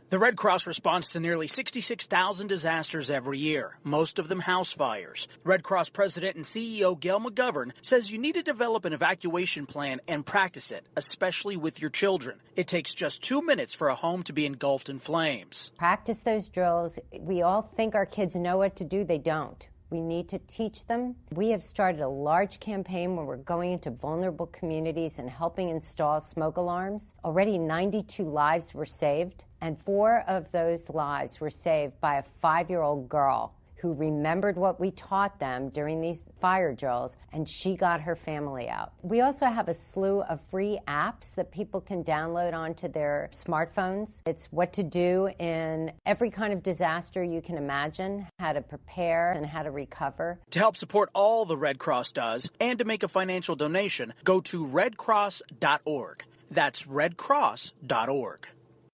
The Red Cross responds to nearly 66,000 disasters every year, most of them house fires. Red Cross President and CEO Gail McGovern says you need to develop an evacuation plan and practice it, especially with your children. It takes just 2 minutes for a home to be engulfed in flames. Practice those drills. We all think our kids know what to do. They don't. We need to teach them. We have started a large campaign where we're going into vulnerable communities and helping install smoke alarms. Already 92 lives were saved, and 4 of those lives were saved by a 5-year-old girl who remembered what we taught them during these fire drills, and she got her family out. We also have a slew of free apps that people can download onto their smartphones. It's what to do in every kind of disaster you can imagine, how to prepare and how to recover. To help support all the Red Cross does and to make a financial donation, go to redcross.org. That's redcross.org.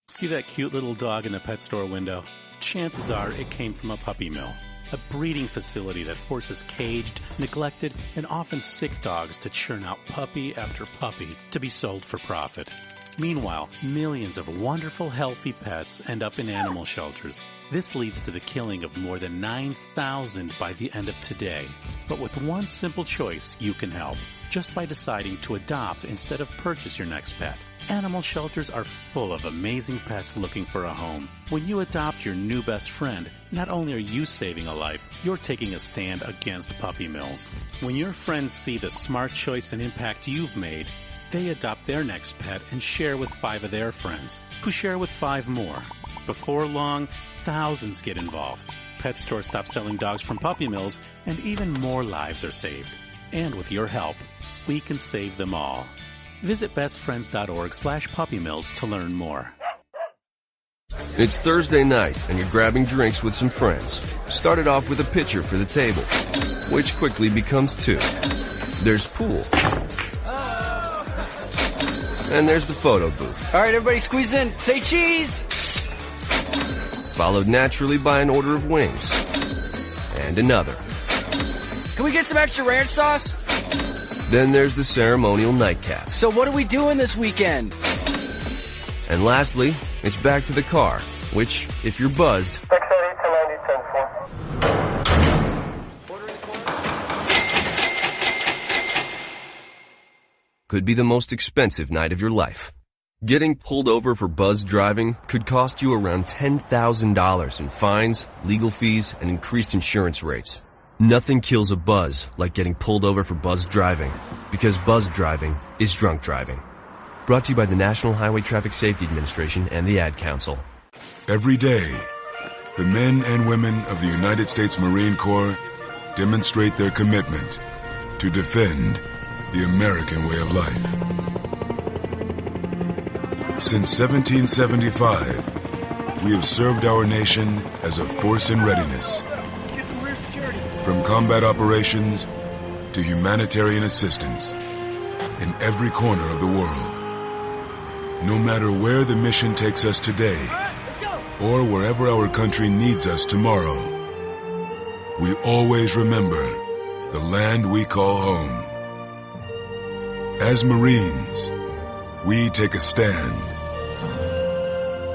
See that cute little dog in the pet store window? Chances are it came from a puppy mill. A breeding facility that forces caged, neglected, and often sick dogs to churn out puppy after puppy to be sold for profit. Meanwhile, millions of wonderful, healthy pets end up in animal shelters. This leads to the killing of more than 9,000 by the end of today. But with one simple choice, you can help. Just by deciding to adopt instead of purchase your next pet. Animal shelters are full of amazing pets looking for a home. When you adopt your new best friend, not only are you saving a life, you're taking a stand against puppy mills. When your friends see the smart choice and impact you've made, they adopt their next pet and share with 5 of their friends, who share with 5 more. Before long, thousands get involved. Pet stores stop selling dogs from puppy mills, and even more lives are saved. And with your help, we can save them all. Visit bestfriends.org/puppymills to learn more. It's Thursday night, and you're grabbing drinks with some friends. Started off with a pitcher for the table, which quickly becomes 2. There's pool. And there's the photo booth. All right, everybody squeeze in. Say cheese! Followed naturally by an order of wings. And another. Can we get some extra ranch sauce? Then there's the ceremonial nightcap. So what are we doing this weekend? And lastly, it's back to the car, which, if you're buzzed, could be the most expensive night of your life. Getting pulled over for buzz driving could cost you around $10,000 in fines, legal fees, and increased insurance rates. Nothing kills a buzz like getting pulled over for buzz driving, because buzz driving is drunk driving. Brought to you by the National Highway Traffic Safety Administration and the Ad Council. Every day, the men and women of the United States Marine Corps demonstrate their commitment to defend the American way of life. Since 1775, we have served our nation as a force in readiness. From combat operations to humanitarian assistance in every corner of the world. No matter where the mission takes us today or wherever our country needs us tomorrow, we always remember the land we call home. As Marines, we take a stand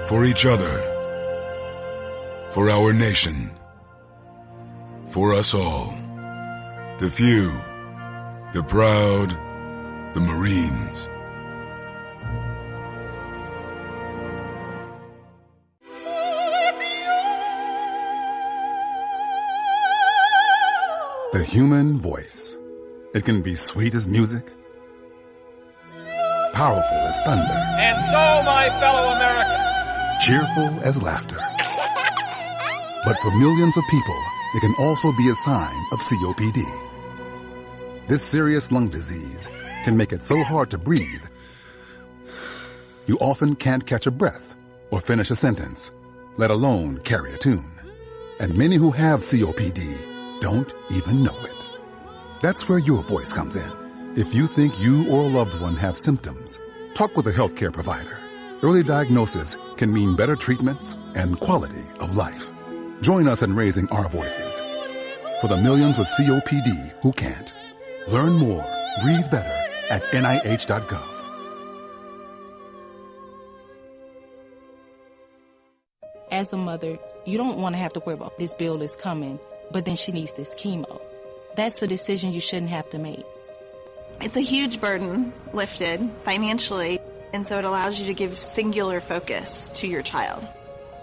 for each other, for our nation, for us all. The few, the proud, the Marines. The human voice. It can be sweet as music, powerful as thunder, and so, my fellow Americans, cheerful as laughter. But for millions of people, it can also be a sign of COPD. This serious lung disease can make it so hard to breathe, you often can't catch a breath or finish a sentence, let alone carry a tune. And many who have COPD don't even know it. That's where your voice comes in. If you think you or a loved one have symptoms, talk with a healthcare provider. Early diagnosis can mean better treatments and quality of life. Join us in raising our voices for the millions with COPD who can't. Learn more, breathe better at NIH.gov. 1, 2, 3, 4. as a mother, you don't want to have to worry about this bill is coming, but then she needs this chemo. That's a decision you shouldn't have to make. It's a huge burden lifted financially, and so it allows you to give singular focus to your child.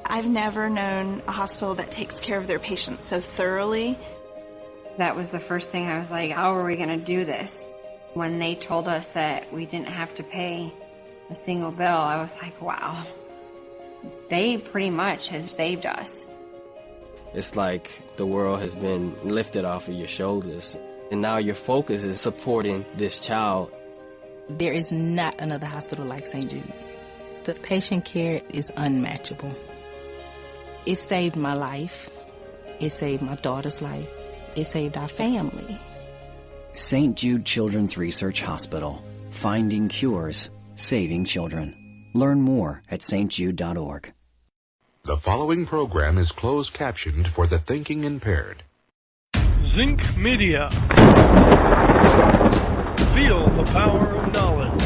I've never known a hospital that takes care of their patients so thoroughly. That was the first thing I was like, how are we going to do this? When they told us that we didn't have to pay a single bill, I was like, wow, they pretty much have saved us. It's like the world has been lifted off of your shoulders, and now your focus is supporting this child. There is not another hospital like St. Jude. The patient care is unmatchable. It saved my life. It saved my daughter's life. It saved our family. St. Jude Children's Research Hospital. Finding cures, saving children. Learn more at stjude.org. The following program is closed captioned for the thinking impaired. Zinc Media. Feel the power of knowledge.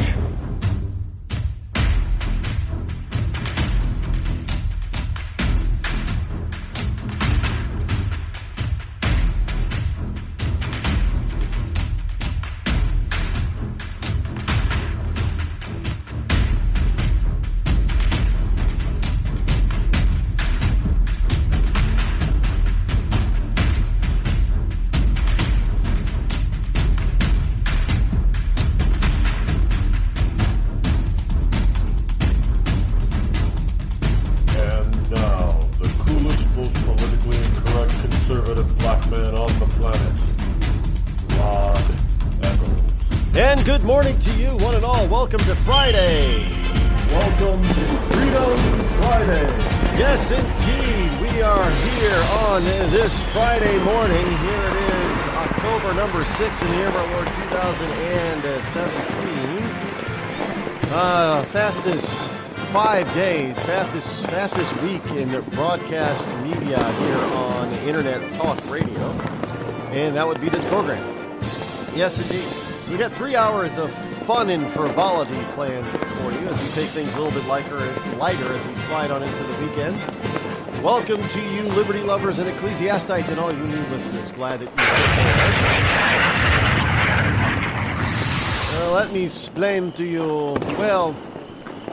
Good morning to you, one and all. Welcome to Friday. Welcome to Freedom Friday. Yes, indeed. We are here on this Friday morning. Here it is, October number 6 in the year of our Lord 2017. Fastest 5 days, fastest week in the broadcast media here on Internet Talk Radio. And that would be this program. Yes, indeed. We got 3 hours of fun and frivolity planned for you as we take things a little bit lighter as we slide on into the weekend. Welcome to you, liberty lovers and ecclesiastites, and all you new listeners. Glad that you're here. Let me explain to you. Well,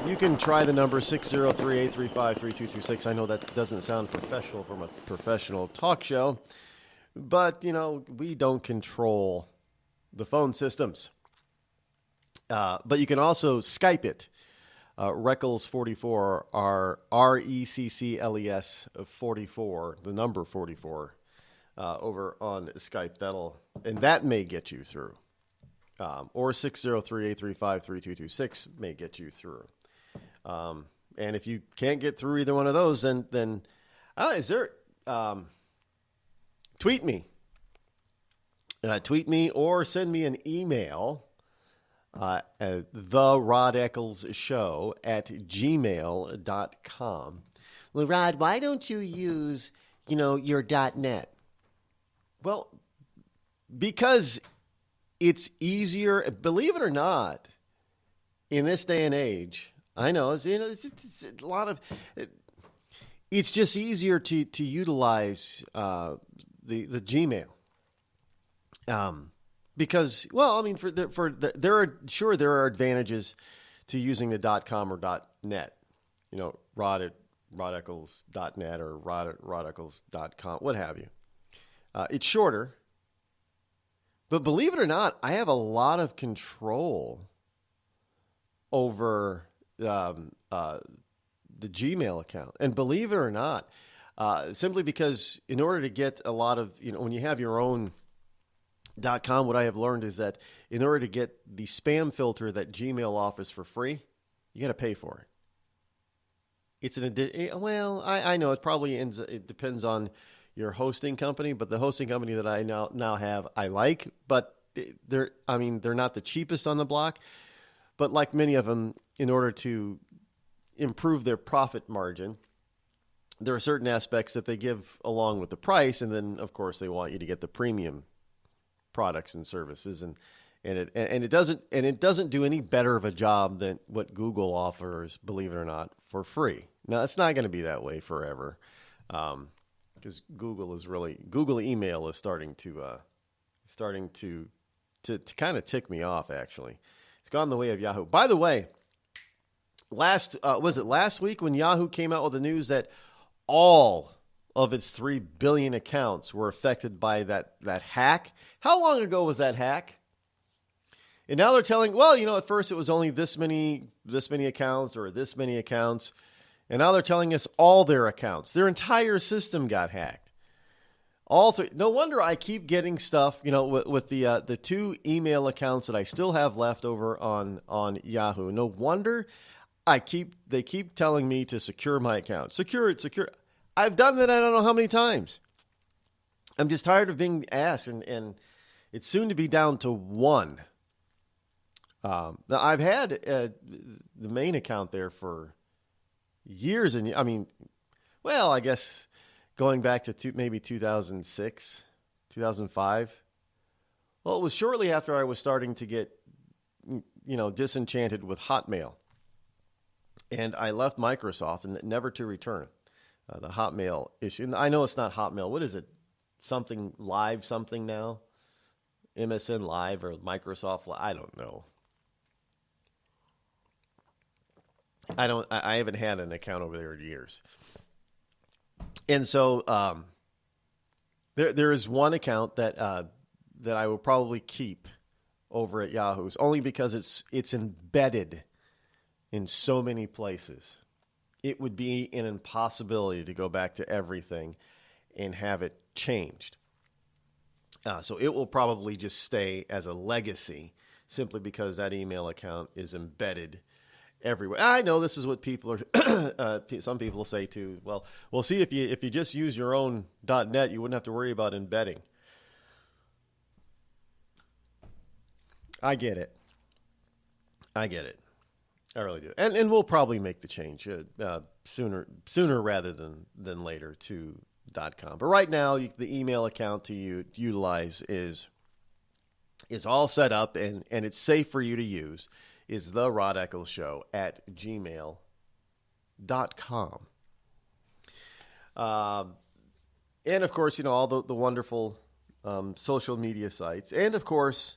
you can try the number 603-835-3226. I know that doesn't sound professional from a professional talk show, but, you know, we don't control the phone systems. But you can also Skype it. Reccles 44, RECCLES 44, the number 44, over on Skype. That may get you through. Or 603-835-3226 may get you through. And if you can't get through either one of those, then tweet me. Tweet me or send me an email at the Rod Eccles Show at gmail.com. Well, Rod, why don't you use, your .net? Well, because it's easier, believe it or not, in this day and age. I know, it's a lot of. It's just easier to utilize the Gmail. Because, well, I mean, there are advantages to using the .com or .net. RodEccles.net or RodEccles.com, what have you. It's shorter, but believe it or not, I have a lot of control over the Gmail account. And believe it or not, simply because in order to get a lot of, when you have your own .com, what I have learned is that in order to get the spam filter that Gmail offers for free, you got to pay for it. It's I know it depends on your hosting company, but the hosting company that I now have, I like, but they're not the cheapest on the block. But like many of them, in order to improve their profit margin, there are certain aspects that they give along with the price, and then of course they want you to get the premium products and services, and it doesn't do any better of a job than what Google offers, believe it or not, for free. No, it's not going to be that way forever, because Google email is starting to kind of tick me off. Actually, it's gone the way of Yahoo. By the way, was it last week when Yahoo came out with the news that all of its 3 billion accounts were affected by that hack? How long ago was that hack? And now they're telling, at first it was only this many accounts or this many accounts. And now they're telling us all their accounts. Their entire system got hacked. All three. No wonder I keep getting stuff, with the 2 email accounts that I still have left over on Yahoo. No wonder they keep telling me to secure my account. Secure it. I've done that I don't know how many times. I'm just tired of being asked, and it's soon to be down to 1. Now I've had the main account there for years, and I guess going back to maybe 2006, 2005. Well, it was shortly after I was starting to get, disenchanted with Hotmail. And I left Microsoft and never to return. The Hotmail issue. And I know it's not Hotmail. What is it? Something Live something now? MSN Live or Microsoft Live? I don't know. I haven't had an account over there in years. And so there is one account that I will probably keep over at Yahoo's, only because it's embedded in so many places. It would be an impossibility to go back to everything and have it changed. So it will probably just stay as a legacy simply because that email account is embedded everywhere. I know this is what people are. Some people say too. Well, see, if you just use your own .net, you wouldn't have to worry about embedding. I get it. I really do, and we'll probably make the change sooner rather than later to .com. But right now, the email account to utilize is all set up and it's safe for you to use. Is the Rod Eccles Show at gmail.com. And of course, all the wonderful social media sites, and of course,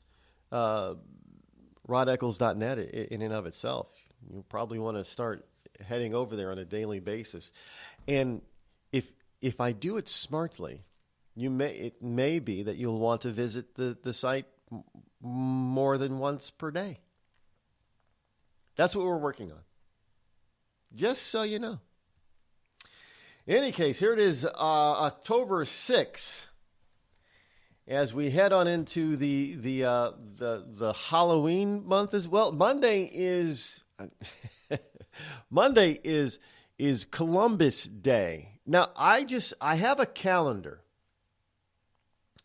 RodEccles.net in and of itself. You probably want to start heading over there on a daily basis. And if I do it smartly, it may be that you'll want to visit the site more than once per day. That's what we're working on. Just so you know. In any case, here it is, October 6th. As we head on into the Halloween month as well. Monday is Columbus Day. Now I have a calendar.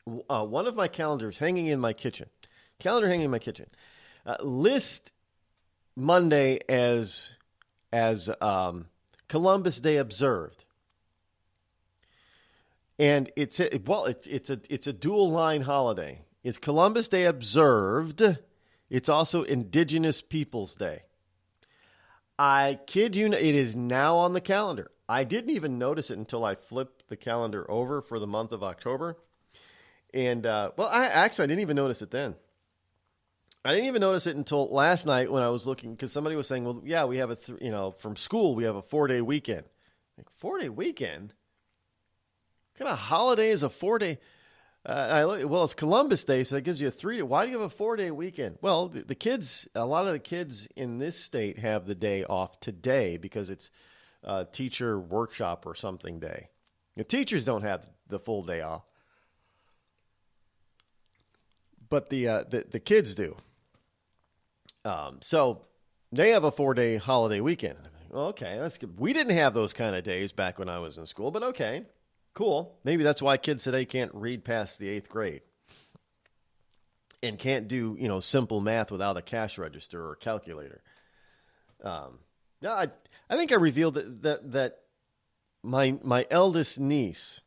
One of my calendars hanging in my kitchen. List Monday as Columbus Day observed. And it's a dual line holiday. It's Columbus Day observed. It's also Indigenous Peoples Day. I kid you not, it is now on the calendar. I didn't even notice it until I flipped the calendar over for the month of October. And I didn't even notice it then. I didn't even notice it until last night when I was looking, because somebody was saying, well, yeah, we have from school we have a 4-day weekend. Like, 4-day weekend? What kind of holiday is a 4-day? Well, it's Columbus Day, so that gives you a 3-day. Why do you have a 4-day weekend? Well, a lot of the kids in this state have the day off today because it's teacher workshop or something day. The teachers don't have the full day off, but the kids do. So they have a 4-day holiday weekend. Well, okay, that's good. We didn't have those kind of days back when I was in school, but okay. Cool. Maybe that's why kids today can't read past the 8th grade and can't do, simple math without a cash register or calculator. I think I revealed that my eldest niece,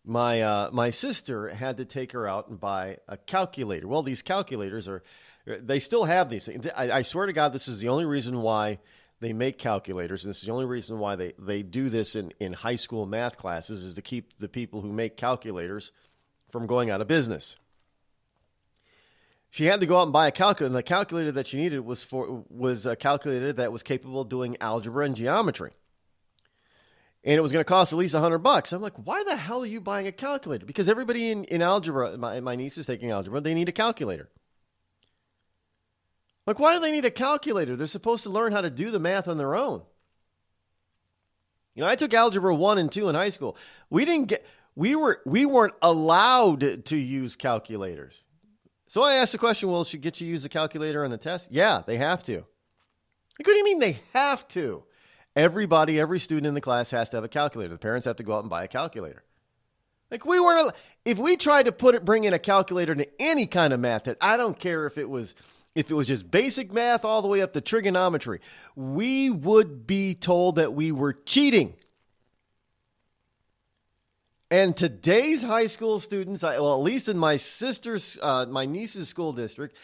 my sister had to take her out and buy a calculator. Well, these calculators they still have these things. I swear to God, this is the only reason why they make calculators, and this is the only reason why they do this in high school math classes, is to keep the people who make calculators from going out of business. She had to go out and buy a calculator, and the calculator that she needed was a calculator that was capable of doing algebra and geometry. And it was going to cost at least $100. I'm like, why the hell are you buying a calculator? Because everybody in algebra, my niece is taking algebra, they need a calculator. Like, why do they need a calculator? They're supposed to learn how to do the math on their own. You know, I took algebra 1 and 2 in high school. We weren't allowed to use calculators. So I asked the question, well, should get you use a calculator on the test? Yeah, they have to. Like, what do you mean they have to? Every student in the class has to have a calculator. The parents have to go out and buy a calculator. Like, if we tried to bring in a calculator into any kind of math test, I don't care if it was just basic math all the way up to trigonometry, we would be told that we were cheating. And today's high school students, at least in my niece's school district,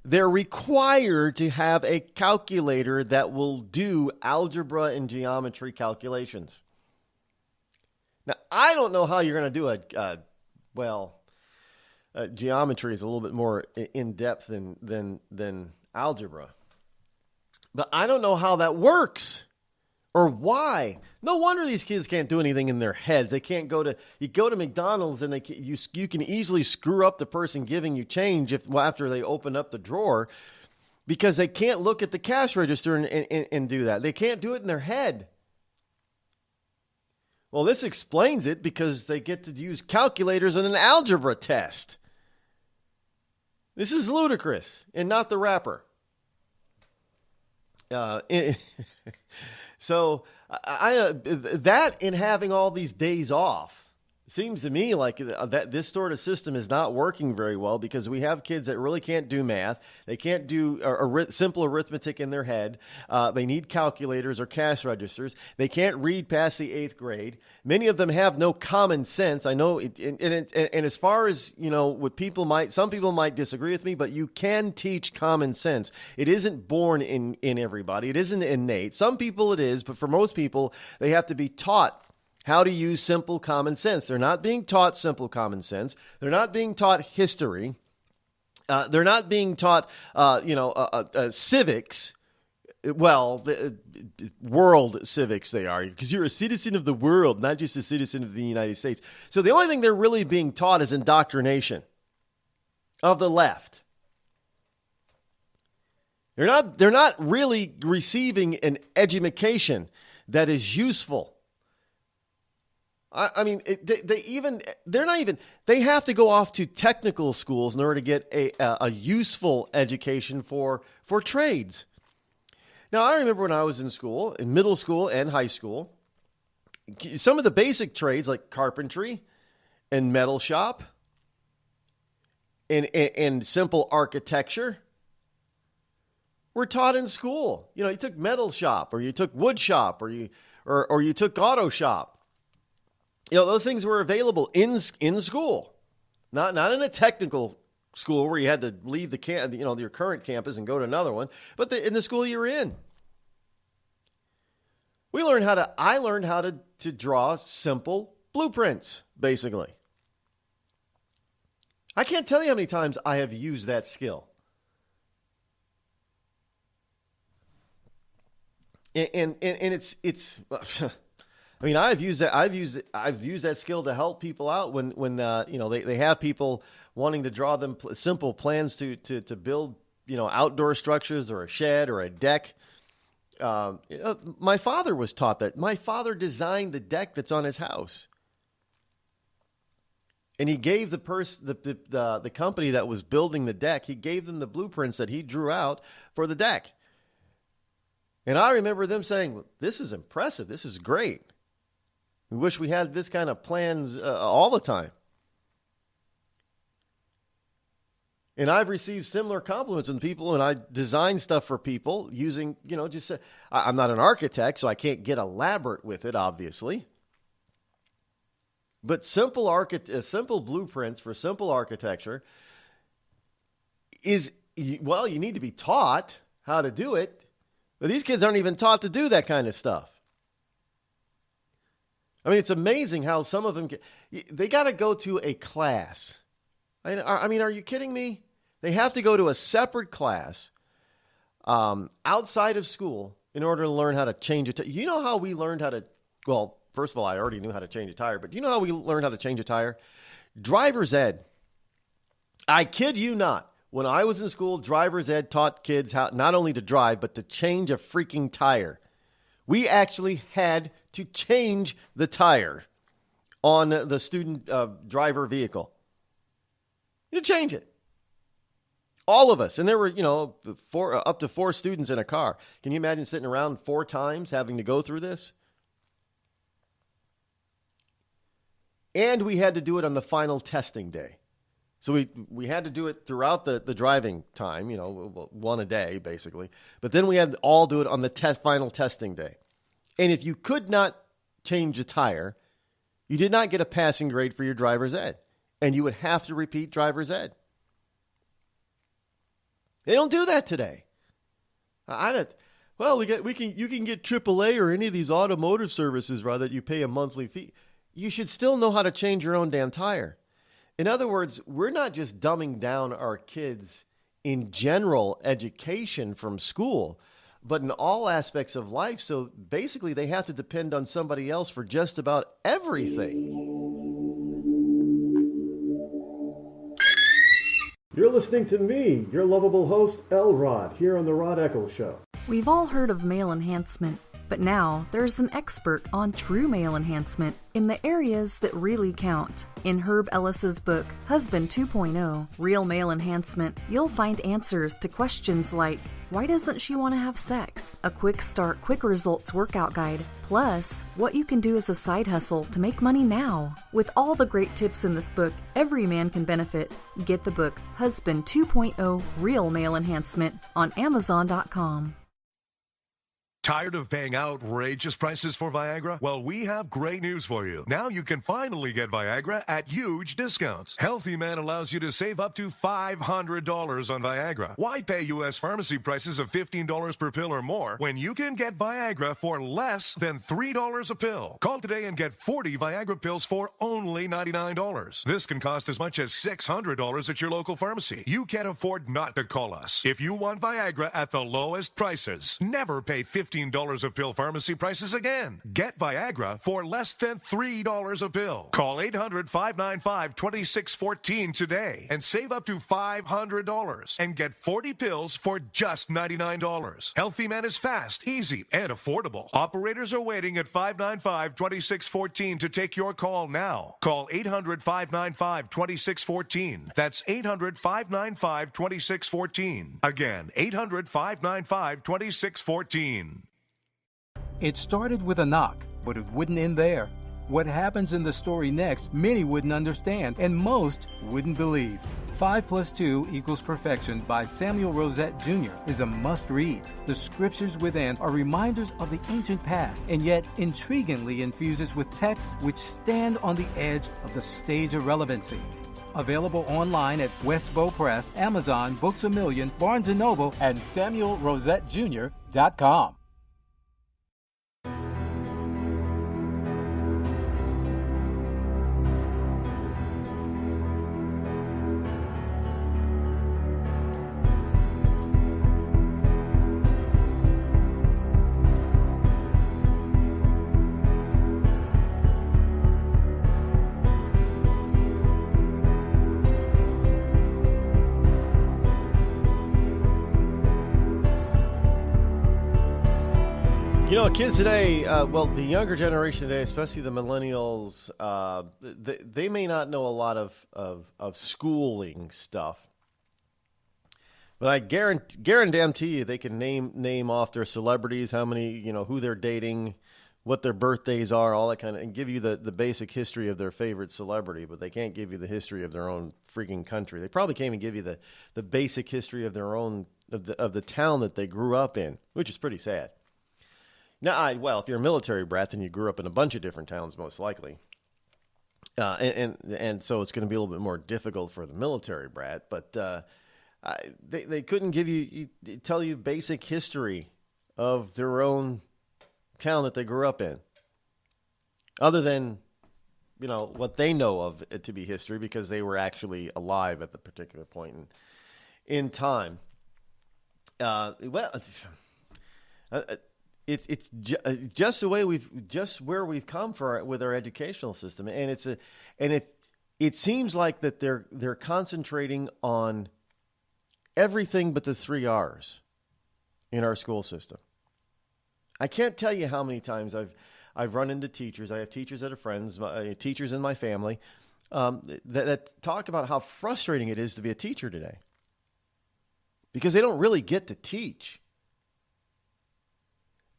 they're required to have a calculator that will do algebra and geometry calculations. Now, I don't know how you're going to do geometry is a little bit more in-depth than algebra. But I don't know how that works or why. No wonder these kids can't do anything in their heads. They can't you go to McDonald's and you can easily screw up the person giving you change after they open up the drawer, because they can't look at the cash register and do that. They can't do it in their head. Well, this explains it, because they get to use calculators in an algebra test. This is ludicrous, and not the rapper. So that and having all these days off seems to me like that this sort of system is not working very well, because we have kids that really can't do math. They can't do simple arithmetic in their head. They need calculators or cash registers. They can't read past the 8th grade. Many of them have no common sense. I know, and as far as, you know, some people might disagree with me, but you can teach common sense. It isn't born in everybody. It isn't innate. Some people it is, but for most people, they have to be taught how to use simple common sense. They're not being taught simple common sense. They're not being taught history. They're not being taught, civics. Well, world civics they are, because you're a citizen of the world, not just a citizen of the United States. So the only thing they're really being taught is indoctrination of the left. They're not really receiving an education that is useful. I mean, they have to go off to technical schools in order to get a useful education for trades. Now, I remember when I was in school, in middle school and high school, some of the basic trades like carpentry and metal shop and simple architecture were taught in school. You know, you took metal shop, or you took wood shop, or you took auto shop. You know, those things were available in school, not in a technical school where you had to leave your current campus and go to another one, but in the school you were in. I learned how to draw simple blueprints, basically. I can't tell you how many times I have used that skill. And it's I mean, I've used that skill to help people out when they have people wanting to draw them simple plans to build, outdoor structures or a shed or a deck. My father was taught that. My father designed the deck that's on his house, and he gave the company that was building the deck, he gave them the blueprints that he drew out for the deck. And I remember them saying, well, "This is impressive. This is great. We wish we had this kind of plans all the time." And I've received similar compliments from people when I design stuff for people using, I'm not an architect, so I can't get elaborate with it, obviously. But simple blueprints for simple architecture you need to be taught how to do it. But these kids aren't even taught to do that kind of stuff. I mean, it's amazing how some of them they got to go to a class. I mean, are you kidding me? They have to go to a separate class outside of school in order to learn how to change a tire. You know how we learned how to, well, first of all, I already knew how to change a tire, but you know how we learned how to change a tire? Driver's ed. I kid you not. When I was in school, driver's ed taught kids how not only to drive, but to change a freaking tire. We actually had to change the tire on the student driver vehicle. You change it. All of us. And there were, up to 4 students in a car. Can you imagine sitting around 4 times having to go through this? And we had to do it on the final testing day. So we had to do it throughout the driving time, one a day, basically. But then we had to all do it on the final testing day. And if you could not change a tire, you did not get a passing grade for your driver's ed. And you would have to repeat driver's ed. They don't do that today. You can get AAA or any of these automotive services, rather, that you pay a monthly fee. You should still know how to change your own damn tire. In other words, we're not just dumbing down our kids in general education from school, but in all aspects of life. So basically, they have to depend on somebody else for just about everything. You're listening to me, your lovable host, L. Rod, here on the Rod Eccles Show. We've all heard of male enhancement, but now there's an expert on true male enhancement in the areas that really count. In Herb Ellis's book, Husband 2.0, Real Male Enhancement, you'll find answers to questions like, why doesn't she want to have sex? A quick start, quick results workout guide. Plus, what you can do as a side hustle to make money now. With all the great tips in this book, every man can benefit. Get the book, Husband 2.0, Real Male Enhancement, on Amazon.com. Tired of paying outrageous prices for Viagra? Well, we have great news for you. Now you can finally get Viagra at huge discounts. Healthy Man allows you to save up to $500 on Viagra. Why pay U.S. pharmacy prices of $15 per pill or more when you can get Viagra for less than $3 a pill? Call today and get 40 Viagra pills for only $99. This can cost as much as $600 at your local pharmacy. You can't afford not to call us. If you want Viagra at the lowest prices, never pay $15 a pill pharmacy prices again. Get Viagra for less than $3 a pill. Call 800-595-2614 today and save up to $500 and get 40 pills for just $99. Healthy Man is fast, easy, and affordable. Operators are waiting at 595-2614 to take your call now. Call 800-595-2614. That's 800-595-2614. Again, 800-595-2614. It started with a knock, but it wouldn't end there. What happens in the story next, many wouldn't understand, and most wouldn't believe. 5 + 2 = Perfection by Samuel Rosette Jr. is a must-read. The scriptures within are reminders of the ancient past, and yet intriguingly infuses with texts which stand on the edge of the stage of relevancy. Available online at Westbow Press, Amazon, Books A Million, Barnes & Noble, and SamuelRosetteJr.com. Kids today, the younger generation today, especially the millennials, they may not know a lot of schooling stuff. But I guarantee you they can name off their celebrities, how many, who they're dating, what their birthdays are, all that kind of, and give you the basic history of their favorite celebrity, but they can't give you the history of their own freaking country. They probably can't even give you the basic history of their own, of the town that they grew up in, which is pretty sad. Now, if you're a military brat, then you grew up in a bunch of different towns, most likely. And so it's going to be a little bit more difficult for the military brat, but they couldn't tell you basic history of their own town that they grew up in, other than, what they know of it to be history because they were actually alive at the particular point in time. It's just the way where we've come with our educational system, and it seems like that they're concentrating on everything but the 3 R's in our school system. I can't tell you how many times I've run into teachers. I have teachers that are friends, teachers in my family, that talk about how frustrating it is to be a teacher today because they don't really get to teach.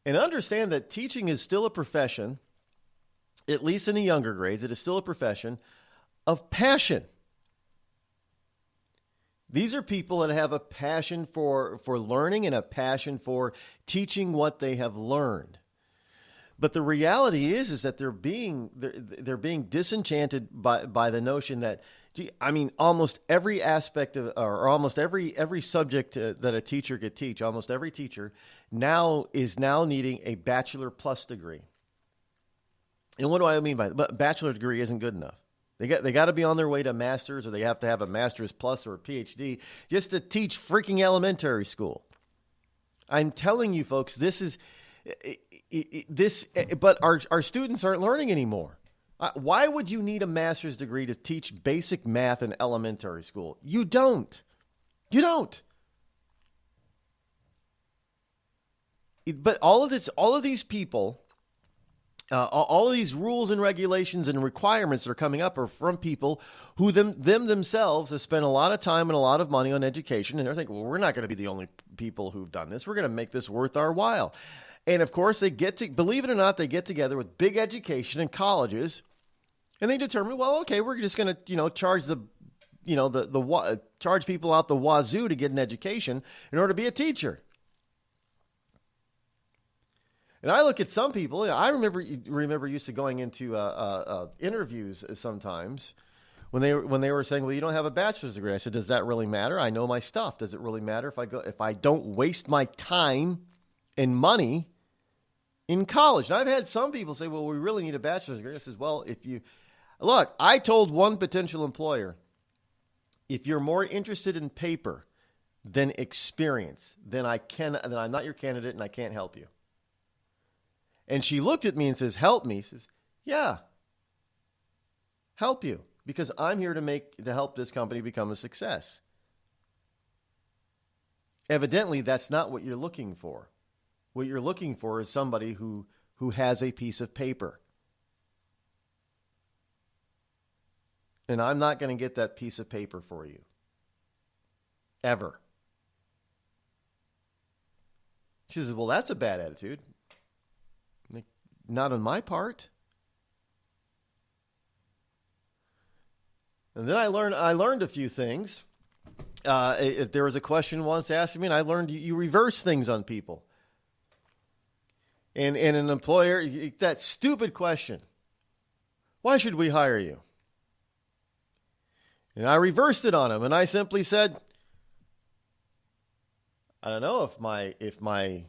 And understand that teaching is still a profession, at least in the younger grades, it is still a profession of passion. These are people that have a passion for learning and a passion for teaching what they have learned. But the reality is that they're being disenchanted by the notion that, almost every aspect of, or almost every subject that a teacher could teach, almost every teacher is now needing a bachelor plus degree. And what do I mean by that? But bachelor degree isn't good enough. They got to be on their way to master's, or they have to have a master's plus or a PhD just to teach freaking elementary school. I'm telling you, folks, but our students aren't learning anymore. Why would you need a master's degree to teach basic math in elementary school? You don't. You don't. But all of these people, all of these rules and regulations and requirements that are coming up are from people who themselves have spent a lot of time and a lot of money on education, and they're thinking, well, we're not going to be the only people who've done this. We're going to make this worth our while. And of course, believe it or not, they get together with big education and colleges, and they determine, well, okay, we're just going to, charge charge people out the wazoo to get an education in order to be a teacher. And I look at some people. I remember used to going into interviews sometimes when they were saying, "Well, you don't have a bachelor's degree." I said, "Does that really matter? I know my stuff. Does it really matter if I don't waste my time and money in college?" And I've had some people say, "Well, we really need a bachelor's degree." I says, "Well, look, I told one potential employer, if you're more interested in paper than experience, then I'm not your candidate and I can't help you." And she looked at me and says, "Help me." She says, "Yeah, help you, because I'm here to help this company become a success." Evidently, that's not what you're looking for. What you're looking for is somebody who has a piece of paper. And I'm not going to get that piece of paper for you. Ever. She says, "Well, that's a bad attitude." Not on my part. And then I learned a few things. There was a question once asked me, and I learned you reverse things on people. And an employer, that stupid question, "Why should we hire you?" And I reversed it on him, and I simply said, "I don't know, if my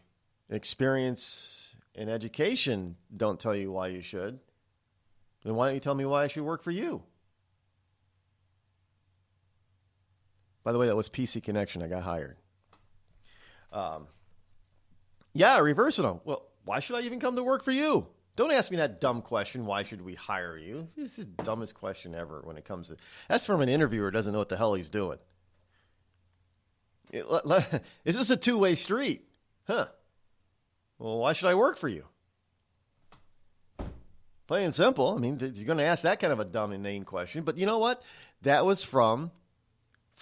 experience in education don't tell you why you should, then why don't you tell me why I should work for you?" By the way, that was PC Connection. I got hired. Reverse it on. "Well, why should I even come to work for you? Don't ask me that dumb question, why should we hire you?" This is the dumbest question ever when it comes to... That's from an interviewer who doesn't know what the hell he's doing. Is this a two-way street? Huh. Well, why should I work for you? Plain and simple. I mean, you're going to ask that kind of a dumb, inane question. But you know what? That was from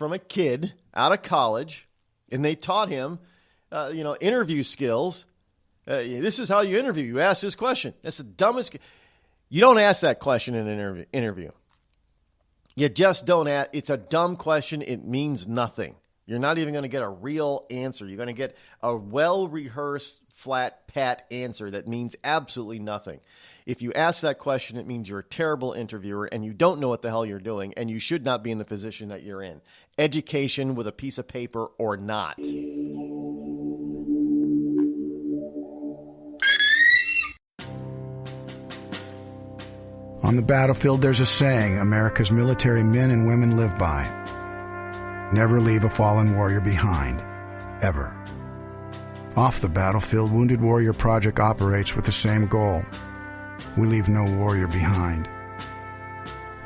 a kid out of college, and they taught him, interview skills. This is how you interview. You ask this question. That's the dumbest. You don't ask that question in an interview. You just don't ask. It's a dumb question. It means nothing. You're not even going to get a real answer. You're going to get a well-rehearsed, flat, pat answer that means absolutely nothing. If you ask that question, it means you're a terrible interviewer and you don't know what the hell you're doing, and you should not be in the position that you're in. Education with a piece of paper or not. On the battlefield, there's a saying America's military men and women live by. Never leave a fallen warrior behind. Ever. Off the battlefield, Wounded Warrior Project operates with the same goal. We leave no warrior behind.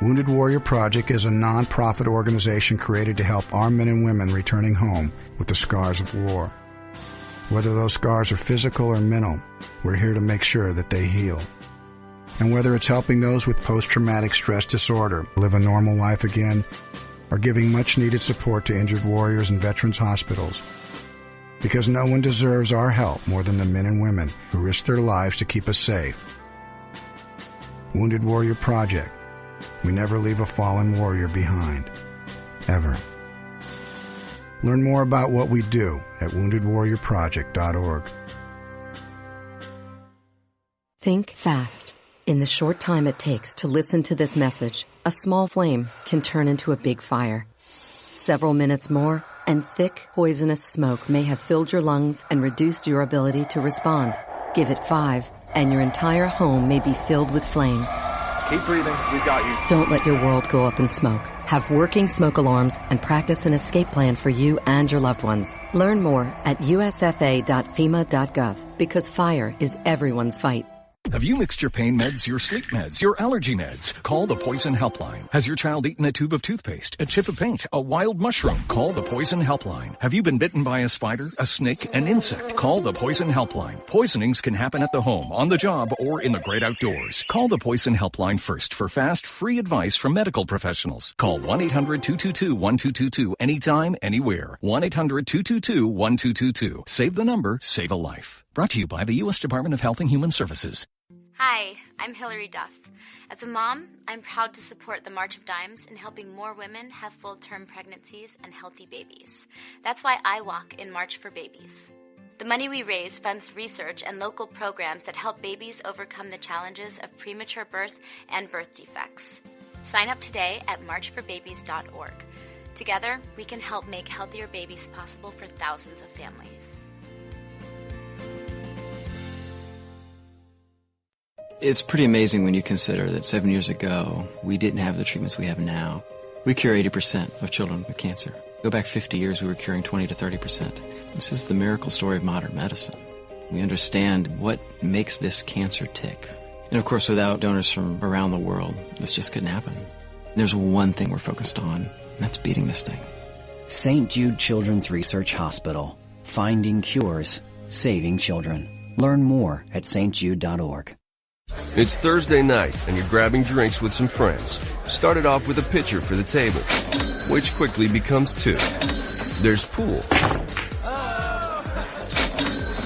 Wounded Warrior Project is a non-profit organization created to help our men and women returning home with the scars of war. Whether those scars are physical or mental, we're here to make sure that they heal. And whether it's helping those with post-traumatic stress disorder live a normal life again, or giving much-needed support to injured warriors in veterans' hospitals. Because no one deserves our help more than the men and women who risk their lives to keep us safe. Wounded Warrior Project. We never leave a fallen warrior behind. Ever. Learn more about what we do at woundedwarriorproject.org. Think fast. In the short time it takes to listen to this message, a small flame can turn into a big fire. Several minutes more, and thick, poisonous smoke may have filled your lungs and reduced your ability to respond. Give it 5, and your entire home may be filled with flames. Keep breathing. We've got you. Don't let your world go up in smoke. Have working smoke alarms and practice an escape plan for you and your loved ones. Learn more at usfa.fema.gov, because fire is everyone's fight. Have you mixed your pain meds, your sleep meds, your allergy meds? Call the Poison Helpline. Has your child eaten a tube of toothpaste, a chip of paint, a wild mushroom? Call the Poison Helpline. Have you been bitten by a spider, a snake, an insect? Call the Poison Helpline. Poisonings can happen at the home, on the job, or in the great outdoors. Call the Poison Helpline first for fast, free advice from medical professionals. Call 1-800-222-1222 anytime, anywhere. 1-800-222-1222. Save the number, save a life. Brought to you by the U.S. Department of Health and Human Services. Hi, I'm Hillary Duff. As a mom, I'm proud to support the March of Dimes in helping more women have full-term pregnancies and healthy babies. That's why I walk in March for Babies. The money we raise funds research and local programs that help babies overcome the challenges of premature birth and birth defects. Sign up today at marchforbabies.org. Together, we can help make healthier babies possible for thousands of families. It's pretty amazing when you consider that 7 years ago, we didn't have the treatments we have now. We cure 80% of children with cancer. Go back 50 years, we were curing 20 to 30%. This is the miracle story of modern medicine. We understand what makes this cancer tick. And of course, without donors from around the world, this just couldn't happen. There's one thing we're focused on, and that's beating this thing. St. Jude Children's Research Hospital. Finding cures, saving children. Learn more at stjude.org. It's Thursday night, and you're grabbing drinks with some friends. Started off with a pitcher for the table, which quickly becomes 2. There's pool.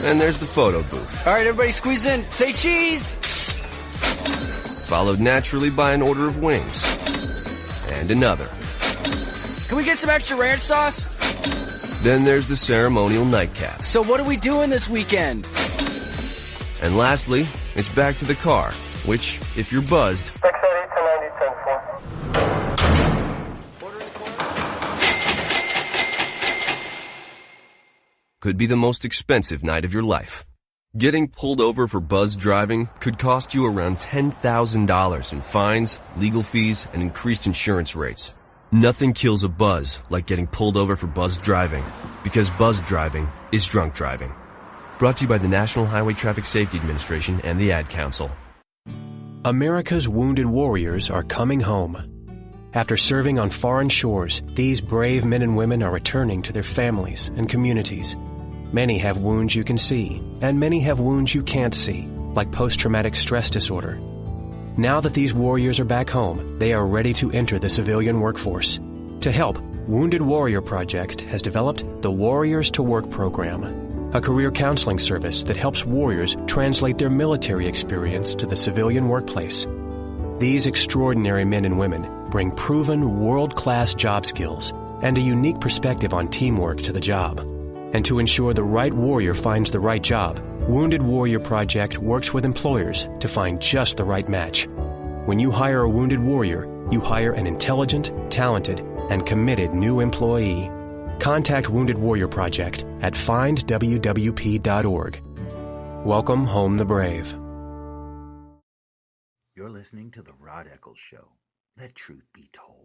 And there's the photo booth. All right, everybody squeeze in. Say cheese! Followed naturally by an order of wings. And another. Can we get some extra ranch sauce? Then there's the ceremonial nightcap. So what are we doing this weekend? And lastly, it's back to the car, which, if you're buzzed, could be the most expensive night of your life. Getting pulled over for buzzed driving could cost you around $10,000 in fines, legal fees, and increased insurance rates. Nothing kills a buzz like getting pulled over for buzzed driving, because buzzed driving is drunk driving. Brought to you by the National Highway Traffic Safety Administration and the Ad Council. America's wounded warriors are coming home. After serving on foreign shores, these brave men and women are returning to their families and communities. Many have wounds you can see, and many have wounds you can't see, like post-traumatic stress disorder. Now that these warriors are back home, they are ready to enter the civilian workforce. To help, Wounded Warrior Project has developed the Warriors to Work program, a career counseling service that helps warriors translate their military experience to the civilian workplace. These extraordinary men and women bring proven world-class job skills and a unique perspective on teamwork to the job. And to ensure the right warrior finds the right job, Wounded Warrior Project works with employers to find just the right match. When you hire a wounded warrior, you hire an intelligent, talented, and committed new employee. Contact Wounded Warrior Project at findwwp.org. Welcome home the brave. You're listening to The Rod Eccles Show. Let truth be told.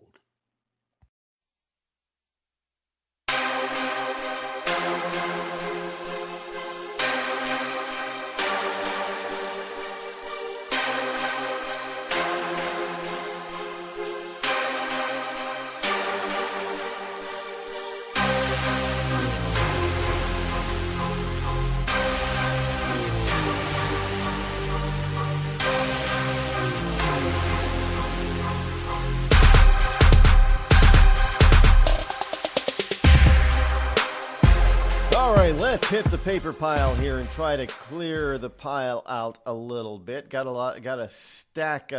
All right, let's hit the paper pile here and try to clear the pile out a little bit. Got a stack,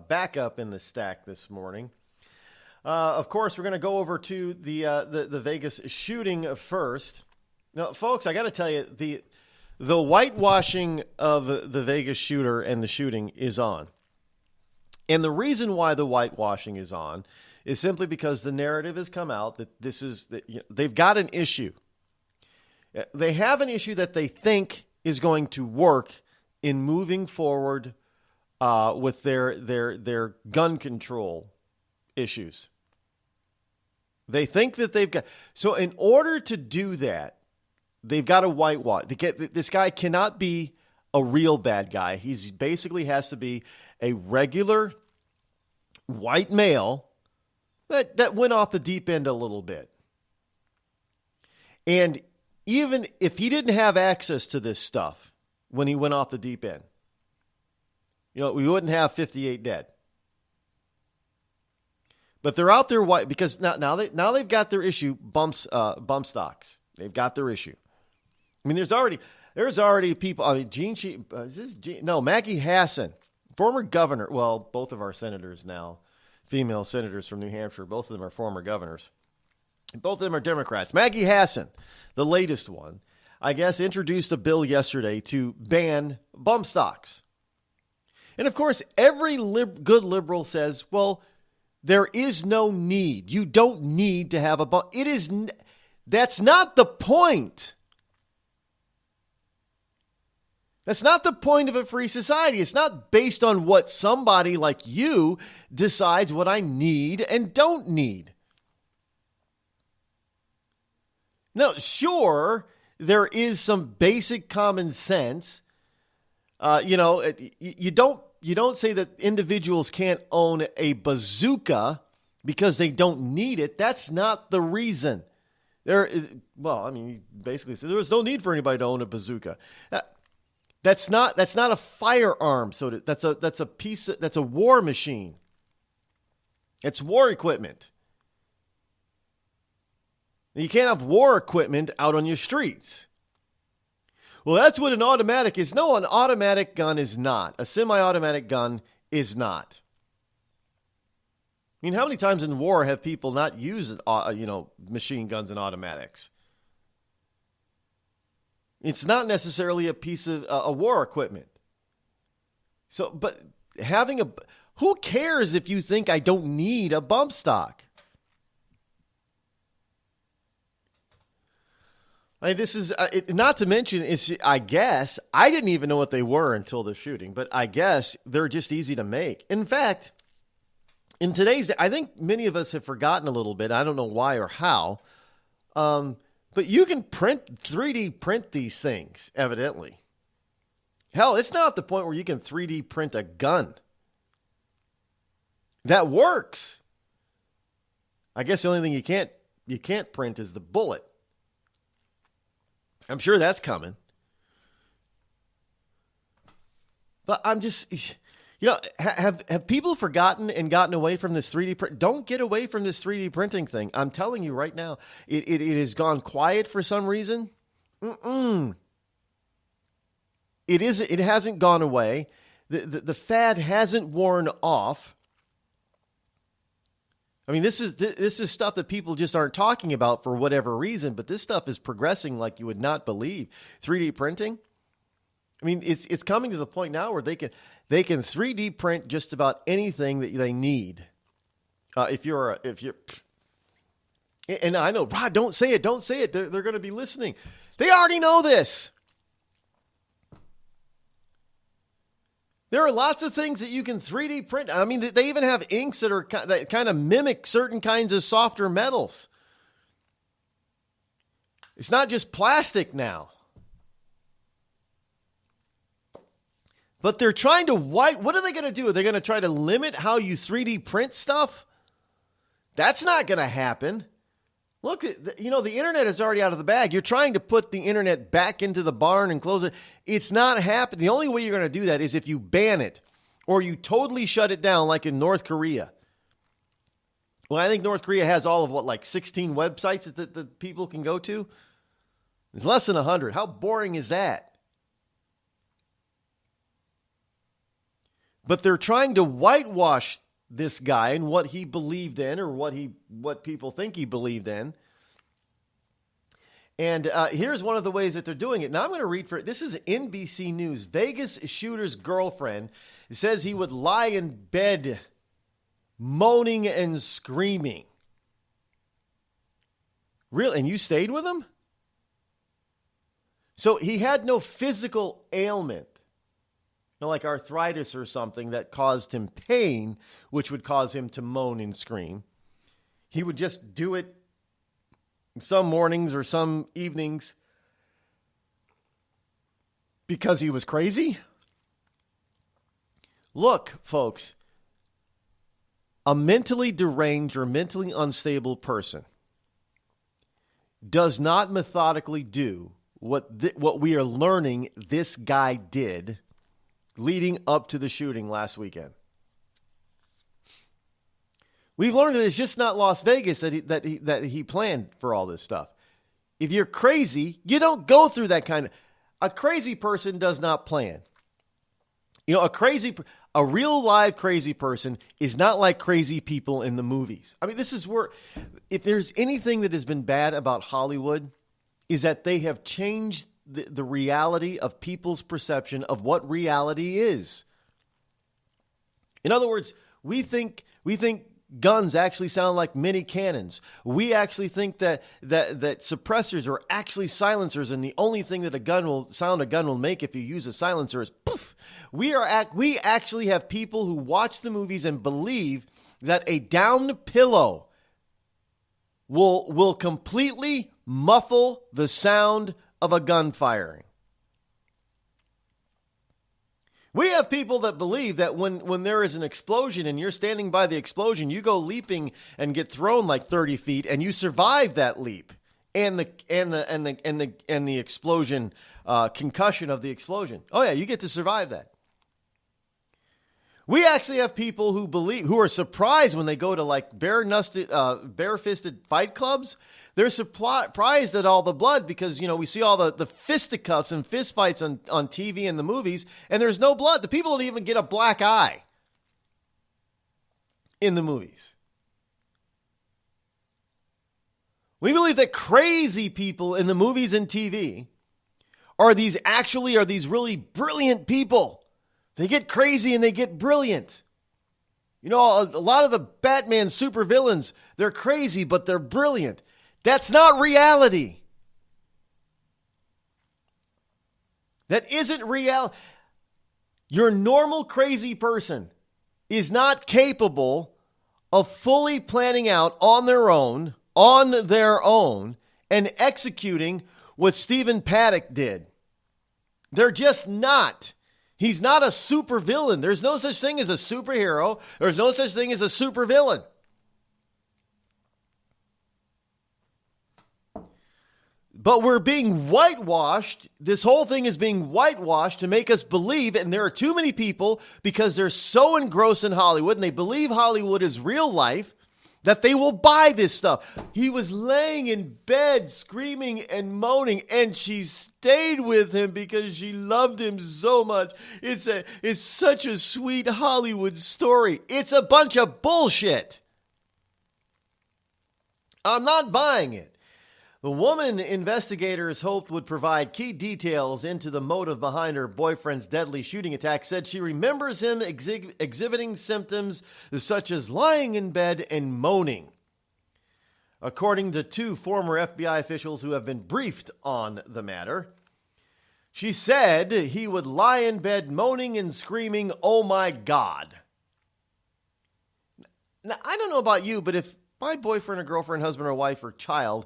backup in the stack this morning. Of course, we're going to go over to the Vegas shooting first. Now, folks, I got to tell you, the whitewashing of the Vegas shooter and the shooting is on. And the reason why the whitewashing is on is simply because the narrative has come out that they've got an issue. They have an issue that they think is going to work in moving forward with their gun control issues. They think that they've got... So in order to do that, they've got to whitewash. This guy cannot be a real bad guy. He basically has to be a regular white male that went off the deep end a little bit. And even if he didn't have access to this stuff when he went off the deep end, we wouldn't have 58 dead. But they're out there white because now they've got their issue bump stocks. They've got their issue. I mean, there's already people. I mean, Maggie Hassan, former governor. Well, both of our senators now, female senators from New Hampshire, both of them are former governors. Both of them are Democrats. Maggie Hassan, the latest one, I guess, introduced a bill yesterday to ban bump stocks. And of course, every good liberal says, well, there is no need. You don't need to have a bump. That's not the point. That's not the point of a free society. It's not based on what somebody like you decides what I need and don't need. No, sure, there is some basic common sense. You don't say that individuals can't own a bazooka because they don't need it. That's not the reason. Basically, there was no need for anybody to own a bazooka. That's not a firearm. So that's a war machine. It's war equipment. You can't have war equipment out on your streets. Well, that's what an automatic is. No, an automatic gun is not. A semi-automatic gun is not. I mean, how many times in war have people not used, machine guns and automatics? It's not necessarily a piece of a war equipment. So, but who cares if you think I don't need a bump stock? I mean, this is, not to mention, I guess, I didn't even know what they were until the shooting, but I guess they're just easy to make. In fact, in today's day, I think many of us have forgotten a little bit. I don't know why or how, but you can 3D print these things, evidently. Hell, it's not at the point where you can 3D print a gun. That works. I guess the only thing you can't print is the bullet. I'm sure that's coming. But I'm just, have people forgotten and gotten away from this 3D print? Don't get away from this 3D printing thing. I'm telling you right now, it has gone quiet for some reason. It hasn't gone away. The fad hasn't worn off. I mean, this is stuff that people just aren't talking about for whatever reason, but this stuff is progressing like you would not believe. 3D printing. I mean, it's coming to the point now where they can 3D print just about anything that they need. If you're, and I know, Rod, don't say it. They're going to be listening. They already know this. There are lots of things that you can 3D print. I mean, they even have inks that kind of mimic certain kinds of softer metals. It's not just plastic now. But they're trying to what are they going to do? Are they going to try to limit how you 3D print stuff? That's not going to happen. Look, the internet is already out of the bag. You're trying to put the internet back into the barn and close it. It's not happening. The only way you're going to do that is if you ban it or you totally shut it down like in North Korea. Well, I think North Korea has all of 16 websites that people can go to? It's less than 100. How boring is that? But they're trying to whitewash this guy and what he believed in, or what people think he believed in. And here's one of the ways that they're doing it. Now I'm going to read this is NBC News. Vegas shooter's girlfriend says he would lie in bed moaning and screaming. Really? And you stayed with him? So he had no physical ailment. Like arthritis or something that caused him pain, which would cause him to moan and scream. He would just do it some mornings or some evenings because he was crazy. Look, folks, a mentally deranged or mentally unstable person does not methodically do what we are learning this guy did leading up to the shooting last weekend. We've learned that it's just not Las Vegas that he planned for all this stuff. If you're crazy, you don't go through that kind of... A crazy person does not plan. A real live crazy person is not like crazy people in the movies. I mean, this is where... If there's anything that has been bad about Hollywood, is that they have changed the reality of people's perception of what reality is. In other words, we think guns actually sound like mini cannons. We actually think that suppressors are actually silencers, and the only thing that a gun will make if you use a silencer is poof. We actually have people who watch the movies and believe that a downed pillow will completely muffle the sound of a gun firing. We have people that believe that when there is an explosion and you're standing by the explosion, you go leaping and get thrown like 30 feet and you survive that leap and the explosion, concussion of the explosion. Oh yeah, you get to survive that. We actually have people who are surprised when they go to like bare-fisted fight clubs. They're surprised at all the blood because, we see all the fisticuffs and fist fights on TV and the movies, and there's no blood. The people don't even get a black eye in the movies. We believe that crazy people in the movies and TV are these really brilliant people. They get crazy and they get brilliant. A lot of the Batman supervillains, they're crazy, but they're brilliant. That's not reality. That isn't reality. Your normal crazy person is not capable of fully planning out on their own, and executing what Stephen Paddock did. They're just not. He's not a supervillain. There's no such thing as a superhero. There's no such thing as a supervillain. But we're being whitewashed. This whole thing is being whitewashed to make us believe, and there are too many people, because they're so engrossed in Hollywood, and they believe Hollywood is real life, that they will buy this stuff. He was laying in bed screaming and moaning, and she stayed with him because she loved him so much. It's such a sweet Hollywood story. It's a bunch of bullshit. I'm not buying it. The woman investigators hoped would provide key details into the motive behind her boyfriend's deadly shooting attack said she remembers him exhibiting symptoms such as lying in bed and moaning. According to two former FBI officials who have been briefed on the matter, She said he would lie in bed moaning and screaming, "Oh my God." Now, I don't know about you, but if my boyfriend or girlfriend, husband or wife or child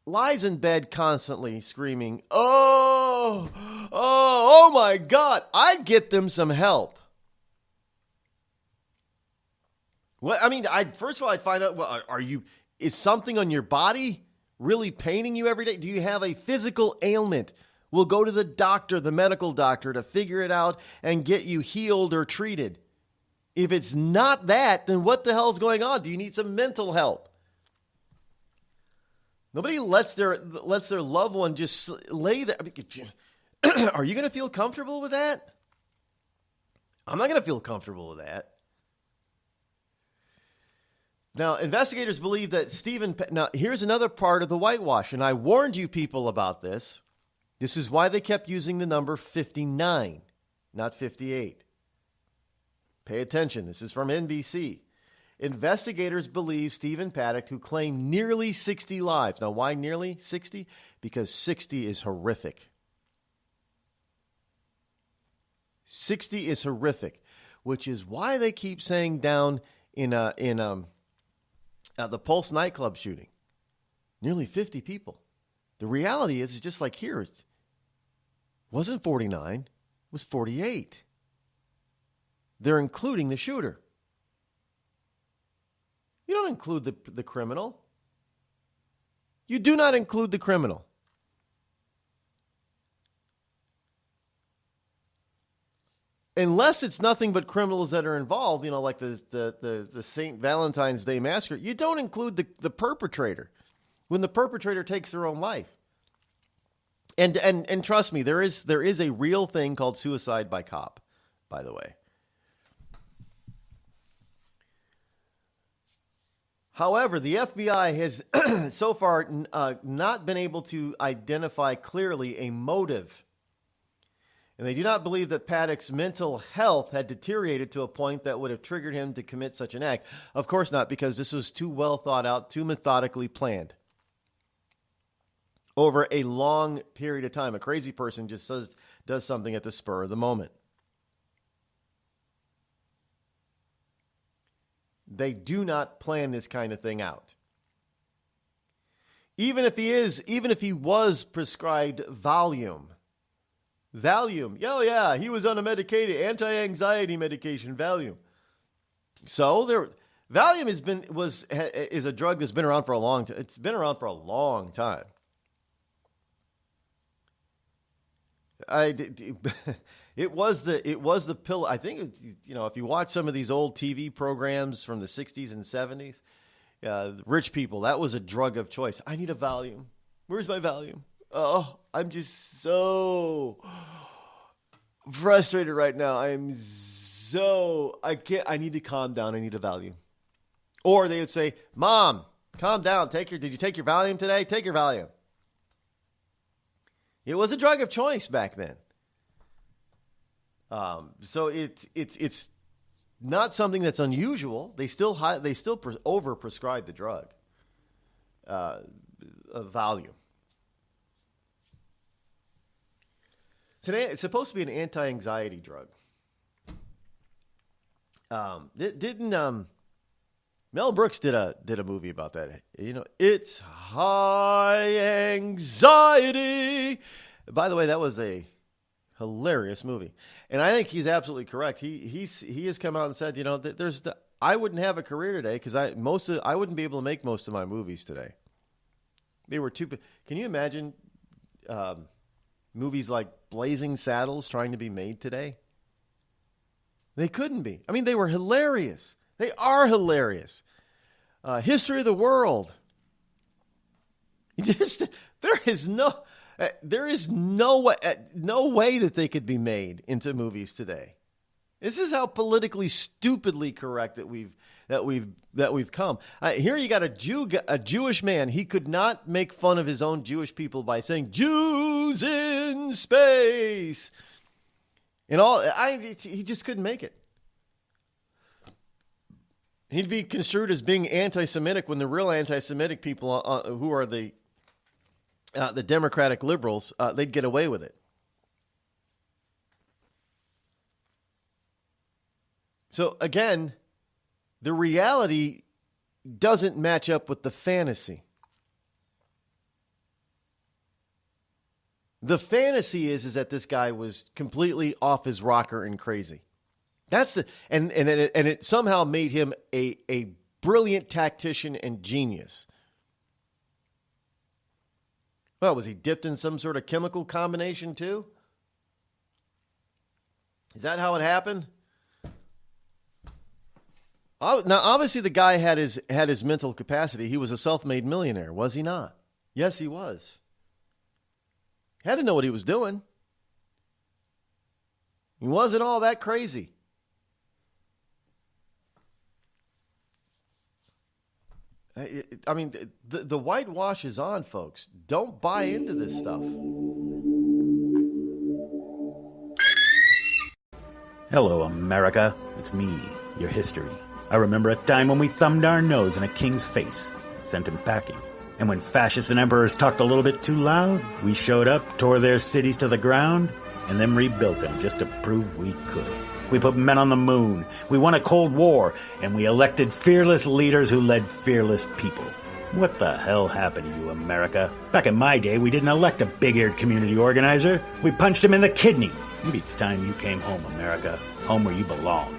lies in bed constantly screaming, oh my God, I'd get them some help. Well, I mean, first of all, I'd find out, well, is something on your body really paining you every day? Do you have a physical ailment? We'll go to the doctor, the medical doctor, to figure it out and get you healed or treated. If it's not that, then what the hell's going on? Do you need some mental help? Nobody lets their loved one just lay there. Are you going to feel comfortable with that? I'm not going to feel comfortable with that. Now, investigators believe that now, here's another part of the whitewash, and I warned you people about this. This is why they kept using the number 59, not 58. Pay attention. This is from NBC. Investigators believe Stephen Paddock, who claimed nearly 60 lives. Now, why nearly 60? Because 60 is horrific. 60 is horrific, which is why they keep saying down in the Pulse nightclub shooting, nearly 50 people. The reality is, it's just like here. It wasn't 49, it was 48. They're including the shooter. You don't include the criminal. You do not include the criminal. Unless it's nothing but criminals that are involved, like the St. Valentine's Day massacre, you don't include the perpetrator when the perpetrator takes their own life. And trust me, there is a real thing called suicide by cop, by the way. However, the FBI has so far not been able to identify clearly a motive. And they do not believe that Paddock's mental health had deteriorated to a point that would have triggered him to commit such an act. Of course not, because this was too well thought out, too methodically planned. Over a long period of time. A crazy person just does something at the spur of the moment. They do not plan this kind of thing out. Even if he was prescribed Valium, yeah, he was on a anti-anxiety medication, Valium. So Valium is a drug that's been around for a long time. It's been around for a long time. It was the pill. I think if you watch some of these old TV programs from the 60s and 70s, rich people, that was a drug of choice. I need a Valium. Where's my Valium? Oh, I'm just so frustrated right now. I need to calm down. I need a Valium. Or they would say, "Mom, calm down. Did you take your Valium today? Take your Valium." It was a drug of choice back then. So it's not something that's unusual. They still overprescribe the drug, Valium. Today, it's supposed to be an anti-anxiety drug. Mel Brooks did a movie about that. It's high anxiety. By the way, that was a hilarious movie, and I think he's absolutely correct. He has come out and said, that I wouldn't have a career today because I wouldn't be able to make most of my movies today. They were too. Can you imagine movies like Blazing Saddles trying to be made today? They couldn't be. I mean, they were hilarious. They are hilarious. History of the World. There is no way that they could be made into movies today. This is how politically stupidly correct that we've come. Here you got a Jewish man. He could not make fun of his own Jewish people by saying Jews in space. He just couldn't make it. He'd be construed as being anti-Semitic when the real anti-Semitic people who are the Democratic liberals, they'd get away with it. So again, the reality doesn't match up with the fantasy. The fantasy is that this guy was completely off his rocker and crazy. That's the and it somehow made him a brilliant tactician and genius. Well, was he dipped in some sort of chemical combination too? Is that how it happened? Now, obviously, the guy had his mental capacity. He was a self-made millionaire, was he not? Yes, he was. Had to know what he was doing. He wasn't all that crazy. I mean, the whitewash is on, folks. Don't buy into this stuff. Hello, America. It's me, your history. I remember a time when we thumbed our nose in a king's face, sent him packing. And when fascists and emperors talked a little bit too loud, we showed up, tore their cities to the ground, and then rebuilt them just to prove we could. We put men on the moon, we won a Cold War, and we elected fearless leaders who led fearless people. What the hell happened to you, America? Back in my day, we didn't elect a big-eared community organizer. We punched him in the kidney. Maybe it's time you came home, America. Home where you belong.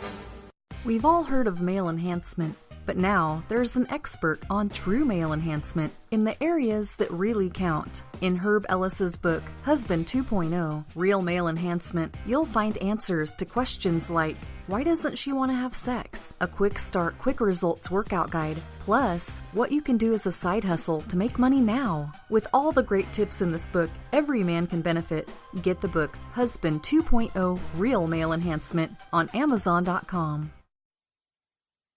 We've all heard of male enhancement, but now there's an expert on true male enhancement in the areas that really count. In Herb Ellis's book, Husband 2.0, Real Male Enhancement, you'll find answers to questions like, why doesn't she want to have sex? A quick start, quick results workout guide, plus what you can do as a side hustle to make money now. With all the great tips in this book, every man can benefit. Get the book, Husband 2.0, Real Male Enhancement, on Amazon.com.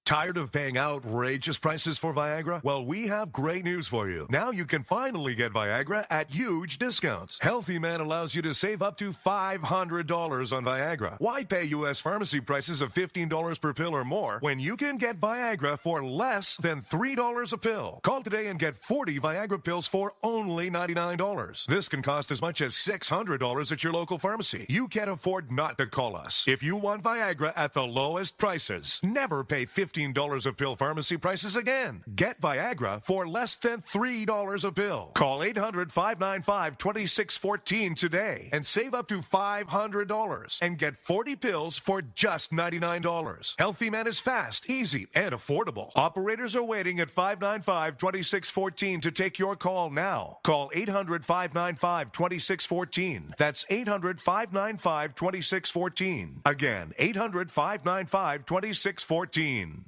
Tired of paying outrageous prices for Viagra? Well, we have great news for you. Now you can finally get Viagra at huge discounts. Healthy Man allows you to save up to $500 on Viagra. Why pay U.S. pharmacy prices of $15 per pill or more when you can get Viagra for less than $3 a pill? Call today and get 40 Viagra pills for only $99. This can cost as much as $600 at your local pharmacy. You can't afford not to call us. If you want Viagra at the lowest prices, never pay $15 a pill pharmacy prices again. Get Viagra for less than $3 a pill. Call 800-595-2614 today and save up to $500 and get 40 pills for just $99. Healthy Man is fast, easy, and affordable. Operators are waiting at 595-2614 to take your call now. Call 800-595-2614. That's 800-595-2614. Again, 800-595-2614.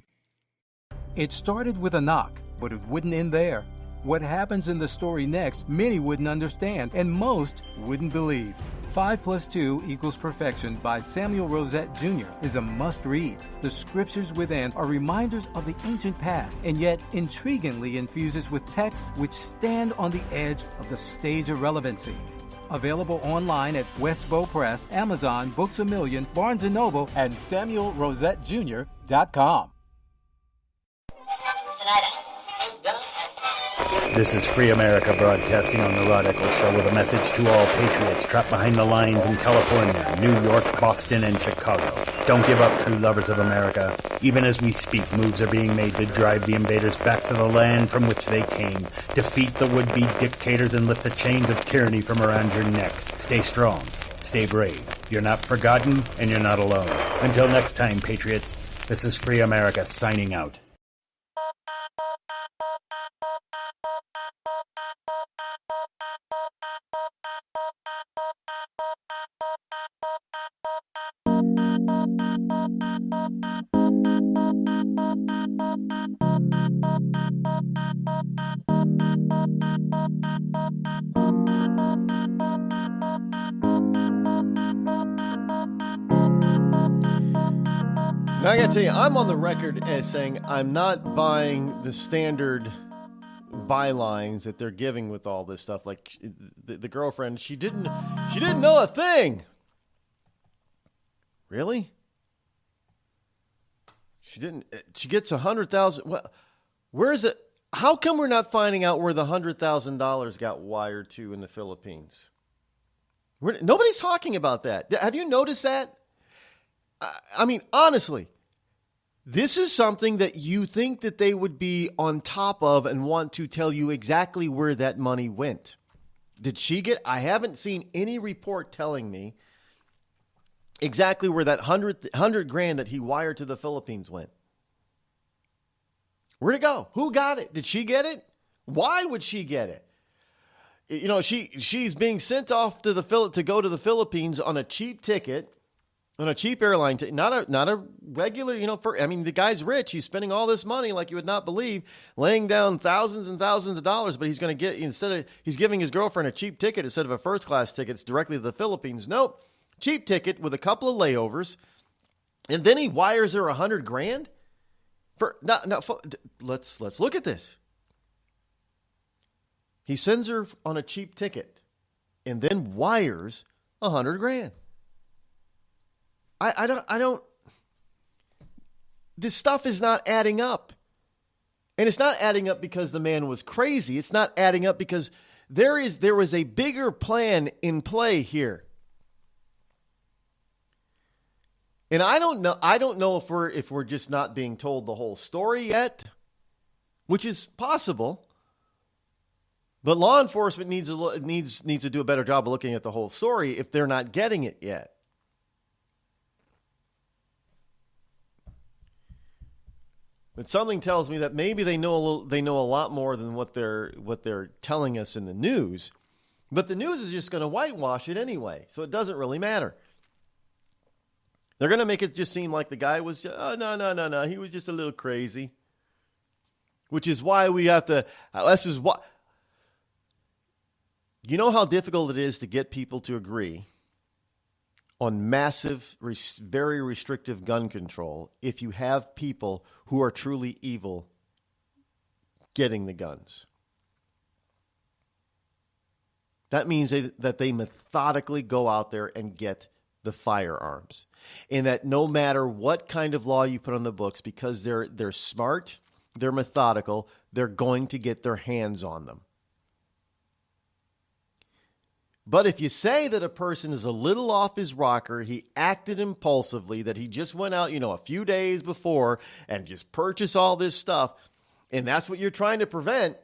It started with a knock, but it wouldn't end there. What happens in the story next, many wouldn't understand, and most wouldn't believe. 5 + 2 = Perfection by Samuel Rosette Jr. is a must-read. The scriptures within are reminders of the ancient past, and yet intriguingly infuses with texts which stand on the edge of the stage of relevancy. Available online at Westbow Press, Amazon, Books A Million, Barnes & Noble, and SamuelRosetteJr.com. This is Free America broadcasting on the Rod Eccles Show with a message to all patriots trapped behind the lines in California, New York, Boston, and Chicago. Don't give up, true lovers of America. Even as we speak, moves are being made to drive the invaders back to the land from which they came. Defeat the would-be dictators and lift the chains of tyranny from around your neck. Stay strong. Stay brave. You're not forgotten, and you're not alone. Until next time, patriots, this is Free America signing out. Now I gotta tell you, I'm on the record as saying I'm not buying the standard bylines that they're giving with all this stuff. Like the girlfriend, she didn't know a thing. Really? She gets $100,000. Well, where is it? How come we're not finding out where the $100,000 got wired to in the Philippines? Nobody's talking about that. Have you noticed that? I mean, honestly, This is something that you think that they would be on top of and want to tell you exactly where that money went. Did she get? I haven't seen any report telling me exactly where that $100,000 that he wired to the Philippines went. Where'd it go? Who got it? Did she get it? Why would she get it? You know, she's being sent off to to go to the Philippines on a cheap ticket, on a cheap airline ticket, not a regular. You know, the guy's rich. He's spending all this money like you would not believe, laying down thousands and thousands of dollars. But he's going to he's giving his girlfriend a cheap ticket instead of a first class ticket. It's directly to the Philippines. Nope, cheap ticket with a couple of layovers, and then he wires her $100,000. Let's look at this. He sends her on a cheap ticket and then wires $100,000. I don't, this stuff is not adding up. And it's not adding up because the man was crazy. It's not adding up because there was a bigger plan in play here. And I don't know if we're just not being told the whole story yet, which is possible. But law enforcement needs to do a better job of looking at the whole story if they're not getting it yet. But something tells me that maybe they know a lot more than what they're telling us in the news. But the news is just going to whitewash it anyway, so it doesn't really matter. They're going to make it just seem like the guy was no, he was just a little crazy. Which is why we have to. This is what. You know how difficult it is to get people to agree on massive, very restrictive gun control if you have people who are truly evil getting the guns. That means that they methodically go out there and get the firearms. And that no matter what kind of law you put on the books, because they're smart, they're methodical, they're going to get their hands on them. But if you say that a person is a little off his rocker, he acted impulsively, that he just went out, a few days before and just purchased all this stuff, and that's what you're trying to prevent,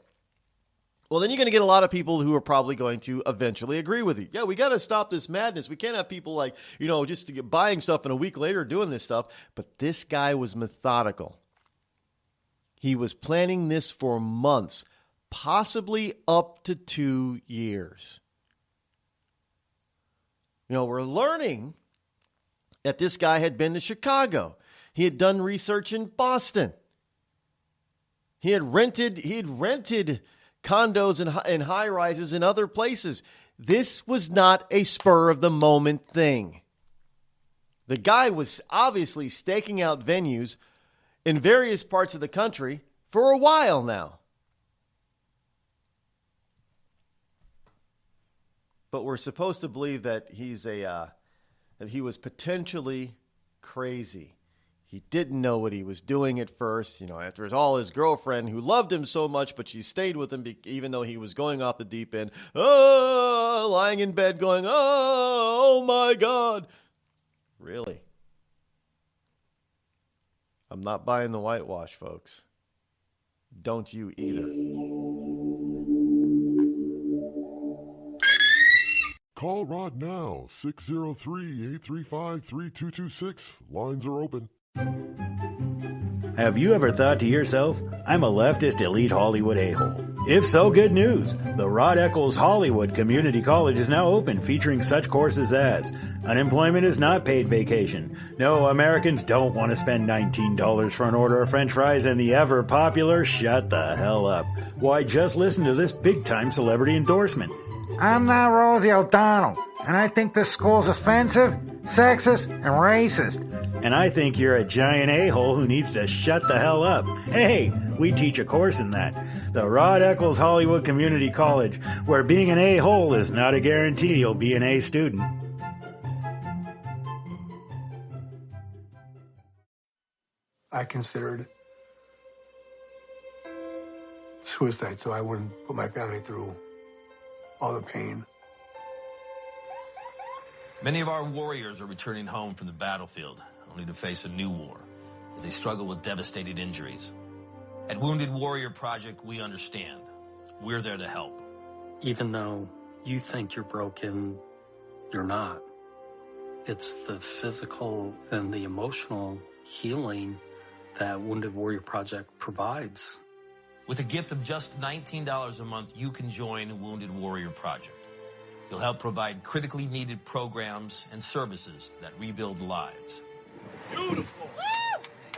well, then you're going to get a lot of people who are probably going to eventually agree with you. Yeah, we got to stop this madness. We can't have people just to get buying stuff and a week later doing this stuff. But this guy was methodical. He was planning this for months, possibly up to 2 years. We're learning that this guy had been to Chicago. He had done research in Boston. He had rented condos and high rises in other places. This was not a spur of the moment thing. The guy was obviously staking out venues in various parts of the country for a while now. But we're supposed to believe that that he was potentially crazy. He didn't know what he was doing at first, after all his girlfriend who loved him so much, but she stayed with him even though he was going off the deep end, lying in bed going, oh my God. Really? I'm not buying the whitewash, folks. Don't you either. Call Rod now, 603-835-3226. Lines are open. Have you ever thought to yourself, I'm a leftist elite Hollywood a-hole? If so, good news. The Rod Eccles Hollywood Community College is now open, featuring such courses as unemployment is not paid vacation. No, Americans don't want to spend $19 for an order of French fries, and the ever popular shut the hell up. Why, just listen to this big-time celebrity endorsement. I'm not Rosie O'Donnell, and I think this school's offensive, sexist, and racist. And I think you're a giant a-hole who needs to shut the hell up. Hey, we teach a course in that. The Rod Eccles Hollywood Community College, where being an a-hole is not a guarantee you'll be an A student. I considered suicide so I wouldn't put my family through all the pain. Many of our warriors are returning home from the battlefield, only to face a new war. as they struggle with devastating injuries. At Wounded Warrior Project, we understand. We're there to help. Even though you think you're broken, you're not. It's the physical and the emotional healing that Wounded Warrior Project provides. With a gift of just $19 a month, you can join Wounded Warrior Project. You'll help provide critically needed programs and services that rebuild lives. Beautiful.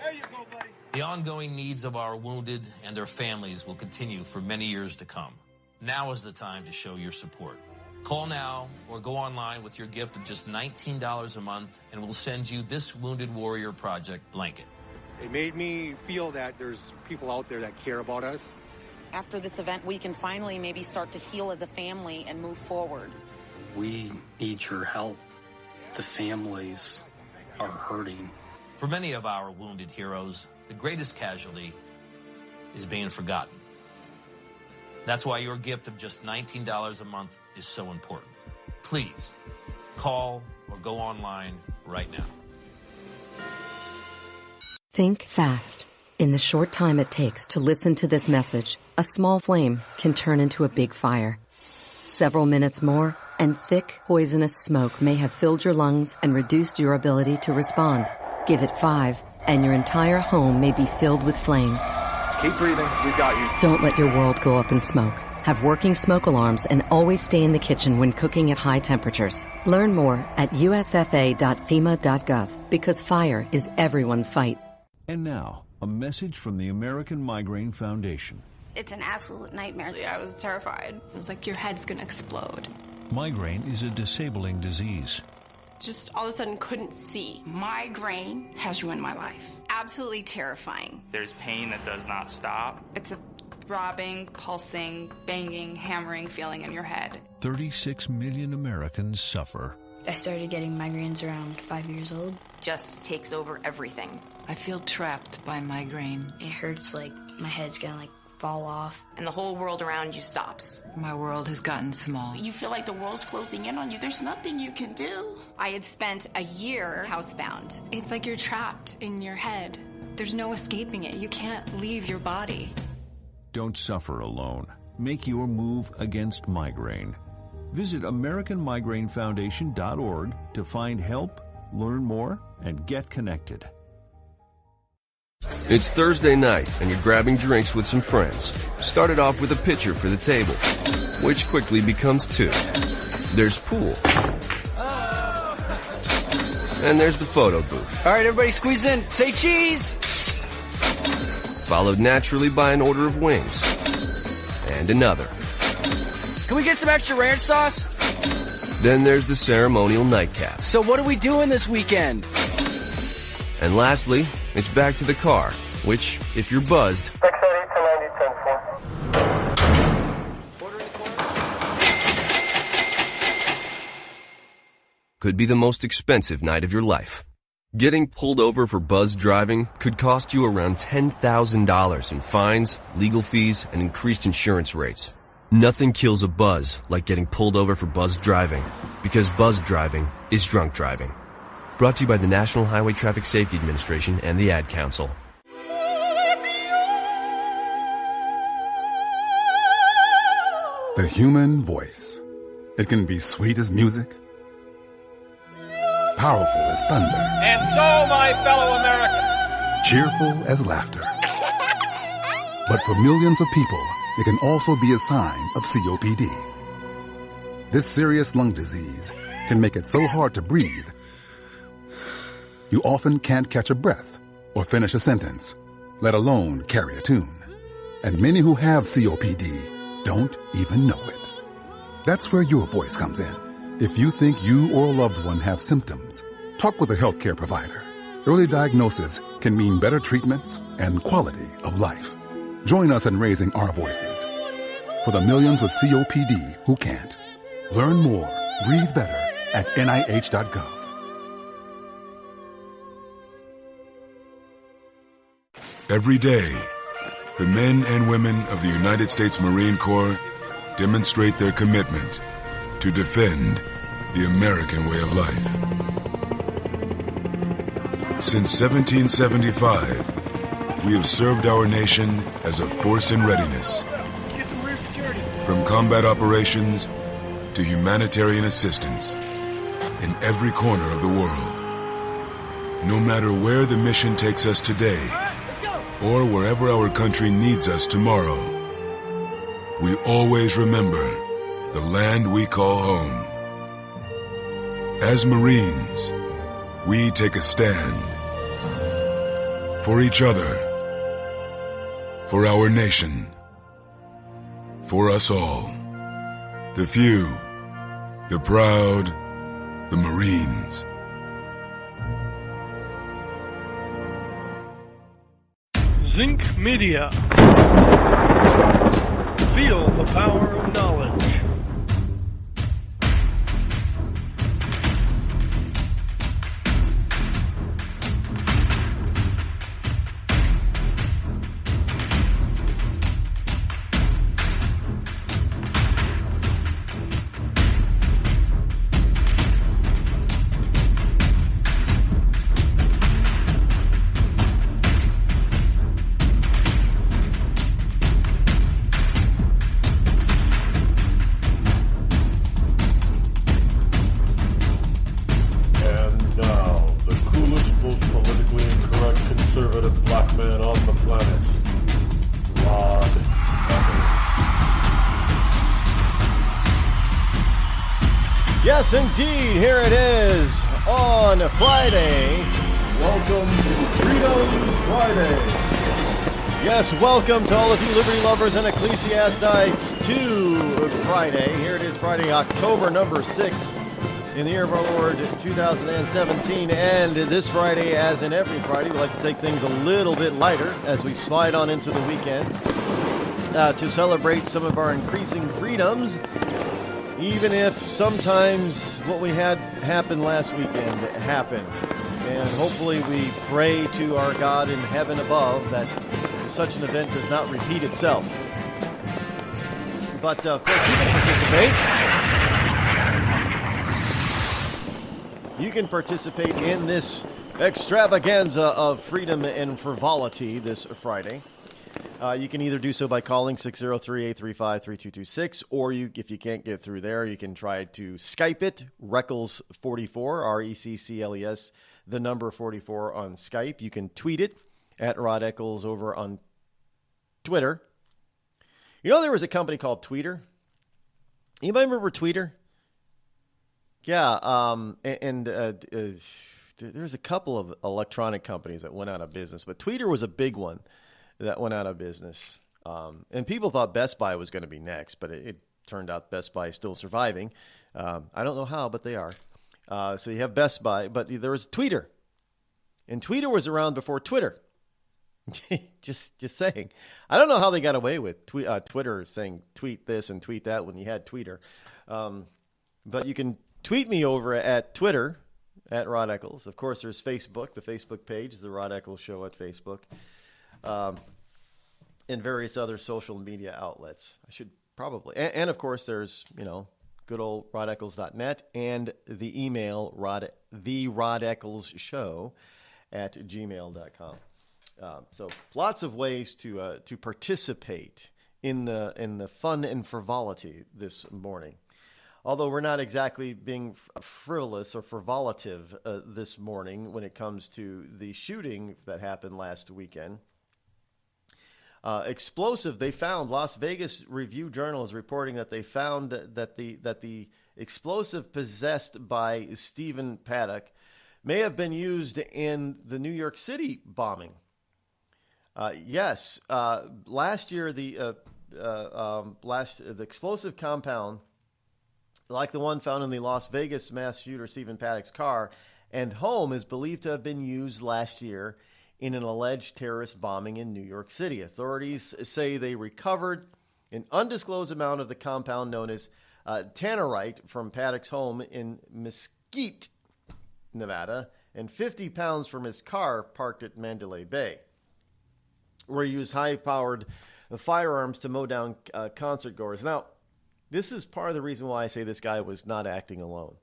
There you go, buddy. The ongoing needs of our wounded and their families will continue for many years to come. Now is the time to show your support. Call now or go online with your gift of just $19 a month, and we'll send you this Wounded Warrior Project blanket. It made me feel that there's people out there that care about us. After this event, we can finally maybe start to heal as a family and move forward. We need your help. The families are hurting. For many of our wounded heroes, the greatest casualty is being forgotten. That's why your gift of just $19 a month is so important. Please, call or go online right now. Think fast. In the short time it takes to listen to this message, a small flame can turn into a big fire. Several minutes more, and thick, poisonous smoke may have filled your lungs and reduced your ability to respond. Give it 5, and your entire home may be filled with flames. Keep breathing. We've got you. Don't let your world go up in smoke. Have working smoke alarms and always stay in the kitchen when cooking at high temperatures. Learn more at usfa.fema.gov, because fire is everyone's fight. And now, a message from the American Migraine Foundation. It's an absolute nightmare. I was terrified. It was like your head's gonna explode. Migraine is a disabling disease. Just all of a sudden couldn't see. Migraine has ruined my life. Absolutely terrifying. There's pain that does not stop. It's a throbbing, pulsing, banging, hammering feeling in your head. 36 million Americans suffer. I started getting migraines around 5 years old. Just takes over everything. I feel trapped by migraine. It hurts like my head's gonna fall off. And the whole world around you stops. My world has gotten small. You feel like the world's closing in on you. There's nothing you can do. I had spent a year housebound. It's like you're trapped in your head. There's no escaping it. You can't leave your body. Don't suffer alone. Make your move against migraine. Visit AmericanMigraineFoundation.org to find help, learn more, and get connected. It's Thursday night, and you're grabbing drinks with some friends. Started off with a pitcher for the table, which quickly becomes 2. There's pool. And there's the photo booth. All right, everybody squeeze in. Say cheese! Followed naturally by an order of wings. And another. Can we get some extra ranch sauce? Then there's the ceremonial nightcap. So what are we doing this weekend? And lastly, it's back to the car, which, if you're buzzed, could be the most expensive night of your life. Getting pulled over for buzzed driving could cost you around $10,000 in fines, legal fees, and increased insurance rates. Nothing kills a buzz like getting pulled over for buzzed driving, because buzzed driving is drunk driving. Brought to you by the National Highway Traffic Safety Administration and the Ad Council. The human voice. It can be sweet as music, powerful as thunder, And so, my fellow Americans, cheerful as laughter. But for millions of people, it can also be a sign of COPD. This serious lung disease can make it so hard to breathe, you often can't catch a breath or finish a sentence, let alone carry a tune. And many who have COPD don't even know it. That's where your voice comes in. If you think you or a loved one have symptoms, talk with a healthcare provider. Early diagnosis can mean better treatments and quality of life. Join us in raising our voices for the millions with COPD who can't. Learn more, breathe better at NIH.gov. Every day, the men and women of the United States Marine Corps demonstrate their commitment to defend the American way of life. Since 1775, we have served our nation as a force in readiness. Get some rear security. From combat operations to humanitarian assistance in every corner of the world. No matter where the mission takes us today, or wherever our country needs us tomorrow, we always remember the land we call home. As Marines, we take a stand for each other, for our nation, for us all. The few, the proud, the Marines. Zinc Media. Feel the power of knowledge. Yes, indeed. Here it is on Friday. Welcome to Freedom Friday. Yes, welcome to all of you liberty lovers and ecclesiastics to Friday. Here it is, Friday, October number 6 in the year of our Lord 2017. And this Friday, as in every Friday, we like to take things a little bit lighter as we slide on into the weekend to celebrate some of our increasing freedoms. Even if sometimes what we had happen last weekend happened. And hopefully we pray to our God in heaven above that such an event does not repeat itself. But of course you can participate. You can participate in this extravaganza of freedom and frivolity this Friday. You can either do so by calling 603-835-3226, or if you can't get through there, you can try to Skype it, Reckles44, R-E-C-C-L-E-S, the number 44 on Skype. You can tweet it at Rod Eccles over on Twitter. You know there was a company called Tweeter? Anybody remember Tweeter? Yeah, there's a couple of electronic companies that went out of business, but Tweeter was a big one that went out of business. And people thought Best Buy was going to be next, but it turned out Best Buy is still surviving. I don't know how, but they are. So you have Best Buy, but there was Tweeter. And Tweeter was around before Twitter. just saying. I don't know how they got away with Twitter saying tweet this and tweet that when you had Tweeter. But you can tweet me over at Twitter, at Rod Eccles. Of course, there's Facebook. The Facebook page is the Rod Eccles Show at Facebook. And various other social media outlets. I should probably, and of course there's, good old rodeccles.net and the email the Rod Eccles Show at gmail.com. So lots of ways to participate in the fun and frivolity this morning. Although we're not exactly being frivolous or frivolative this morning when it comes to the shooting that happened last weekend. Explosive, they found, Las Vegas Review-Journal is reporting that they found that the explosive possessed by Stephen Paddock may have been used in the New York City bombing. Yes, last year the explosive compound, like the one found in the Las Vegas mass shooter Stephen Paddock's car and home, is believed to have been used last year in an alleged terrorist bombing in New York City. Authorities say they recovered an undisclosed amount of the compound known as tannerite from Paddock's home in Mesquite, Nevada, and 50 pounds from his car parked at Mandalay Bay, where he used high-powered firearms to mow down concert goers. Now, this is part of the reason why I say this guy was not acting alone.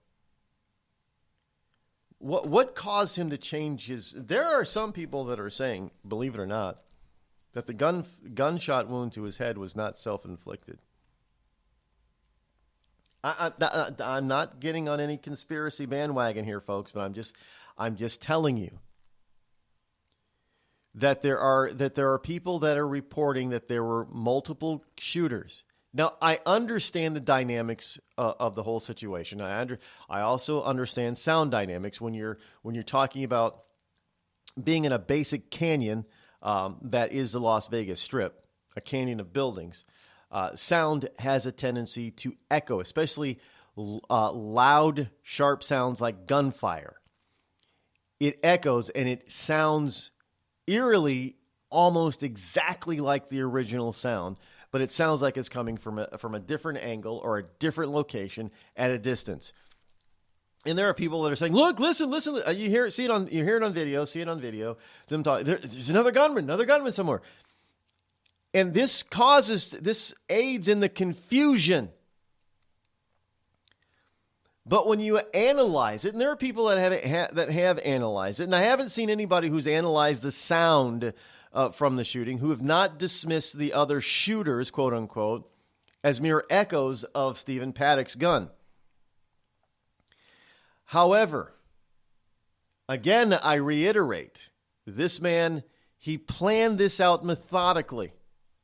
What caused him to change his... There are some people that are saying, believe it or not, that the gunshot wound to his head was not self-inflicted. I'm not getting on any conspiracy bandwagon here, folks, but I'm just telling you that there are people that are reporting that there were multiple shooters. Now, I understand the dynamics of the whole situation. I also understand sound dynamics when you're talking about being in a basic canyon that is the Las Vegas Strip, a canyon of buildings. Sound has a tendency to echo, especially loud, sharp sounds like gunfire. It echoes and it sounds eerily, almost exactly like the original sound, but it sounds like it's coming from a different angle or a different location at a distance. And there are people that are saying, "Look, listen! You hear it on video. Them talk. There's another gunman somewhere." And this aids in the confusion. But when you analyze it, and there are people that have analyzed it, and I haven't seen anybody who's analyzed the sound from the shooting who have not dismissed the other shooters, quote unquote, as mere echoes of Stephen Paddock's gun. However, again, I reiterate, this man, he planned this out methodically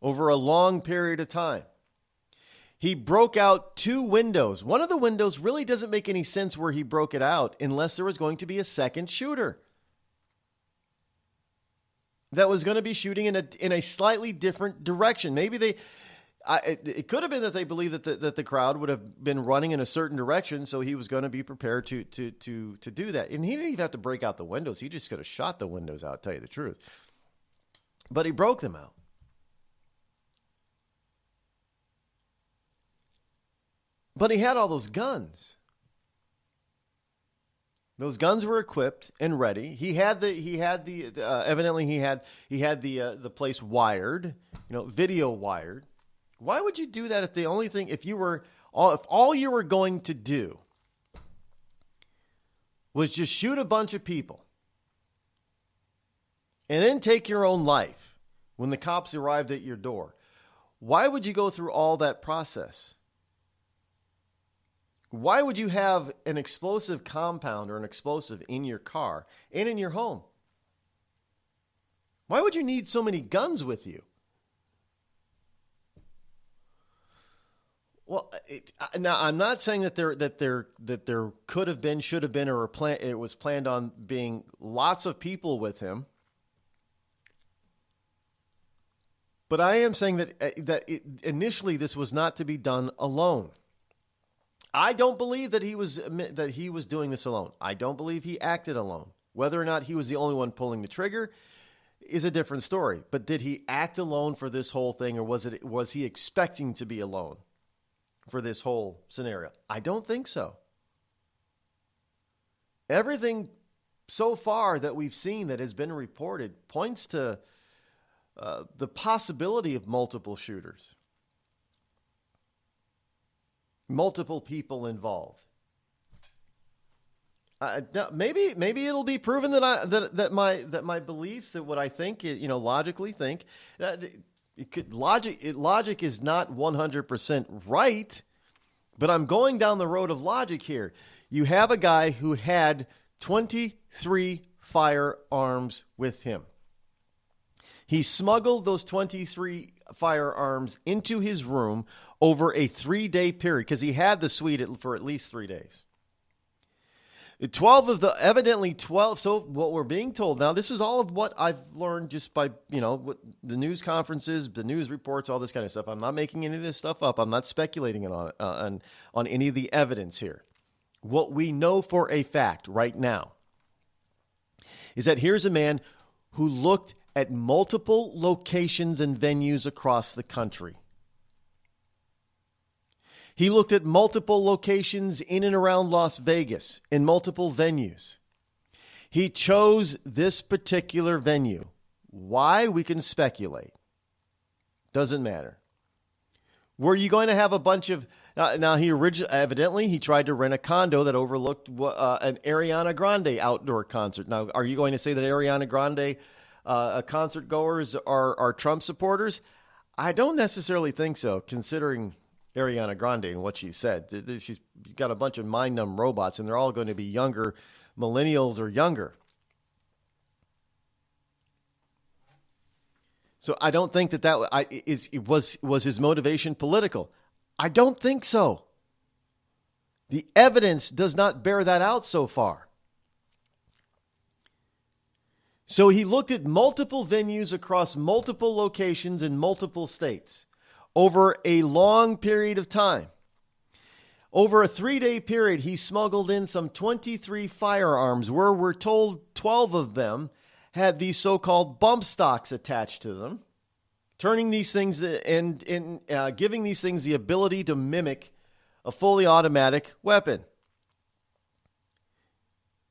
over a long period of time. He broke out 2 windows. One of the windows really doesn't make any sense where he broke it out unless there was going to be a second shooter that was going to be shooting in a slightly different direction. Maybe it could have been that they believed that the crowd would have been running in a certain direction, so he was going to be prepared to do that. And he didn't even have to break out the windows. He just could have shot the windows out, to tell you the truth. But he broke them out. But he had all those guns. Those guns were equipped and ready. Evidently he had the place wired, video wired. Why would you do that if all you were going to do was just shoot a bunch of people and then take your own life when the cops arrived at your door? Why would you go through all that process? Why would you have an explosive compound or an explosive in your car and in your home? Why would you need so many guns with you? Well, now I'm not saying that there could have been, should have been, or it was planned on being lots of people with him. But I am saying that initially this was not to be done alone. I don't believe that he was doing this alone. I don't believe he acted alone. Whether or not he was the only one pulling the trigger is a different story. But did he act alone for this whole thing, or was he expecting to be alone for this whole scenario? I don't think so. Everything so far that we've seen that has been reported points to the possibility of multiple shooters. Multiple people involved. Maybe it'll be proven that my beliefs, that what I think, logically think, logic is not 100% right, but I'm going down the road of logic here. You have a guy who had 23 firearms with him. He smuggled those 23 firearms into his room over a 3-day period, because he had the suite for at least 3 days. 12. So what we're being told now, this is all of what I've learned just by, what the news conferences, the news reports, all this kind of stuff. I'm not making any of this stuff up. I'm not speculating on any of the evidence here. What we know for a fact right now is that here's a man who looked at multiple locations and venues across the country. He looked at multiple locations in and around Las Vegas, in multiple venues. He chose this particular venue. Why? We can speculate. Doesn't matter. Were you going to have a bunch of Now evidently he tried to rent a condo that overlooked an Ariana Grande outdoor concert. Now, are you going to say that Ariana Grande concert goers are Trump supporters? I don't necessarily think so, considering Ariana Grande and what she said. She's got a bunch of mind-numb robots, and they're all going to be younger, millennials or younger. So I don't think that was his motivation political. I don't think so. The evidence does not bear that out so far. So he looked at multiple venues across multiple locations in multiple states over a long period of time. Over a 3-day period, he smuggled in some 23 firearms, where we're told 12 of them had these so-called bump stocks attached to them, turning these things and giving these things the ability to mimic a fully automatic weapon.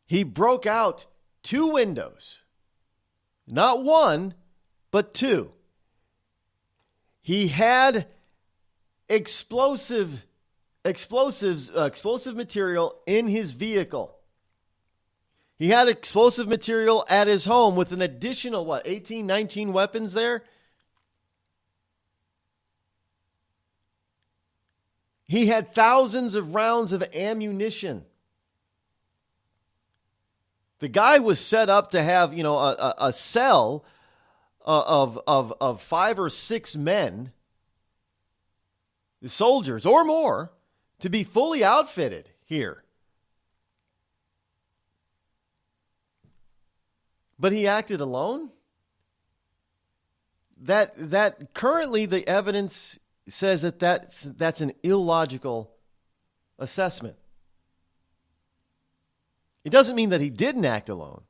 He broke out 2 windows, not 1, but 2. He had explosive material in his vehicle. He had explosive material at his home with an additional, 18, 19 weapons there? He had thousands of rounds of ammunition. The guy was set up to have, a cell of 5 or 6 men, soldiers or more, to be fully outfitted here. But he acted alone? That currently the evidence says that's an illogical assessment. It doesn't mean that he didn't act alone,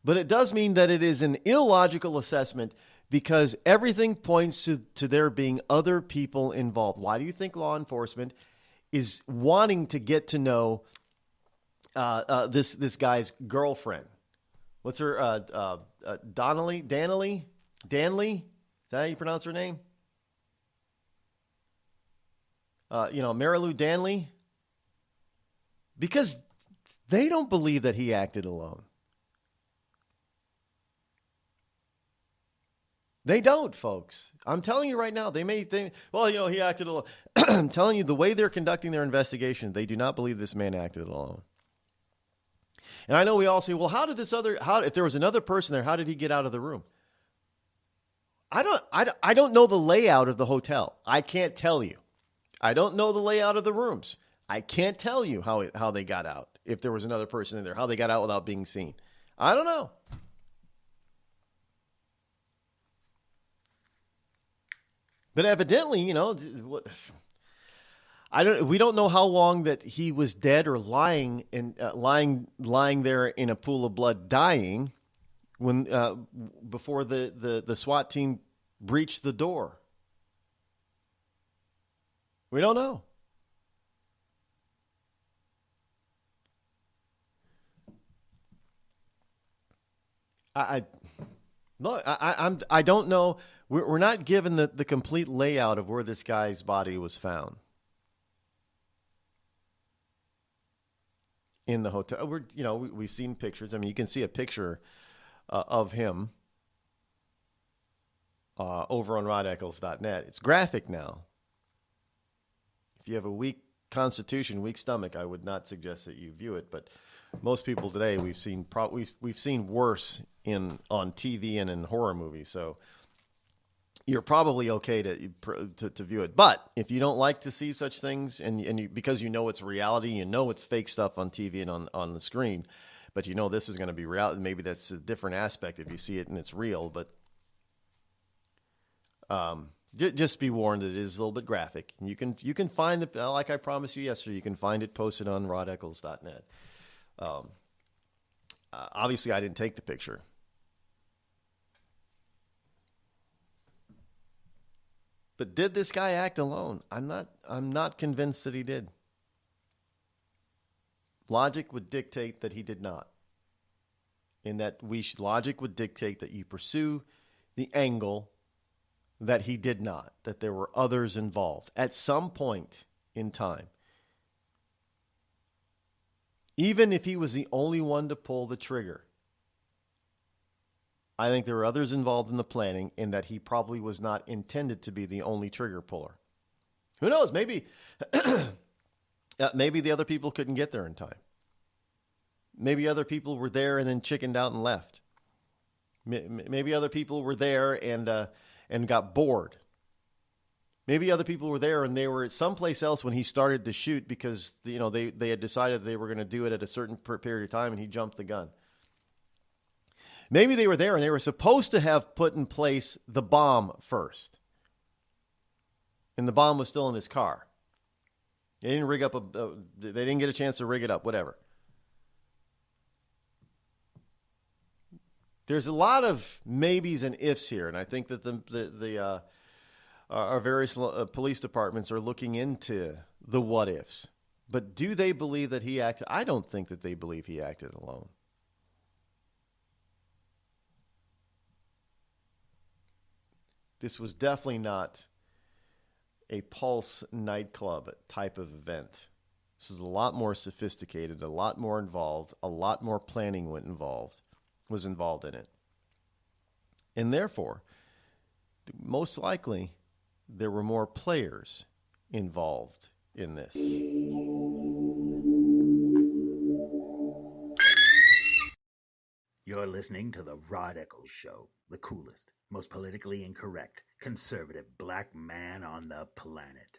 but it does mean that it is an illogical assessment because everything points to there being other people involved. Why do you think law enforcement is wanting to get to know this guy's girlfriend? What's her, Danley? Is that how you pronounce her name? Marilou Danley? Because they don't believe that he acted alone. They don't, folks. I'm telling you right now, they may think, he acted alone. I'm telling you, the way they're conducting their investigation, they do not believe this man acted alone. And I know we all say, well, if there was another person there, how did he get out of the room? I don't know the layout of the hotel. I can't tell you. I don't know the layout of the rooms. I can't tell you how they got out. If there was another person in there, how they got out without being seen. I don't know. But evidently, we don't know how long that he was dead or lying there in a pool of blood, dying before the SWAT team breached the door. We don't know. I don't know. We're not given the complete layout of where this guy's body was found in the hotel. We've seen pictures. I mean, you can see a picture of him over on RodEccles.net. It's graphic now. If you have a weak constitution, weak stomach, I would not suggest that you view it. But most people today, we've seen worse on TV and in horror movies. So you're probably okay to view it. But if you don't like to see such things, because it's reality, it's fake stuff on TV and on the screen, but this is going to be reality. Maybe that's a different aspect if you see it and it's real. But just be warned that it is a little bit graphic. And you can find it, like I promised you yesterday, you can find it posted on RodEccles.net. Obviously, I didn't take the picture. But did this guy act alone? I'm not convinced that he did. Logic would dictate that he did not. In that logic would dictate that you pursue the angle that he did not, that there were others involved. At some point, in time. Even if he was the only one to pull the trigger, I think there were others involved in the planning and that he probably was not intended to be the only trigger puller. Who knows? Maybe maybe the other people couldn't get there in time. Maybe other people were there and then chickened out and left. Maybe other people were there and got bored. Maybe other people were there and they were someplace else when he started to shoot because they had decided they were going to do it at a certain period of time and he jumped the gun. Maybe they were there and they were supposed to have put in place the bomb first. And the bomb was still in his car. They didn't rig up they didn't get a chance to rig it up, whatever. There's a lot of maybes and ifs here, and I think that our various police departments are looking into the what ifs. But do they believe that he acted? I don't think that they believe he acted alone. This was definitely not a Pulse nightclub type of event. This is a lot more sophisticated, a lot more involved, a lot more planning was involved in it. And therefore, most likely, there were more players involved in this. You're listening to the Rod Eccles Show, the coolest, most politically incorrect, conservative black man on the planet.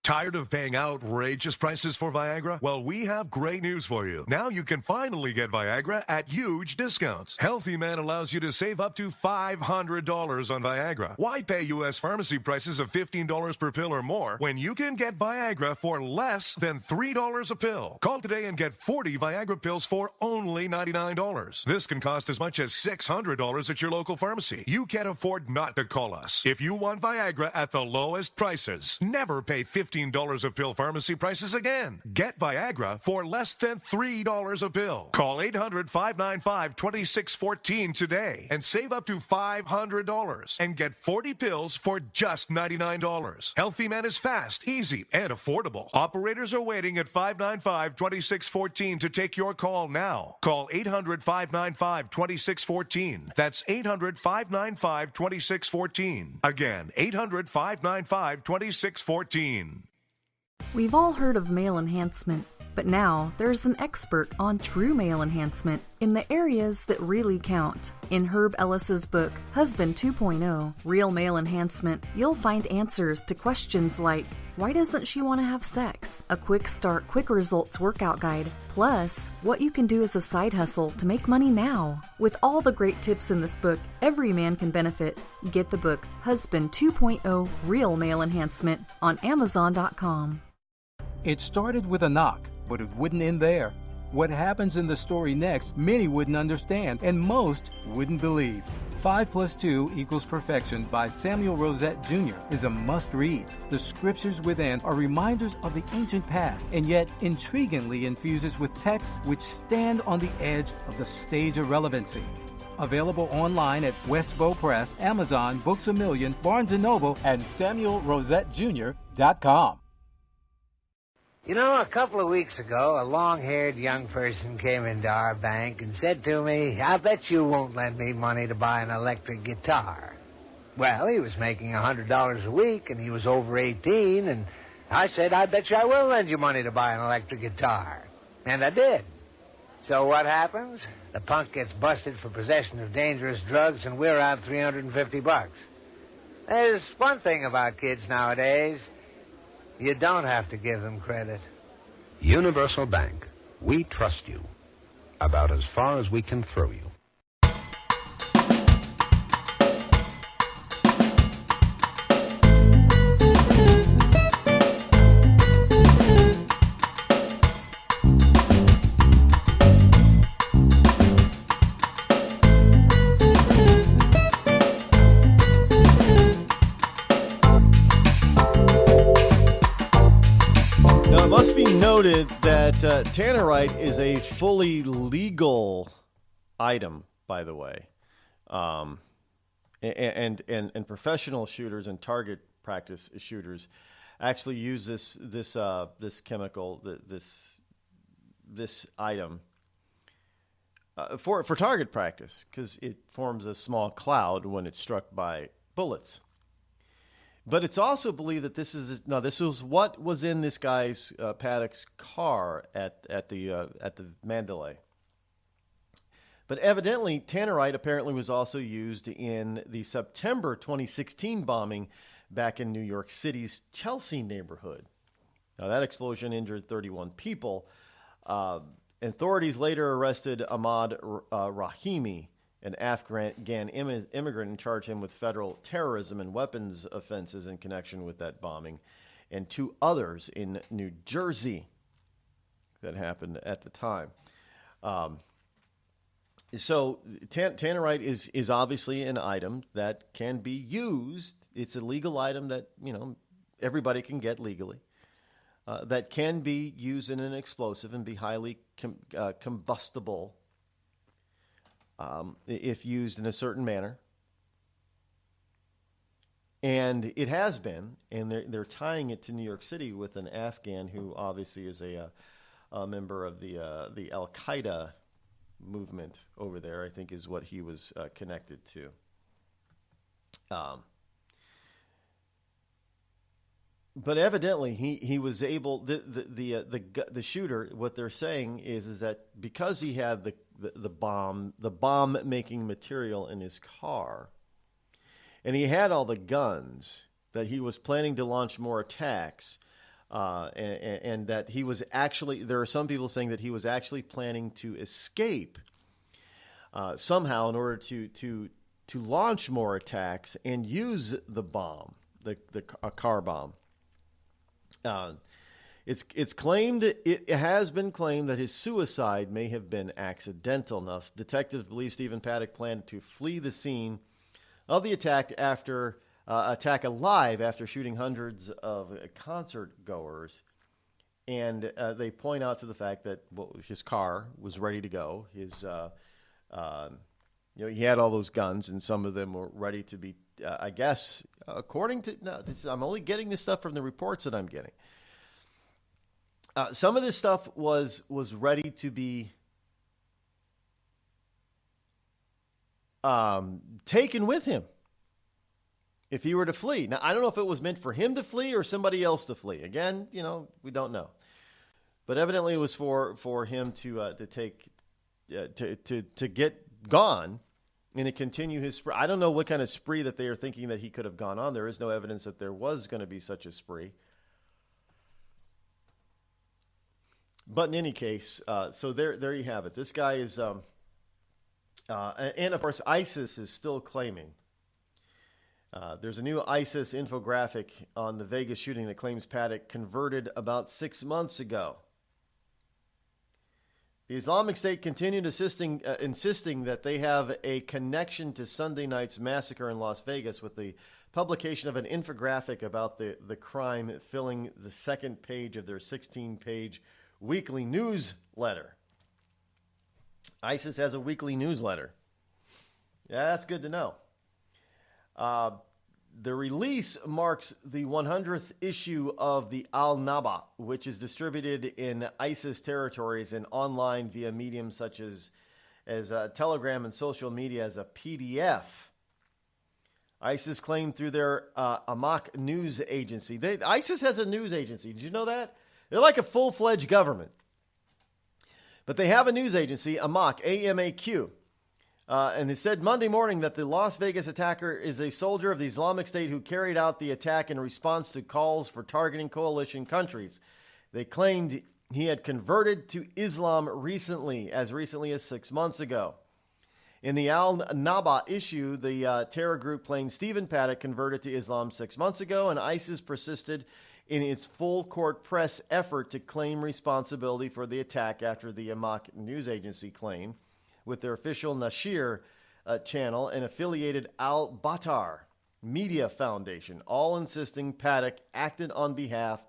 Tired of paying outrageous prices for Viagra? Well, we have great news for you. Now you can finally get Viagra at huge discounts. Healthy Man allows you to save up to $500 on Viagra. Why pay U.S. pharmacy prices of $15 per pill or more when you can get Viagra for less than $3 a pill? Call today and get 40 Viagra pills for only $99. This can cost as much as $600 at your local pharmacy. You can't afford not to call us. If you want Viagra at the lowest prices, never pay $15 a pill pharmacy prices again. Get Viagra for less than $3 a pill. Call 800-595-2614 today and save up to $500 and get 40 pills for just $99. Healthy Man is fast, easy, and affordable. Operators are waiting at 595-2614 to take your call now. Call 800-595-2614. That's 800-595-2614. Again, 800-595-2614. We've all heard of male enhancement, but now there's an expert on true male enhancement in the areas that really count. In Herb Ellis's book, Husband 2.0, Real Male Enhancement, you'll find answers to questions like, why doesn't she want to have sex? A quick start, quick results workout guide, plus what you can do as a side hustle to make money now. With all the great tips in this book, every man can benefit. Get the book, Husband 2.0, Real Male Enhancement, on Amazon.com. It started with a knock, but it wouldn't end there. What happens in the story next, many wouldn't understand, and most wouldn't believe. 5 + 2 = Perfection by Samuel Rosette Jr. is a must-read. The scriptures within are reminders of the ancient past, and yet intriguingly infuses with texts which stand on the edge of the stage of relevancy. Available online at Westbow Press, Amazon, Books A Million, Barnes & Noble, and SamuelRosetteJr.com. You know, a couple of weeks ago, a long-haired young person came into our bank and said to me, I bet you won't lend me money to buy an electric guitar. Well, he was making $100 a week, and he was over 18, and I said, I bet you I will lend you money to buy an electric guitar. And I did. So what happens? The punk gets busted for possession of dangerous drugs, and we're out $350. There's one thing about kids nowadays. You don't have to give them credit. Universal Bank. We trust you. About as far as we can throw you. That tannerite is a fully legal item, by the way, and professional shooters and target practice shooters actually use this chemical, this item, for target practice, because it forms a small cloud when it's struck by bullets. But it's also believed that this is what was in this guy's Paddock's car at the Mandalay. But evidently, tannerite apparently was also used in the September 2016 bombing back in New York City's Chelsea neighborhood. Now, that explosion injured 31 people. Authorities later arrested Ahmad Rahimi, an Afghan immigrant, and charged him with federal terrorism and weapons offenses in connection with that bombing, and 2 others in New Jersey that happened at the time. So tannerite is obviously an item that can be used. It's a legal item that, everybody can get legally. That can be used in an explosive and be highly combustible if used in a certain manner. And it has been, and they're tying it to New York City with an Afghan who obviously is a member of the Al-Qaeda movement over there, I think is what he was connected to. But evidently, he was able. The shooter. What they're saying is that because he had the bomb making material in his car, and he had all the guns, that he was planning to launch more attacks, and that he was actually. There are some people saying that he was actually planning to escape somehow in order to launch more attacks and use the bomb, a car bomb. It's claimed, it has been claimed that his suicide may have been accidental. Now, detectives believe Stephen Paddock planned to flee the scene of the attack alive after shooting hundreds of concert goers. And they point out to the fact that his car was ready to go. He had all those guns, and some of them were ready to be. I guess, according to I'm only getting this stuff from the reports that I'm getting. Some of this stuff was ready to be taken with him if he were to flee. Now, I don't know if it was meant for him to flee or somebody else to flee. Again, we don't know. But evidently, it was for him to get gone. And to continue his spree. I don't know what kind of spree that they are thinking that he could have gone on. There is no evidence that there was going to be such a spree. But in any case, so there you have it. This guy is, and of course, ISIS is still claiming. There's a new ISIS infographic on the Vegas shooting that claims Paddock converted about 6 months ago. The Islamic State continued insisting that they have a connection to Sunday night's massacre in Las Vegas with the publication of an infographic about the crime filling the second page of their 16-page weekly newsletter. ISIS has a weekly newsletter. Yeah, that's good to know. The release marks the 100th issue of the Al-Naba, which is distributed in ISIS territories and online via mediums such as Telegram and social media as a PDF. ISIS claimed through their Amaq news agency. ISIS has a news agency. Did you know that? They're like a full-fledged government. But they have a news agency, Amaq, A-M-A-Q. And they said Monday morning that the Las Vegas attacker is a soldier of the Islamic State who carried out the attack in response to calls for targeting coalition countries. They claimed he had converted to Islam as recently as 6 months ago. In the Al-Naba issue, the terror group claimed Stephen Paddock converted to Islam 6 months ago, and ISIS persisted in its full-court press effort to claim responsibility for the attack after the Amaq news agency claimed, with their official Nashir channel and affiliated Al-Batar Media Foundation, all insisting Paddock acted on behalf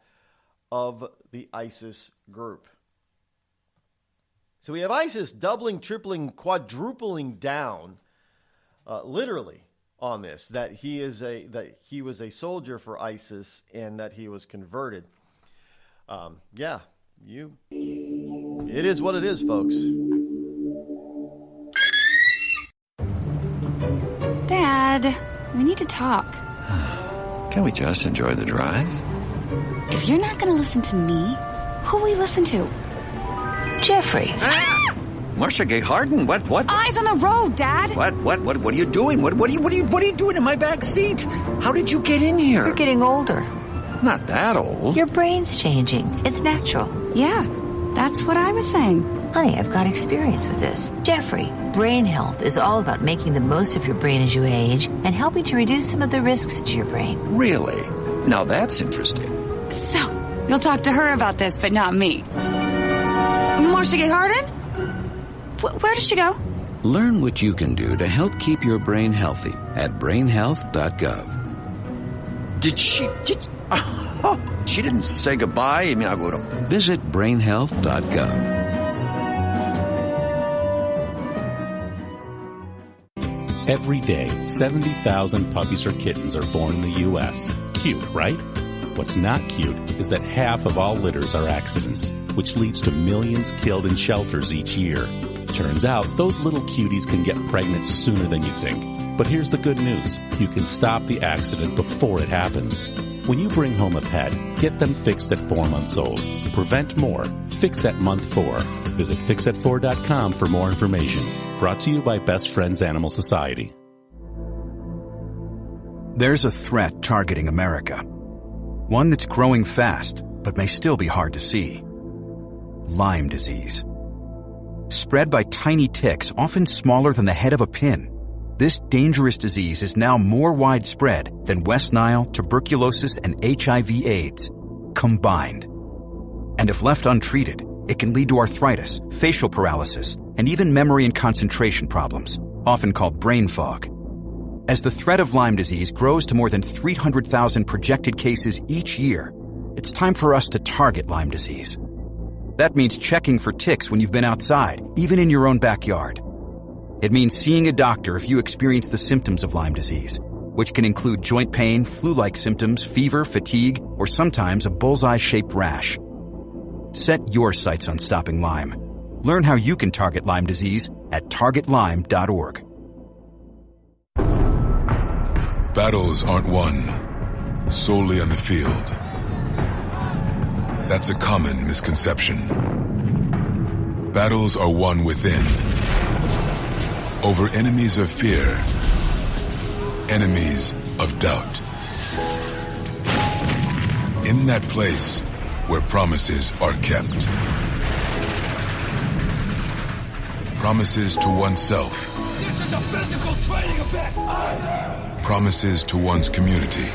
of the ISIS group. So we have ISIS doubling, tripling, quadrupling down, literally, on this, that he was a soldier for ISIS and that he was converted. It is what it is, folks. Dad, we need to talk. Can we just enjoy the drive? If you're not going to listen to me, who will we listen to? Jeffrey. Marcia Gay Harden, what? Eyes on the road, Dad. What are you doing? What are you doing in my back seat? How did you get in here? You're getting older. Not that old. Your brain's changing. It's natural. Yeah, that's what I was saying. Honey, I've got experience with this. Jeffrey, brain health is all about making the most of your brain as you age and helping to reduce some of the risks to your brain. Really? Now that's interesting. So, you'll talk to her about this, but not me. Marcia Gay Harden? Where did she go? Learn what you can do to help keep your brain healthy at brainhealth.gov. She didn't say goodbye. I mean, I would have. Visit brainhealth.gov. Every day, 70,000 puppies or kittens are born in the U.S. Cute, right? What's not cute is that half of all litters are accidents, which leads to millions killed in shelters each year. Turns out, those little cuties can get pregnant sooner than you think. But here's the good news. You can stop the accident before it happens. When you bring home a pet, get them fixed at 4 months old. Prevent more. Fix at month 4. Visit fixat4.com for more information. Brought to you by Best Friends Animal Society. There's a threat targeting America. One that's growing fast, but may still be hard to see. Lyme disease. Spread by tiny ticks, often smaller than the head of a pin. This dangerous disease is now more widespread than West Nile, tuberculosis, and HIV/AIDS combined. And if left untreated, it can lead to arthritis, facial paralysis, and even memory and concentration problems, often called brain fog. As the threat of Lyme disease grows to more than 300,000 projected cases each year, it's time for us to target Lyme disease. That means checking for ticks when you've been outside, even in your own backyard. It means seeing a doctor if you experience the symptoms of Lyme disease, which can include joint pain, flu-like symptoms, fever, fatigue, or sometimes a bullseye-shaped rash. Set your sights on stopping Lyme. Learn how you can target Lyme disease at targetlyme.org. Battles aren't won solely on the field. That's a common misconception. Battles are won within, over enemies of fear, enemies of doubt. In that place where promises are kept. Promises to oneself. This is a physical training event. Promises to one's community.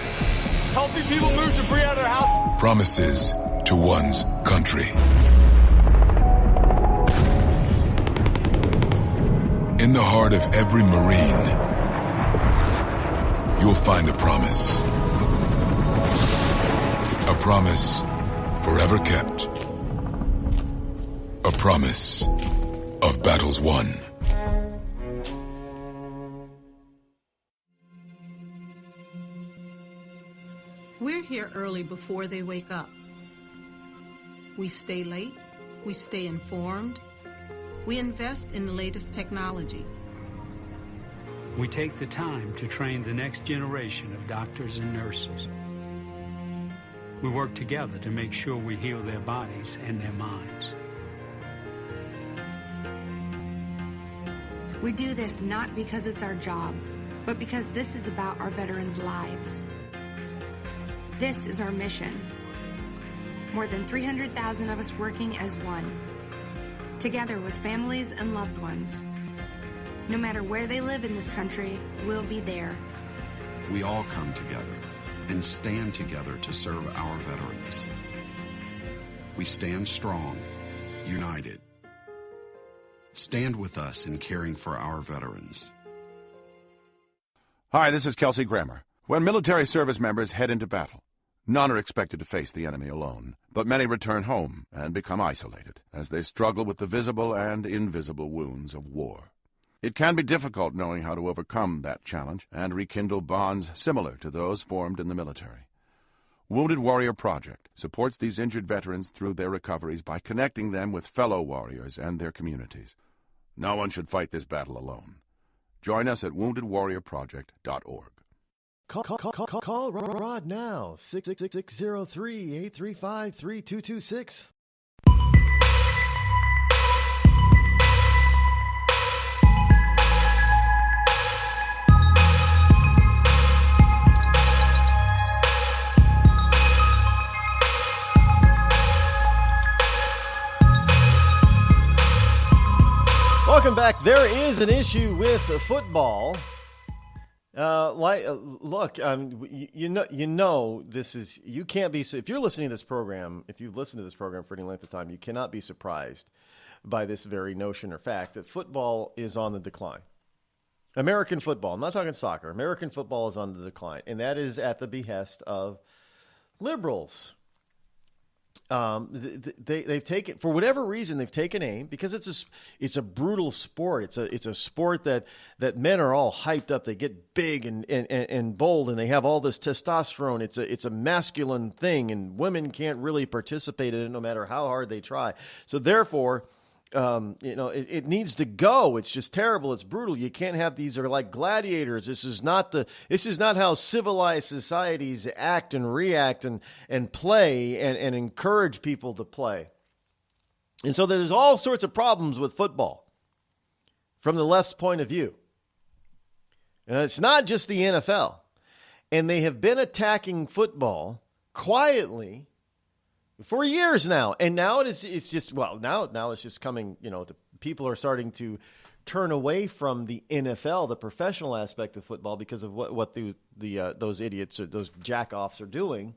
Helping people move debris out of their house. Promises to one's country. In the heart of every Marine, you'll find a promise. A promise forever kept. A promise of battles won. We're here early before they wake up. We stay late, we stay informed, we invest in the latest technology. We take the time to train the next generation of doctors and nurses. We work together to make sure we heal their bodies and their minds. We do this not because it's our job, but because this is about our veterans' lives. This is our mission. More than 300,000 of us working as one, together with families and loved ones. No matter where they live in this country, we'll be there. We all come together and stand together to serve our veterans. We stand strong, united. Stand with us in caring for our veterans. Hi, this is Kelsey Grammer. When military service members head into battle, none are expected to face the enemy alone, but many return home and become isolated as they struggle with the visible and invisible wounds of war. It can be difficult knowing how to overcome that challenge and rekindle bonds similar to those formed in the military. Wounded Warrior Project supports these injured veterans through their recoveries by connecting them with fellow warriors and their communities. No one should fight this battle alone. Join us at woundedwarriorproject.org. Call Rod now, 666-603-835-3226. Welcome back. There is an issue with football. Look, you know, this is, you can't be, if you're listening to this program, if you've listened to this program for any length of time, you cannot be surprised by this very notion or fact that football is on the decline. American football, I'm not talking soccer, American football is on the decline, and that is at the behest of liberals. They've taken, for whatever reason, they've taken aim because it's a brutal sport. It's a sport that men are all hyped up. They get big and bold, and they have all this testosterone. It's a masculine thing, and women can't really participate in it no matter how hard they try. So therefore, it needs to go. It's just terrible. It's brutal. You can't have these are like gladiators. This is not how civilized societies act and react and play and encourage people to play. And so there's all sorts of problems with football from the left's point of view. And it's not just the NFL. And they have been attacking football quietly for years now, and now it's just coming. People are starting to turn away from the NFL, the professional aspect of football, because of what those idiots or those jackoffs are doing,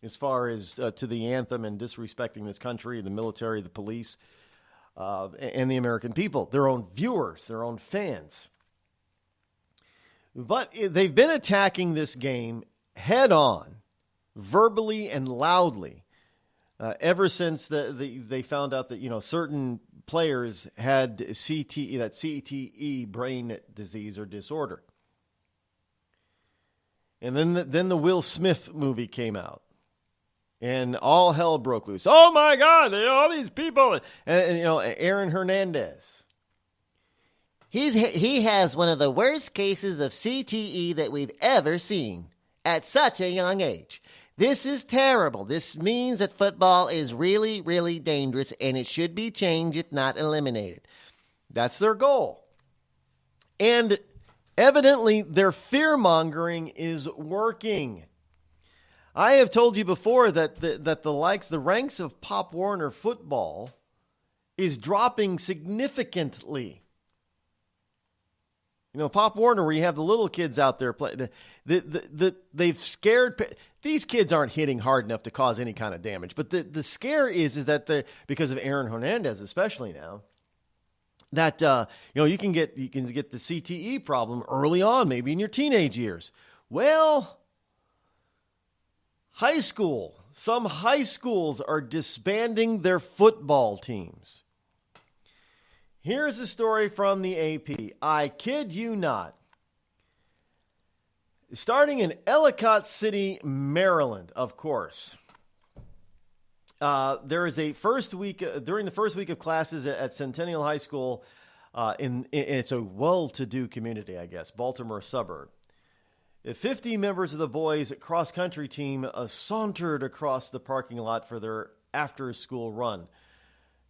as far as to the anthem and disrespecting this country, the military, the police, and the American people, their own viewers, their own fans. But they've been attacking this game head on, verbally and loudly. Ever since they found out that certain players had CTE brain disease or disorder, and then the Will Smith movie came out, and all hell broke loose. Oh my God! All these people, and Aaron Hernandez. He has one of the worst cases of CTE that we've ever seen at such a young age. This is terrible. This means that football is really, really dangerous, and it should be changed, if not eliminated. That's their goal. And evidently, their fear-mongering is working. I have told you before that the ranks of Pop Warner football is dropping significantly. Pop Warner, where you have the little kids out there playing, they've scared. These kids aren't hitting hard enough to cause any kind of damage. But the scare is that because of Aaron Hernandez, especially now, that you can get the CTE problem early on, maybe in your teenage years. Well, some high schools are disbanding their football teams. Here's a story from the AP. I kid you not. Starting in Ellicott City, Maryland, of course. There is a during the first week of classes at Centennial High School. It's a well-to-do community, I guess, Baltimore suburb. 50 members of the boys' cross-country team sauntered across the parking lot for their after-school run.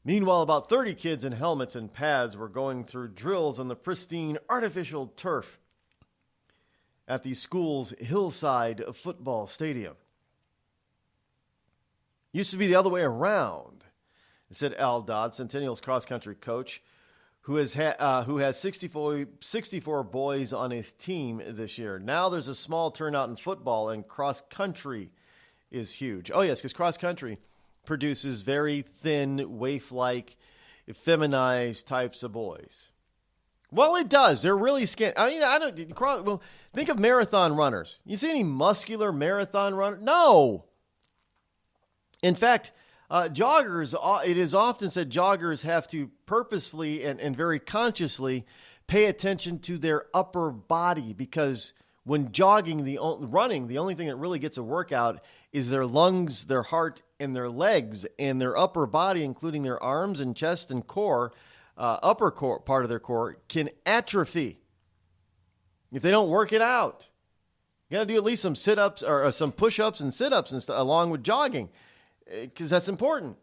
Meanwhile, about 30 kids in helmets and pads were going through drills on the pristine artificial turf at the school's hillside football stadium. Used to be the other way around, said Al Dodd, Centennial's cross-country coach, who has 64 boys on his team this year. Now there's a small turnout in football, and cross-country is huge. Oh, yes, because cross-country produces very thin, waif-like, feminized types of boys. Well, it does. They're really skinny. Think of marathon runners. You see any muscular marathon runner? No. In fact, joggers, it is often said joggers have to purposefully and very consciously pay attention to their upper body, because when jogging, running, the only thing that really gets a workout is their lungs, their heart, and their legs, and their upper body, including their arms and chest and core, upper core, part of their core, can atrophy if they don't work it out. You got to do at least some sit-ups or some push-ups and sit-ups and stuff along with jogging, because that's important.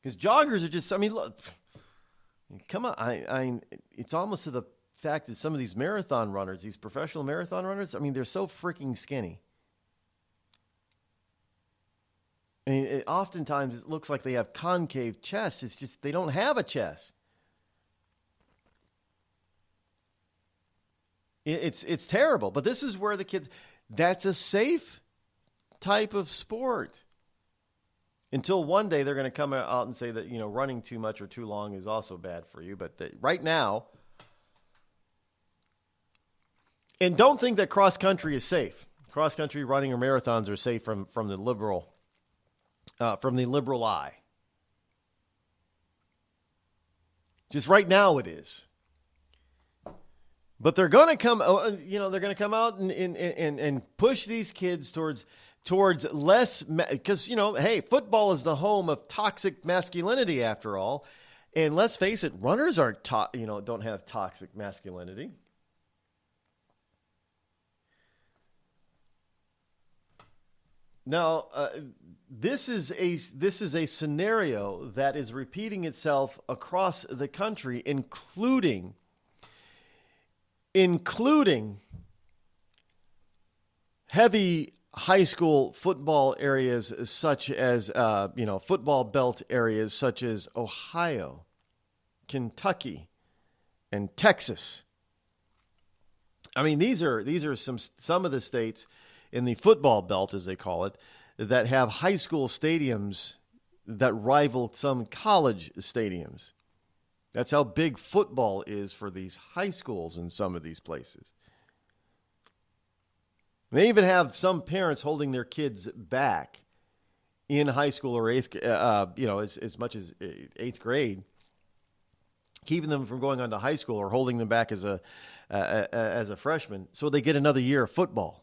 Because joggers are just, I mean, look, come on, it's almost to the fact that some of these marathon runners, these professional marathon runners, I mean, they're so freaking skinny. I mean, oftentimes it looks like they have concave chests. It's just they don't have a chest. It's terrible. But this is where the kids, that's a safe type of sport. Until one day they're going to come out and say that, running too much or too long is also bad for you. But right now, and don't think that cross country is safe. Cross country running or marathons are safe from the liberal eye. Just right now it is. But they're going to come, they're going to come out and push these kids towards less, because, hey, football is the home of toxic masculinity after all. And let's face it, runners don't have toxic masculinity. Now, this is a scenario that is repeating itself across the country, including heavy high school football areas such as, football belt areas such as Ohio, Kentucky, and Texas. I mean, these are some of the states in the football belt, as they call it, that have high school stadiums that rival some college stadiums. That's how big football is for these high schools in some of these places. They even have some parents holding their kids back in high school or as much as eighth grade, keeping them from going on to high school or holding them back as a freshman so they get another year of football.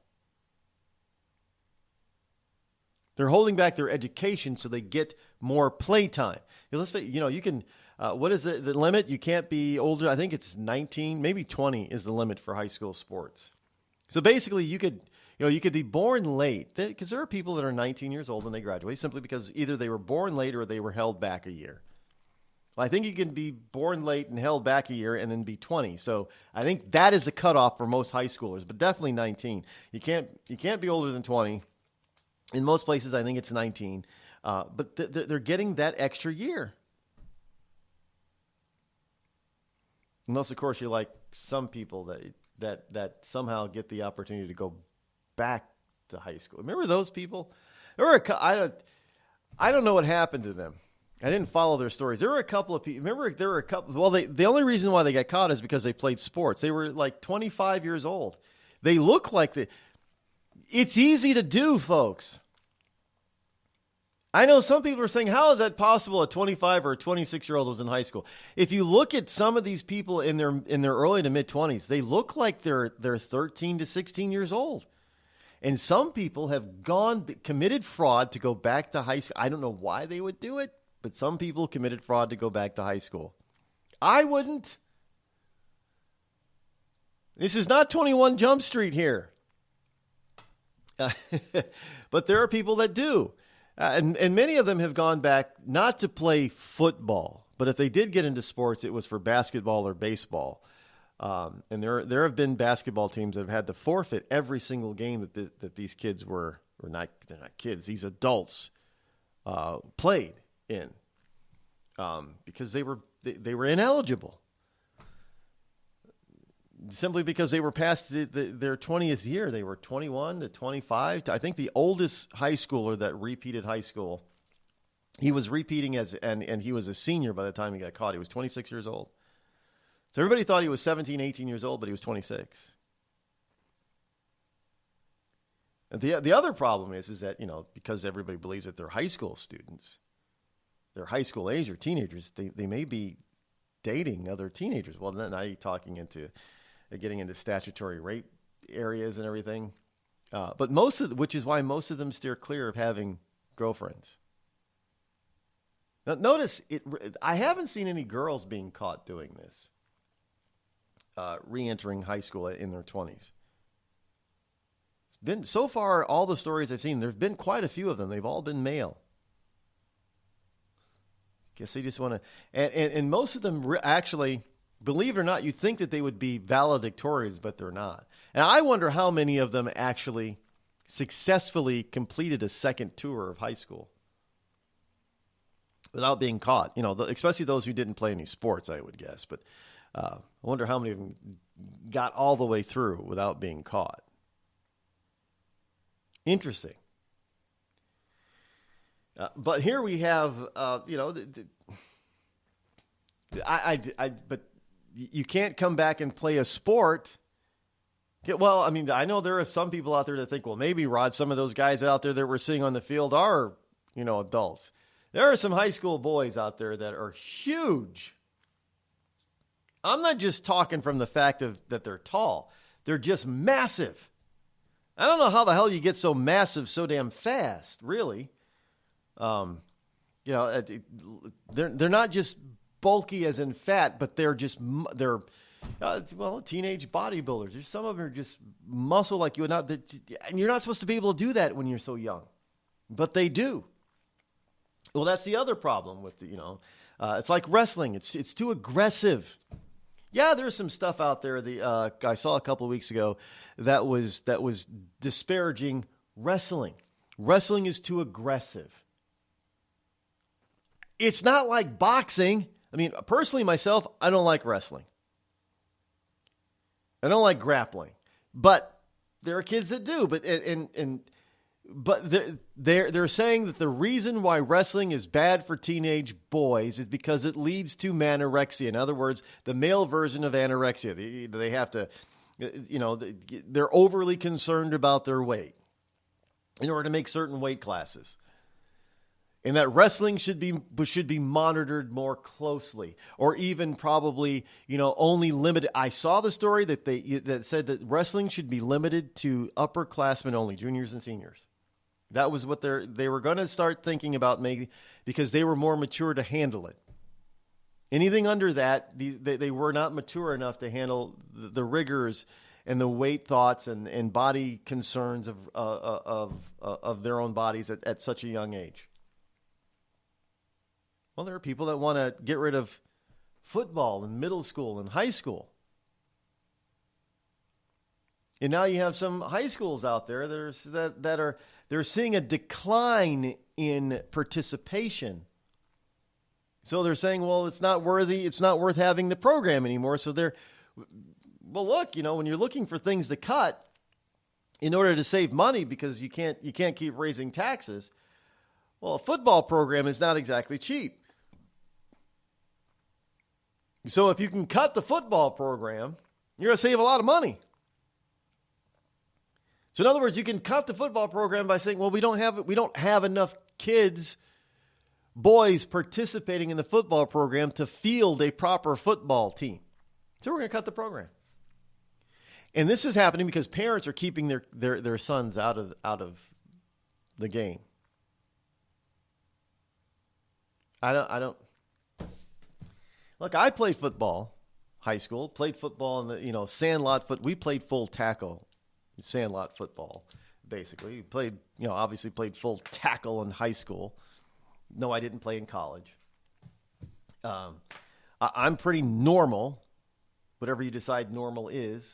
They're holding back their education so they get more play time. You can. What is the limit? You can't be older. I think it's 19, maybe 20 is the limit for high school sports. So basically, you could be born late, because there are people that are 19 years old when they graduate simply because either they were born late or they were held back a year. Well, I think you can be born late and held back a year and then be 20. So I think that is the cutoff for most high schoolers, but definitely 19. You can't be older than 20. In most places, I think it's 19. But they're getting that extra year. Unless, of course, you're like some people that somehow get the opportunity to go back to high school. Remember those people? I don't know what happened to them. I didn't follow their stories. There were a couple of people. Remember, there were a couple. Well, the only reason why they got caught is because they played sports. They were like 25 years old. They look like it's easy to do, folks. I know some people are saying, how is that possible? A 25 or a 26-year-old was in high school. If you look at some of these people in their early to mid-20s, they look like they're 13 to 16 years old. And some people have committed fraud to go back to high school. I don't know why they would do it, but some people committed fraud to go back to high school. I wouldn't. This is not 21 Jump Street here. But there are people that do. And many of them have gone back not to play football, but if they did get into sports, it was for basketball or baseball. And there have been basketball teams that have had to forfeit every single game that these kids they're not kids, these adults played in, because they were ineligible. Simply because they were past their 20th year. They were 21 to 25. I think the oldest high schooler that repeated high school, he was repeating and he was a senior by the time he got caught. He was 26 years old. So everybody thought he was 17, 18 years old, but he was 26. And the other problem is that, because everybody believes that they're high school students, they're high school age or teenagers, they may be dating other teenagers. Well, then now you're getting into statutory rape areas and everything. But which is why most of them steer clear of having girlfriends. Now, notice I haven't seen any girls being caught doing this. Re-entering high school in their 20s. It's been so far all the stories I've seen. There've been quite a few of them. They've all been male. Guess they just want to, and most of them actually, believe it or not, you think that they would be valedictorians, but they're not. And I wonder how many of them actually successfully completed a second tour of high school without being caught. Especially those who didn't play any sports, I would guess. But I wonder how many of them got all the way through without being caught. Interesting. But here we have, but you can't come back and play a sport. Well, I mean, I know there are some people out there that think, well, maybe, Rod, some of those guys out there that we're seeing on the field are, adults. There are some high school boys out there that are huge. I'm not just talking from the fact that they're tall. They're just massive. I don't know how the hell you get so massive so damn fast, really. They're not just bulky as in fat, but they're teenage bodybuilders. There's some of them are just muscle like you would not, and you're not supposed to be able to do that when you're so young, but they do. Well, that's the other problem with it's like wrestling. It's too aggressive. Yeah, there's some stuff out there. I saw a couple of weeks ago that was disparaging wrestling. Wrestling is too aggressive. It's not like boxing. I mean, personally, myself, I don't like wrestling. I don't like grappling. But there are kids that do. But they're saying that the reason why wrestling is bad for teenage boys is because it leads to manorexia. In other words, the male version of anorexia. They have to, they're overly concerned about their weight in order to make certain weight classes. And that wrestling should be monitored more closely, or even probably, only limited. I saw the story that said that wrestling should be limited to upperclassmen only, juniors and seniors. That was what they were going to start thinking about, maybe because they were more mature to handle it. Anything under that, they were not mature enough to handle the rigors and the weight thoughts and body concerns of their own bodies at such a young age. Well, there are people that want to get rid of football in middle school and high school. And now you have some high schools out there they're seeing a decline in participation. So they're saying, well, it's not worth having the program anymore. So look, when you're looking for things to cut in order to save money because you can't keep raising taxes, well, a football program is not exactly cheap. So if you can cut the football program, you're going to save a lot of money. So in other words, you can cut the football program by saying, well, we don't have enough boys participating in the football program to field a proper football team. So we're going to cut the program. And this is happening because parents are keeping their sons out of the game. I don't. Look, I played football, high school. Played football in the sandlot foot. We played full tackle, sandlot football. Basically, we played obviously played full tackle in high school. No, I didn't play in college. I'm pretty normal, whatever you decide normal is.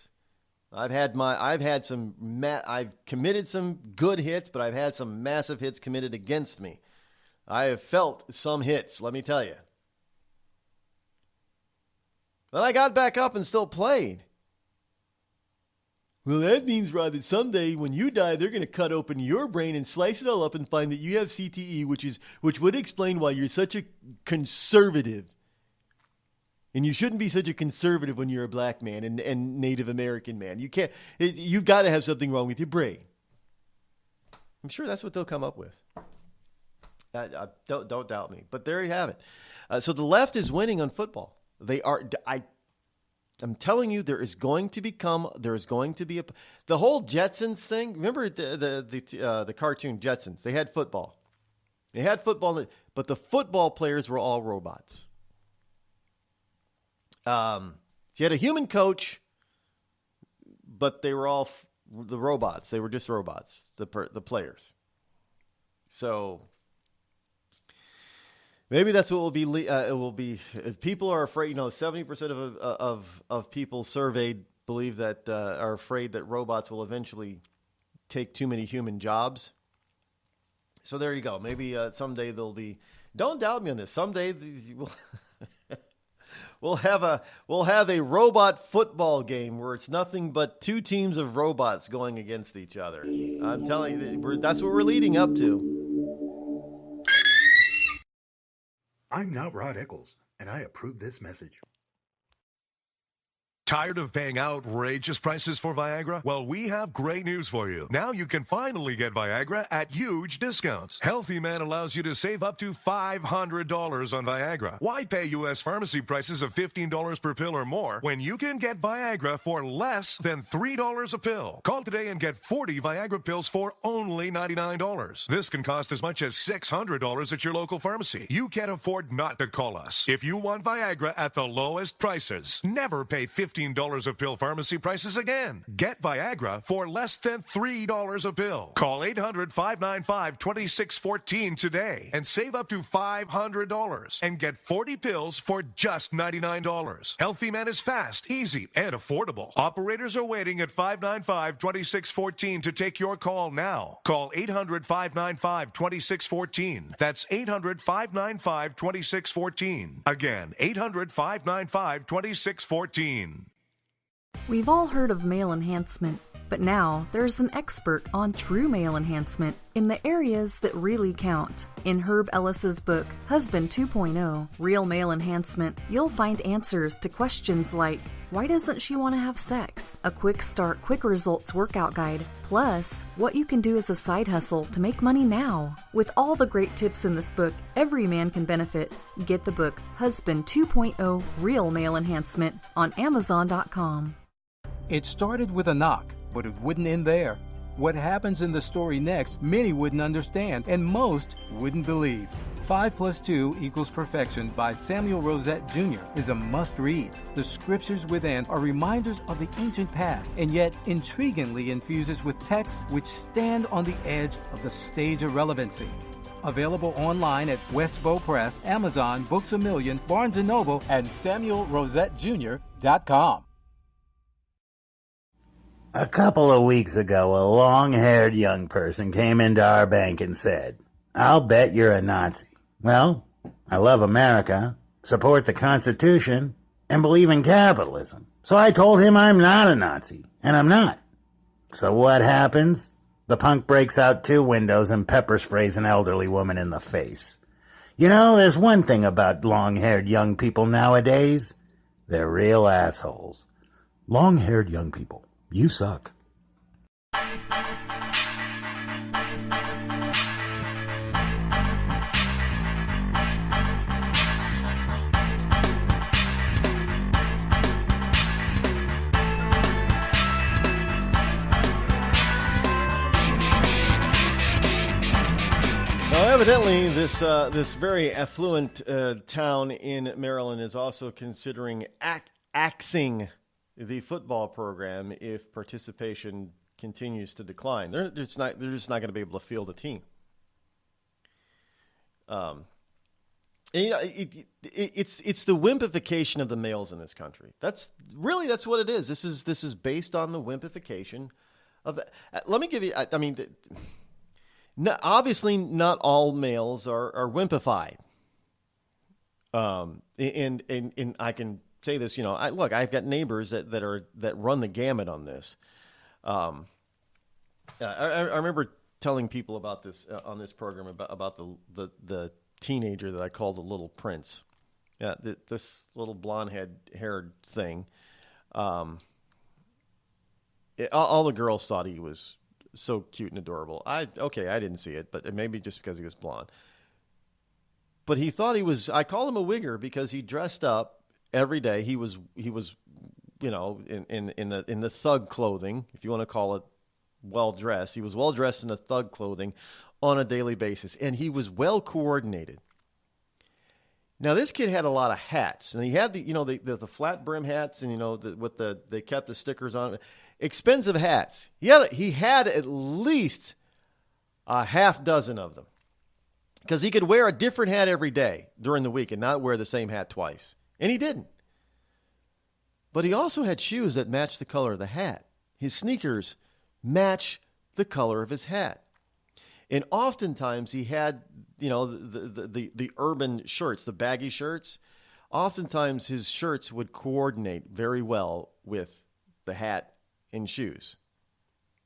I've committed some good hits, but I've had some massive hits committed against me. I have felt some hits, let me tell you. But I got back up and still played. Well, that means, Rod, that someday when you die, they're going to cut open your brain and slice it all up and find that you have CTE, which would explain why you're such a conservative. And you shouldn't be such a conservative when you're a black man and Native American man. You've got to have something wrong with your brain. I'm sure that's what they'll come up with. Don't doubt me. But there you have it. So the left is winning on football. They are. I'm telling you, there is going to be the whole Jetsons thing. Remember the cartoon Jetsons? They had football. But the football players were all robots. You had a human coach, but they were all the robots. They were just robots, the players. So maybe that's what it will be. If people are afraid, 70% of people surveyed believe that are afraid that robots will eventually take too many human jobs. So there you go. Maybe someday there'll be. Don't doubt me on this. Someday we'll have a robot football game where it's nothing but two teams of robots going against each other. I'm telling you, that's what we're leading up to. I'm not Rod Eccles, and I approve this message. Tired of paying outrageous prices for Viagra? Well, we have great news for you. Now you can finally get Viagra at huge discounts. Healthy Man allows you to save up to $500 on Viagra. Why pay U.S. pharmacy prices of $15 per pill or more when you can get Viagra for less than $3 a pill? Call today and get 40 Viagra pills for only $99. This can cost as much as $600 at your local pharmacy. You can't afford not to call us. If you want Viagra at the lowest prices, never pay $15 a pill pharmacy prices again. Get Viagra for less than $3 a pill. Call 800-595-2614 today and save up to $500 and get 40 pills for just $99. Healthy Man is fast, easy, and affordable. Operators are waiting at 595-2614 to take your call now. Call 800-595-2614. That's 800-595-2614. Again, 800-595-2614. We've all heard of male enhancement, but now there's an expert on true male enhancement in the areas that really count. In Herb Ellis's book, Husband 2.0, Real Male Enhancement, you'll find answers to questions like, why doesn't she want to have sex? A quick start, quick results workout guide, plus what you can do as a side hustle to make money now. With all the great tips in this book, every man can benefit. Get the book, Husband 2.0, Real Male Enhancement, on Amazon.com. It started with a knock, but it wouldn't end there. What happens in the story next, many wouldn't understand, and most wouldn't believe. 5 + 2 = Perfection by Samuel Rosette Jr. is a must-read. The scriptures within are reminders of the ancient past, and yet intriguingly infuses with texts which stand on the edge of the stage of relevancy. Available online at Westbow Press, Amazon, Books A Million, Barnes & Noble, and SamuelRosetteJr.com. A couple of weeks ago, a long-haired young person came into our bank and said, "I'll bet you're a Nazi." Well, I love America, support the Constitution, and believe in capitalism. So I told him I'm not a Nazi, and I'm not. So what happens? The punk breaks out 2 windows and pepper sprays an elderly woman in the face. There's one thing about long-haired young people nowadays. They're real assholes. Long-haired young people. You suck. Now, evidently, this very affluent town in Maryland is also considering axing the football program if participation continues to decline. They're just not going to be able to field a team. It's the wimpification of the males in this country. That's what it is. This is based on the wimpification of. Let me give you. Obviously, not all males are wimpified. And I can say this, I've got neighbors that run the gamut on this. I remember telling people about this on this program about the teenager that I called the Little Prince. Yeah, this little blonde-haired thing. All the girls thought he was so cute and adorable. I didn't see it, but maybe just because he was blonde. But he thought he was. I call him a wigger because he dressed up every day. He was in the thug clothing, if you want to call it well dressed. He was well dressed in the thug clothing on a daily basis, and he was well coordinated. Now this kid had a lot of hats, and he had the flat brim hats, and they kept the stickers on, expensive hats. He had at least a half dozen of them, because he could wear a different hat every day during the week and not wear the same hat twice, and he didn't. But he also had shoes that matched the color of the hat. His sneakers match the color of his hat. And oftentimes he had, the urban shirts, the baggy shirts. Oftentimes his shirts would coordinate very well with the hat and shoes.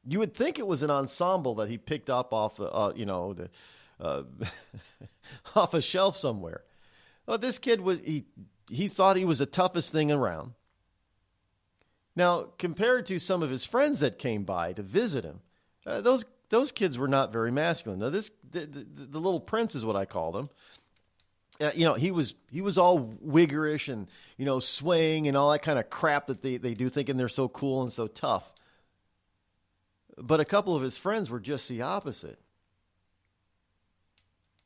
You would think it was an ensemble that he picked up off, off a shelf somewhere. Well, this kid he thought he was the toughest thing around. Now, compared to some of his friends that came by to visit him, those kids were not very masculine. Now, the little prince is what I called him. He was all wiggerish and swaying and all that kind of crap that they do, thinking they're so cool and so tough. But a couple of his friends were just the opposite.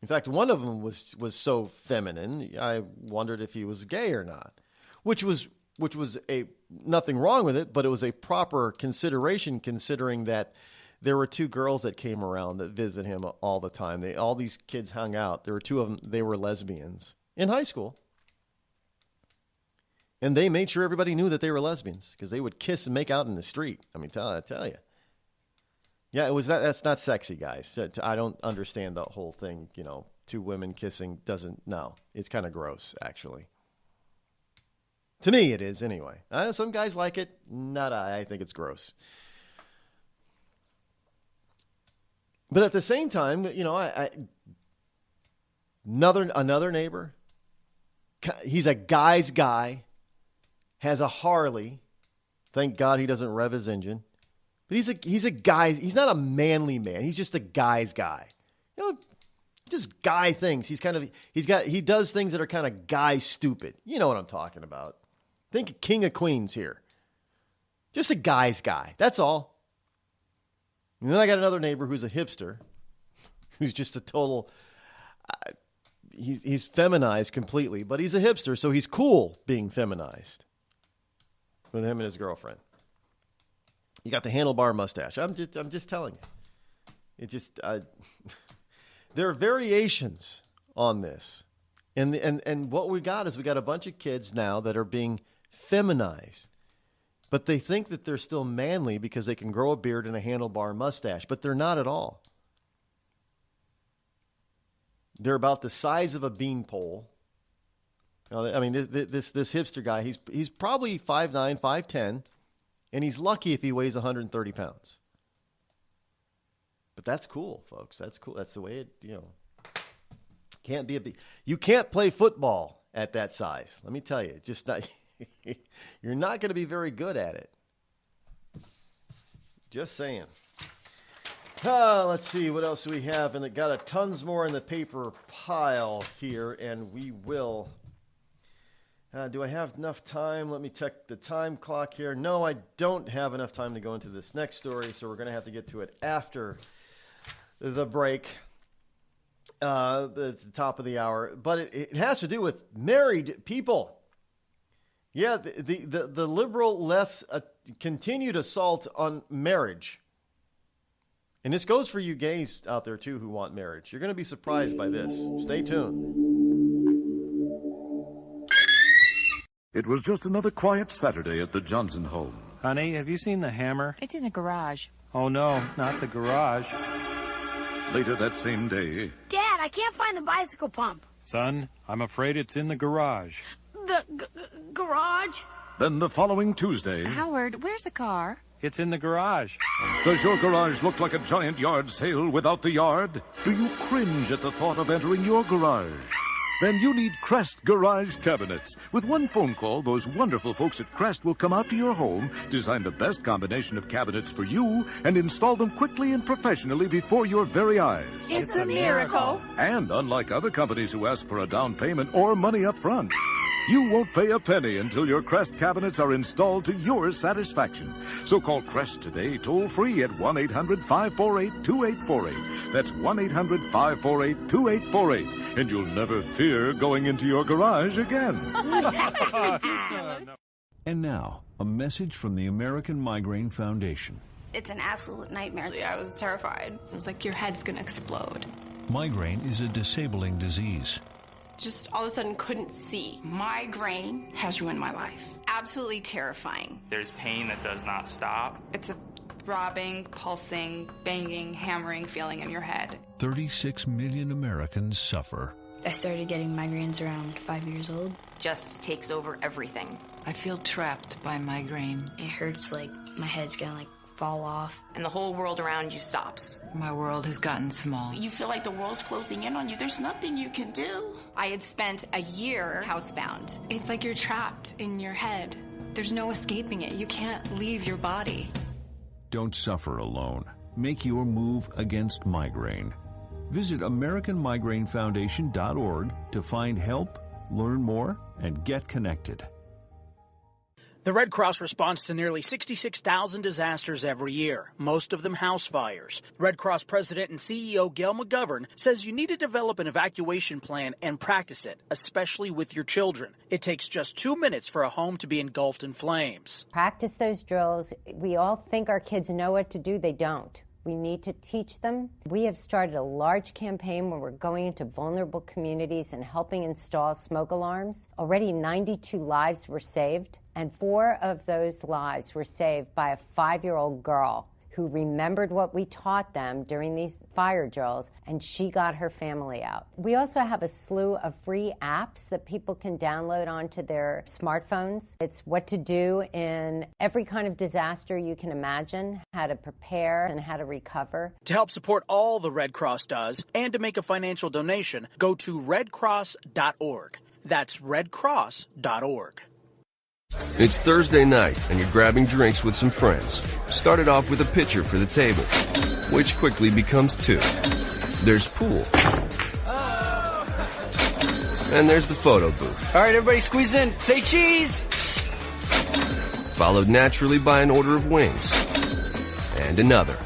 In fact, one of them was so feminine, I wondered if he was gay or not, which was nothing wrong with it, but it was a proper consideration, considering that there were two girls that came around that visited him all the time. All these kids hung out. There were two of them. They were lesbians in high school. And they made sure everybody knew that they were lesbians, because they would kiss and make out in the street. I mean, I tell you. Yeah, that's not sexy, guys. I don't understand the whole thing, two women kissing no. It's kind of gross, actually. To me, it is anyway. Some guys like it. Not I think it's gross. But at the same time, another neighbor, he's a guy's guy, has a Harley. Thank God he doesn't rev his engine. But he's a guy. He's not a manly man. He's just a guy's guy. Just guy things. He does things that are kind of guy stupid. You know what I'm talking about. Think King of Queens here. Just a guy's guy. That's all. And then I got another neighbor who's a hipster, who's just a total, he's feminized completely, but he's a hipster, so he's cool being feminized. With him and his girlfriend. You got the handlebar mustache. I'm just telling you. There are variations on this. And what we got is we got a bunch of kids now that are being feminized. But they think that they're still manly because they can grow a beard and a handlebar mustache. But they're not at all. They're about the size of a beanpole. I mean, this hipster guy, he's probably 5'9", 5'10", and he's lucky if he weighs 130 pounds. But that's cool, folks. That's cool. That's the way it, can't be you can't play football at that size. Let me tell you, just not. You're not going to be very good at it. Just saying. Let's see what else we have, and it got a tons more in the paper pile here, and we will. Do I have enough time? Let me check the time clock here. No, I don't have enough time to go into this next story, so we're going to have to get to it after the break, at the top of the hour. But it has to do with married people. Yeah, the liberal left's continued assault on marriage. And this goes for you gays out there, too, who want marriage. You're going to be surprised by this. Stay tuned. It was just another quiet Saturday at the Johnson home. Honey, have you seen the hammer? It's in the garage. Oh, no, not the garage. Later that same day... Dad, I can't find the bicycle pump. Son, I'm afraid it's in the garage. The garage? Then the following Tuesday... Howard, where's the car? It's in the garage. Does your garage look like a giant yard sale without the yard? Do you cringe at the thought of entering your garage? Then you need Crest Garage Cabinets. With one phone call, those wonderful folks at Crest will come out to your home, design the best combination of cabinets for you, and install them quickly and professionally before your very eyes. It's a miracle. And unlike other companies who ask for a down payment or money up front, You won't pay a penny until your Crest cabinets are installed to your satisfaction. So call Crest today, toll-free at 1-800-548-2848. That's 1-800-548-2848. And you'll never fear going into your garage again. And now, a message from the American Migraine Foundation. It's an absolute nightmare. I was terrified. It was like your head's gonna explode. Migraine is a disabling disease. Just all of a sudden couldn't see. Migraine has ruined my life. Absolutely terrifying. There's pain that does not stop. It's a throbbing, pulsing, banging, hammering feeling in your head. 36 million Americans suffer. I started getting migraines around 5 years old. Just takes over everything. I feel trapped by migraine. It hurts like my head's gonna fall off. And the whole world around you stops. My world has gotten small. You feel like the world's closing in on you. There's nothing you can do. I had spent a year housebound. It's like you're trapped in your head. There's no escaping it. You can't leave your body. Don't suffer alone. Make your move against migraine. Visit AmericanMigraineFoundation.org to find help, learn more, and get connected. The Red Cross responds to nearly 66,000 disasters every year, most of them house fires. Red Cross President and CEO Gail McGovern says you need to develop an evacuation plan and practice it, especially with your children. It takes just 2 minutes for a home to be engulfed in flames. Practice those drills. We all think our kids know what to do. They don't. We need to teach them. We have started a large campaign where we're going into vulnerable communities and helping install smoke alarms. Already 92 lives were saved, and 4 of those lives were saved by a 5-year-old girl who remembered what we taught them during these fire drills, and she got her family out. We also have a slew of free apps that people can download onto their smartphones. It's what to do in every kind of disaster you can imagine, how to prepare and how to recover. To help support all the Red Cross does and to make a financial donation, go to redcross.org. That's redcross.org. It's Thursday night, and you're grabbing drinks with some friends. Started off with a pitcher for the table, which quickly becomes 2. There's pool. And there's the photo booth. All right, everybody squeeze in. Say cheese! Followed naturally by an order of wings. And another.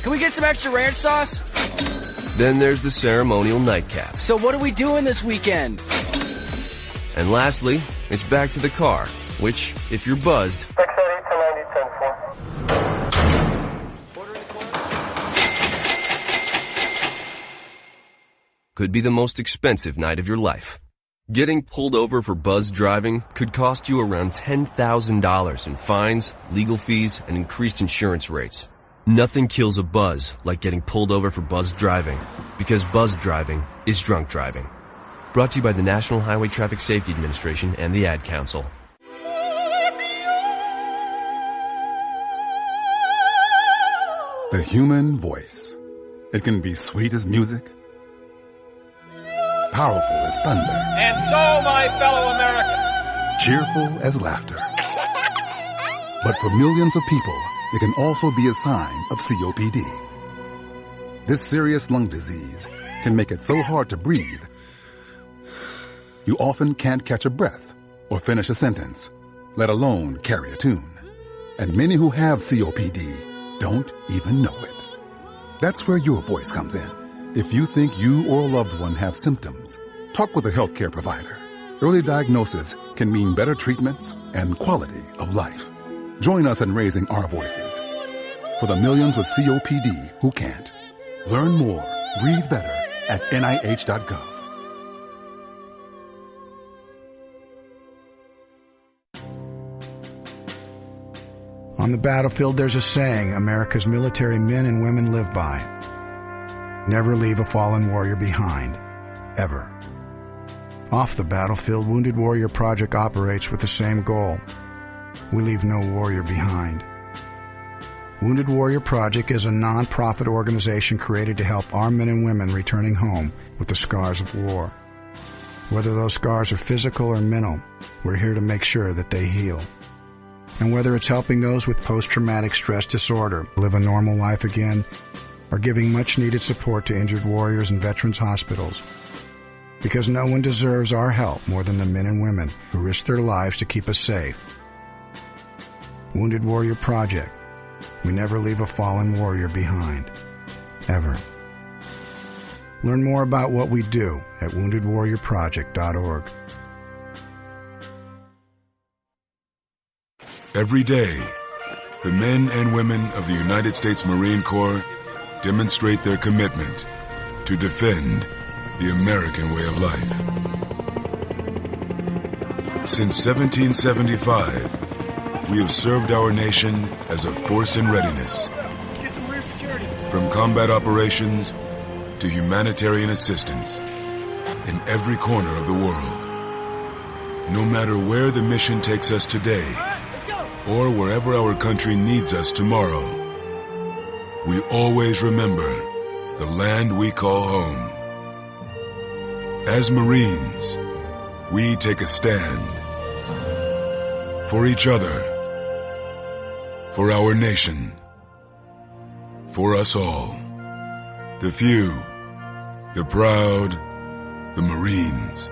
Can we get some extra ranch sauce? Then there's the ceremonial nightcap. So what are we doing this weekend? And lastly, it's back to the car, which, if you're buzzed, could be the most expensive night of your life. Getting pulled over for buzzed driving could cost you around $10,000 in fines, legal fees, and increased insurance rates. Nothing kills a buzz like getting pulled over for buzzed driving, because buzzed driving is drunk driving. Brought to you by the National Highway Traffic Safety Administration and the Ad Council. The human voice. It can be sweet as music, powerful as thunder, and so, my fellow Americans, cheerful as laughter. But for millions of people, it can also be a sign of COPD. This serious lung disease can make it so hard to breathe, you often can't catch a breath or finish a sentence, let alone carry a tune. And many who have COPD don't even know it. That's where your voice comes in. If you think you or a loved one have symptoms, talk with a healthcare provider. Early diagnosis can mean better treatments and quality of life. Join us in raising our voices for the millions with COPD who can't. Learn more, breathe better at NIH.gov. On the battlefield, there's a saying America's military men and women live by. Never leave a fallen warrior behind. Ever. Off the battlefield, Wounded Warrior Project operates with the same goal. We leave no warrior behind. Wounded Warrior Project is a non-profit organization created to help our men and women returning home with the scars of war. Whether those scars are physical or mental, we're here to make sure that they heal. And whether it's helping those with post-traumatic stress disorder live a normal life again, or giving much-needed support to injured warriors in veterans' hospitals, Because no one deserves our help more than the men and women who risk their lives to keep us safe. Wounded Warrior Project. We never leave a fallen warrior behind. Ever. Learn more about what we do at woundedwarriorproject.org. Every day, the men and women of the United States Marine Corps demonstrate their commitment to defend the American way of life. Since 1775, we have served our nation as a force in readiness. From combat operations to humanitarian assistance in every corner of the world. No matter where the mission takes us today, or wherever our country needs us tomorrow, we always remember the land we call home. As Marines, we take a stand for each other, for our nation, for us all. The few, the proud, the Marines.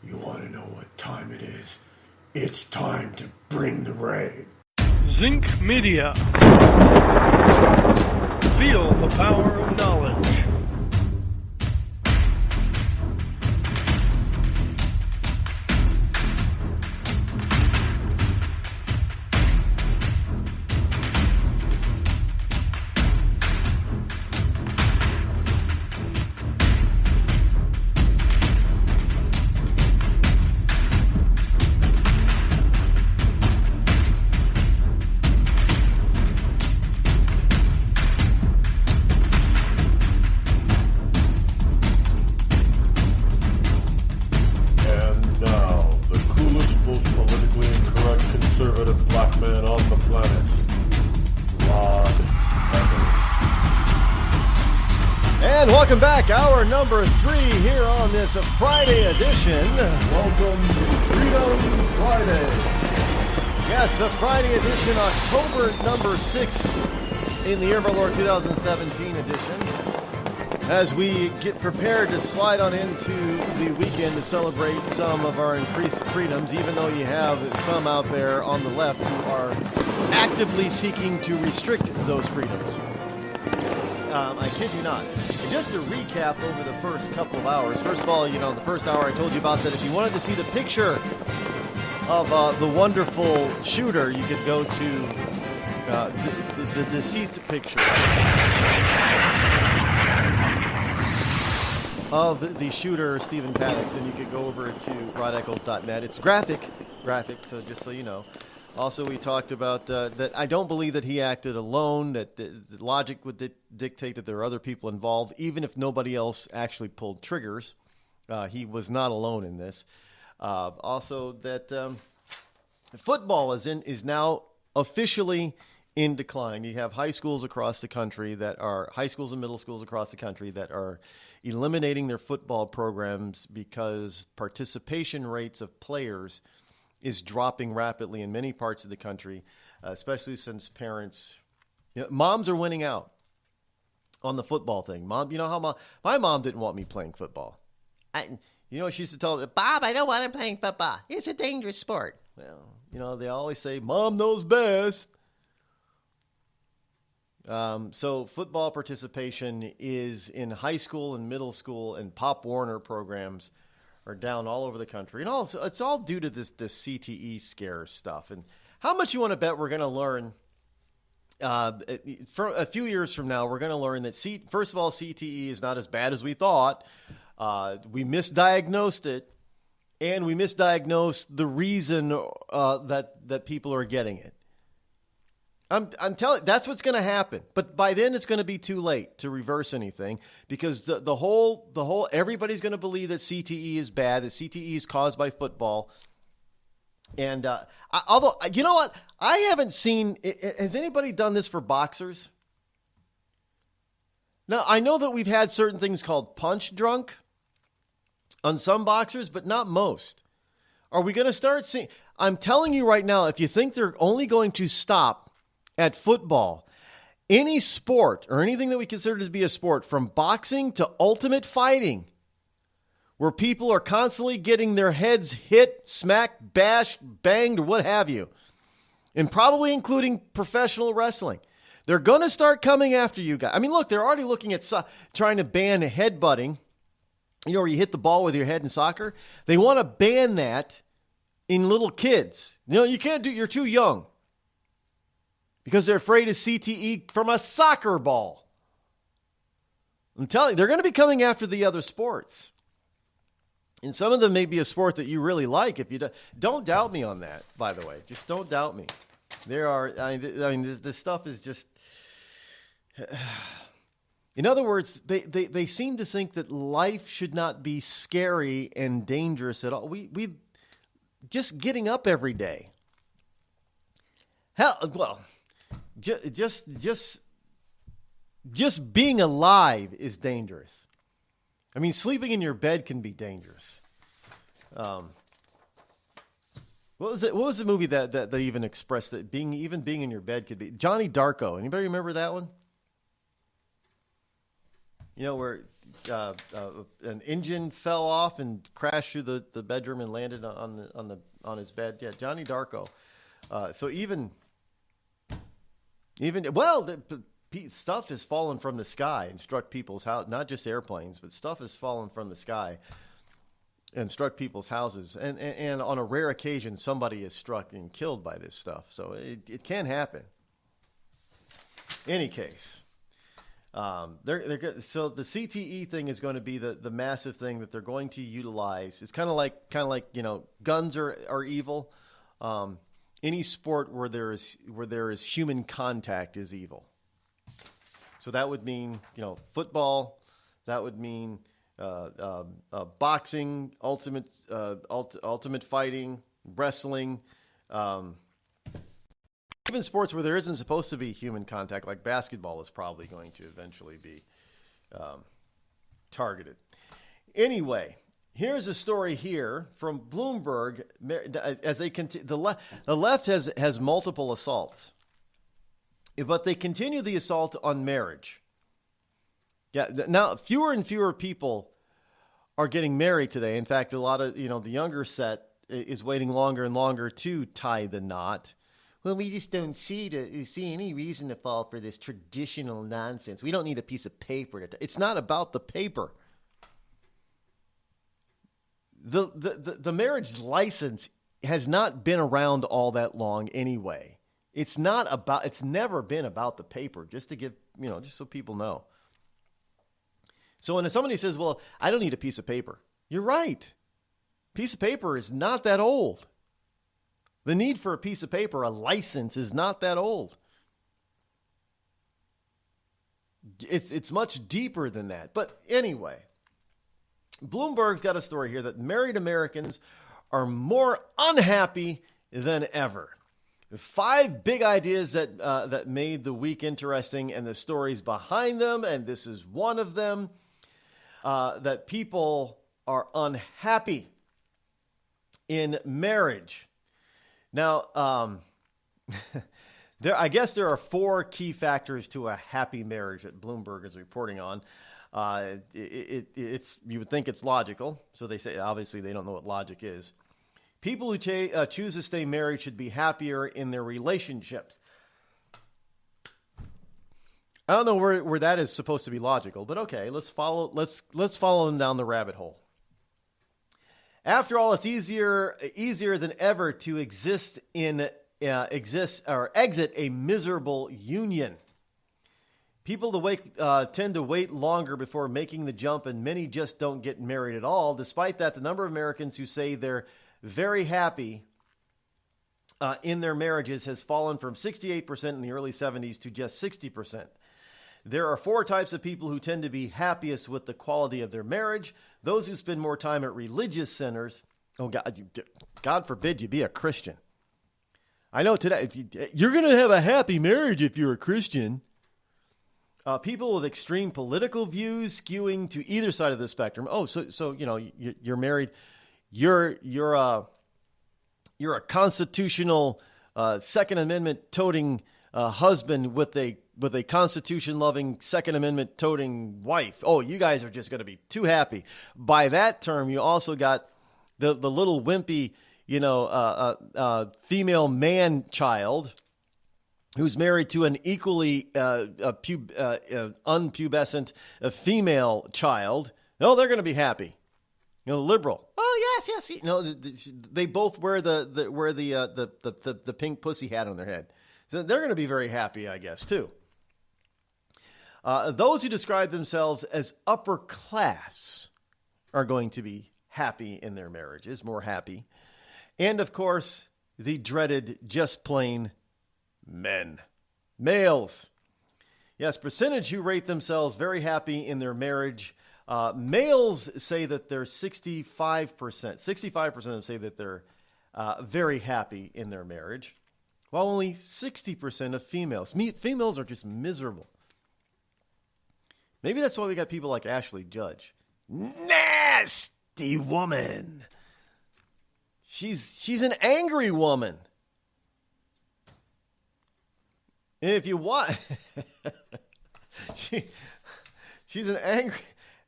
You want to know what time it is? It's time to bring the rain. Zinc Media. Feel the power of knowledge. Welcome back, hour number 3 here on this Friday edition. Welcome to Freedom Friday. Yes, the Friday edition, October number 6 in the year of our Lord 2017 edition. As we get prepared to slide on into the weekend to celebrate some of our increased freedoms, even though you have some out there on the left who are actively seeking to restrict those freedoms. I kid you not. And just to recap over the first couple of hours, first of all, the first hour I told you about that if you wanted to see the picture of the wonderful shooter, you could go to the deceased picture of the shooter, Stephen Paddock. Then you could go over to rodeccles.net. It's graphic, so just so you know. Also, we talked about that I don't believe that he acted alone, that the logic would dictate that there are other people involved, even if nobody else actually pulled triggers. He was not alone in this. Also, that football is now officially in decline. You have high schools across the country high schools and middle schools across the country that are eliminating their football programs because participation rates of players is dropping rapidly in many parts of the country, especially since moms are winning out on the football thing. Mom, my mom didn't want me playing football. She used to tell me, Bob, I don't want him playing football. It's a dangerous sport. Well, they always say, Mom knows best. So football participation is in high school and middle school and Pop Warner programs are down all over the country. And it's all due to this CTE scare stuff. And how much you want to bet we're going to learn for a few years from now, we're going to learn that, first of all, CTE is not as bad as we thought. We misdiagnosed it, and we misdiagnosed the reason that people are getting it. I'm telling that's what's going to happen. But by then it's going to be too late to reverse anything because the whole everybody's going to believe that CTE is bad, that CTE is caused by football. And although you know what, I haven't seen. Has anybody done this for boxers? Now I know that we've had certain things called punch drunk on some boxers, but not most. Are we going to start seeing? I'm telling you right now, if you think they're only going to stop at football, any sport or anything that we consider to be a sport, from boxing to ultimate fighting, where people are constantly getting their heads hit, smacked, bashed, banged, what have you, and probably including professional wrestling, they're going to start coming after you guys. I mean, look, they're already looking at trying to ban headbutting, where you hit the ball with your head in soccer. They want to ban that in little kids. You can't do it. You're too young. Because they're afraid of CTE from a soccer ball. I'm telling you, they're going to be coming after the other sports. And some of them may be a sport that you really like. If you don't doubt me on that, by the way. Just don't doubt me. This stuff is just... In other words, they seem to think that life should not be scary and dangerous at all. We just getting up every day. Just being alive is dangerous. I mean, sleeping in your bed can be dangerous. What was it? What was the movie that even expressed that being in your bed could be? Johnny Darko. Anybody remember that one? Where an engine fell off and crashed through the bedroom and landed on his bed. Yeah, Johnny Darko. So even stuff has fallen from the sky and struck people's house. Not just airplanes, but stuff has fallen from the sky and struck people's houses. And on a rare occasion, somebody is struck and killed by this stuff. So it can happen. Any case. So the CTE thing is going to be the massive thing that they're going to utilize. It's kind of like guns are evil. Any sport where there is human contact is evil. So that would mean football. That would mean boxing, ultimate fighting, wrestling. Even sports where there isn't supposed to be human contact, like basketball, is probably going to eventually be targeted. Anyway, here's a story here from Bloomberg. As the left has multiple assaults, but they continue the assault on marriage. Yeah, now fewer and fewer people are getting married today. In fact, a lot of the younger set is waiting longer and longer to tie the knot. Well, we just don't see any reason to fall for this traditional nonsense. We don't need a piece of paper. It's not about the paper. The marriage license has not been around all that long anyway. It's never been about the paper, just to give, just so people know. So when somebody says, well, I don't need a piece of paper, you're right. Piece of paper is not that old. The need for a piece of paper, a license, is not that old. It's much deeper than that. But anyway, Bloomberg's got a story here that married Americans are more unhappy than ever. 5 big ideas that made the week interesting, and the stories behind them, and this is one of them, that people are unhappy in marriage. Now, I guess there are 4 key factors to a happy marriage that Bloomberg is reporting on. It's you would think it's logical, so they say obviously they don't know what logic is. People who choose to stay married should be happier in their relationships. I don't know where that is supposed to be logical, but okay, let's follow them down the rabbit hole. After all, it's easier than ever to exit a miserable union. People tend to wait longer before making the jump, and many just don't get married at all. Despite that, the number of Americans who say they're very happy in their marriages has fallen from 68% in the early 70s to just 60%. There are 4 types of people who tend to be happiest with the quality of their marriage. Those who spend more time at religious centers. Oh, God forbid you be a Christian. I know today, you're going to have a happy marriage if you're a Christian. People with extreme political views skewing to either side of the spectrum. Oh, so you're married. You're a constitutional Second Amendment toting husband with a Constitution-loving, Second Amendment-toting wife. Oh, you guys are just going to be too happy. By that term, you also got the little wimpy, female man child who's married to an equally unpubescent female child. No, they're going to be happy. Liberal. Oh yes. They both wear the pink pussy hat on their head. So they're going to be very happy, I guess, too. Those who describe themselves as upper class are going to be happy in their marriages, more happy. And, of course, the dreaded just plain men. Males. Yes, percentage who rate themselves very happy in their marriage. Males say that they're 65%. 65% of them say that they're very happy in their marriage, while only 60% of females. Females are just miserable. Maybe that's why we got people like Ashley Judge. Nasty woman. She's an angry woman. And if you want, she's an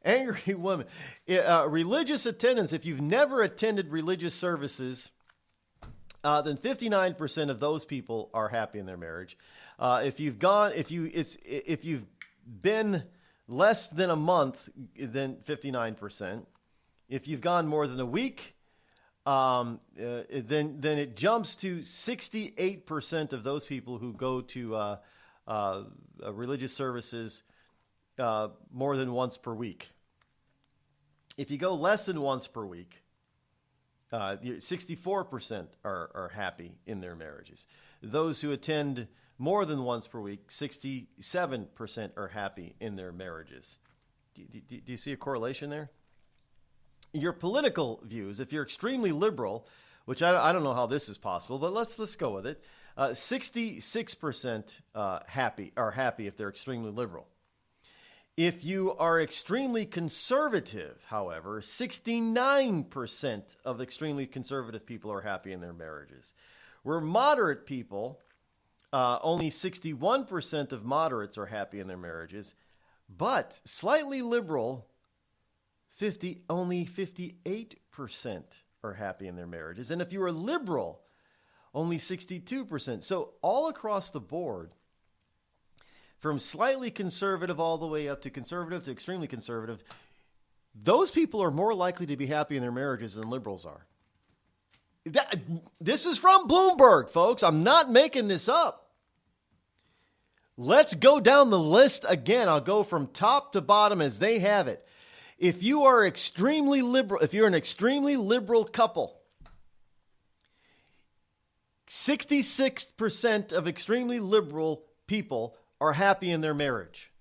angry woman. Religious attendance. If you've never attended religious services, then 59% of those people are happy in their marriage. If you've been less than a month, then 59%. If you've gone more than a week, then it jumps to 68% of those people who go to religious services more than once per week. If you go less than once per week, 64% are happy in their marriages. Those who attend more than once per week, 67% are happy in their marriages. Do you see a correlation there? Your political views, if you're extremely liberal, which I don't know how this is possible, but let's go with it. 66% are happy if they're extremely liberal. If you are extremely conservative, however, 69% of extremely conservative people are happy in their marriages. Where moderate people, only 61% of moderates are happy in their marriages, but slightly liberal, only 58% are happy in their marriages. And if you are liberal, only 62%. So all across the board, from slightly conservative all the way up to conservative to extremely conservative, those people are more likely to be happy in their marriages than liberals are. This is from Bloomberg, folks. I'm not making this up. Let's go down the list again. I'll go from top to bottom as they have it. If you are extremely liberal, if you're an extremely liberal couple, 66% of extremely liberal people are happy in their marriage.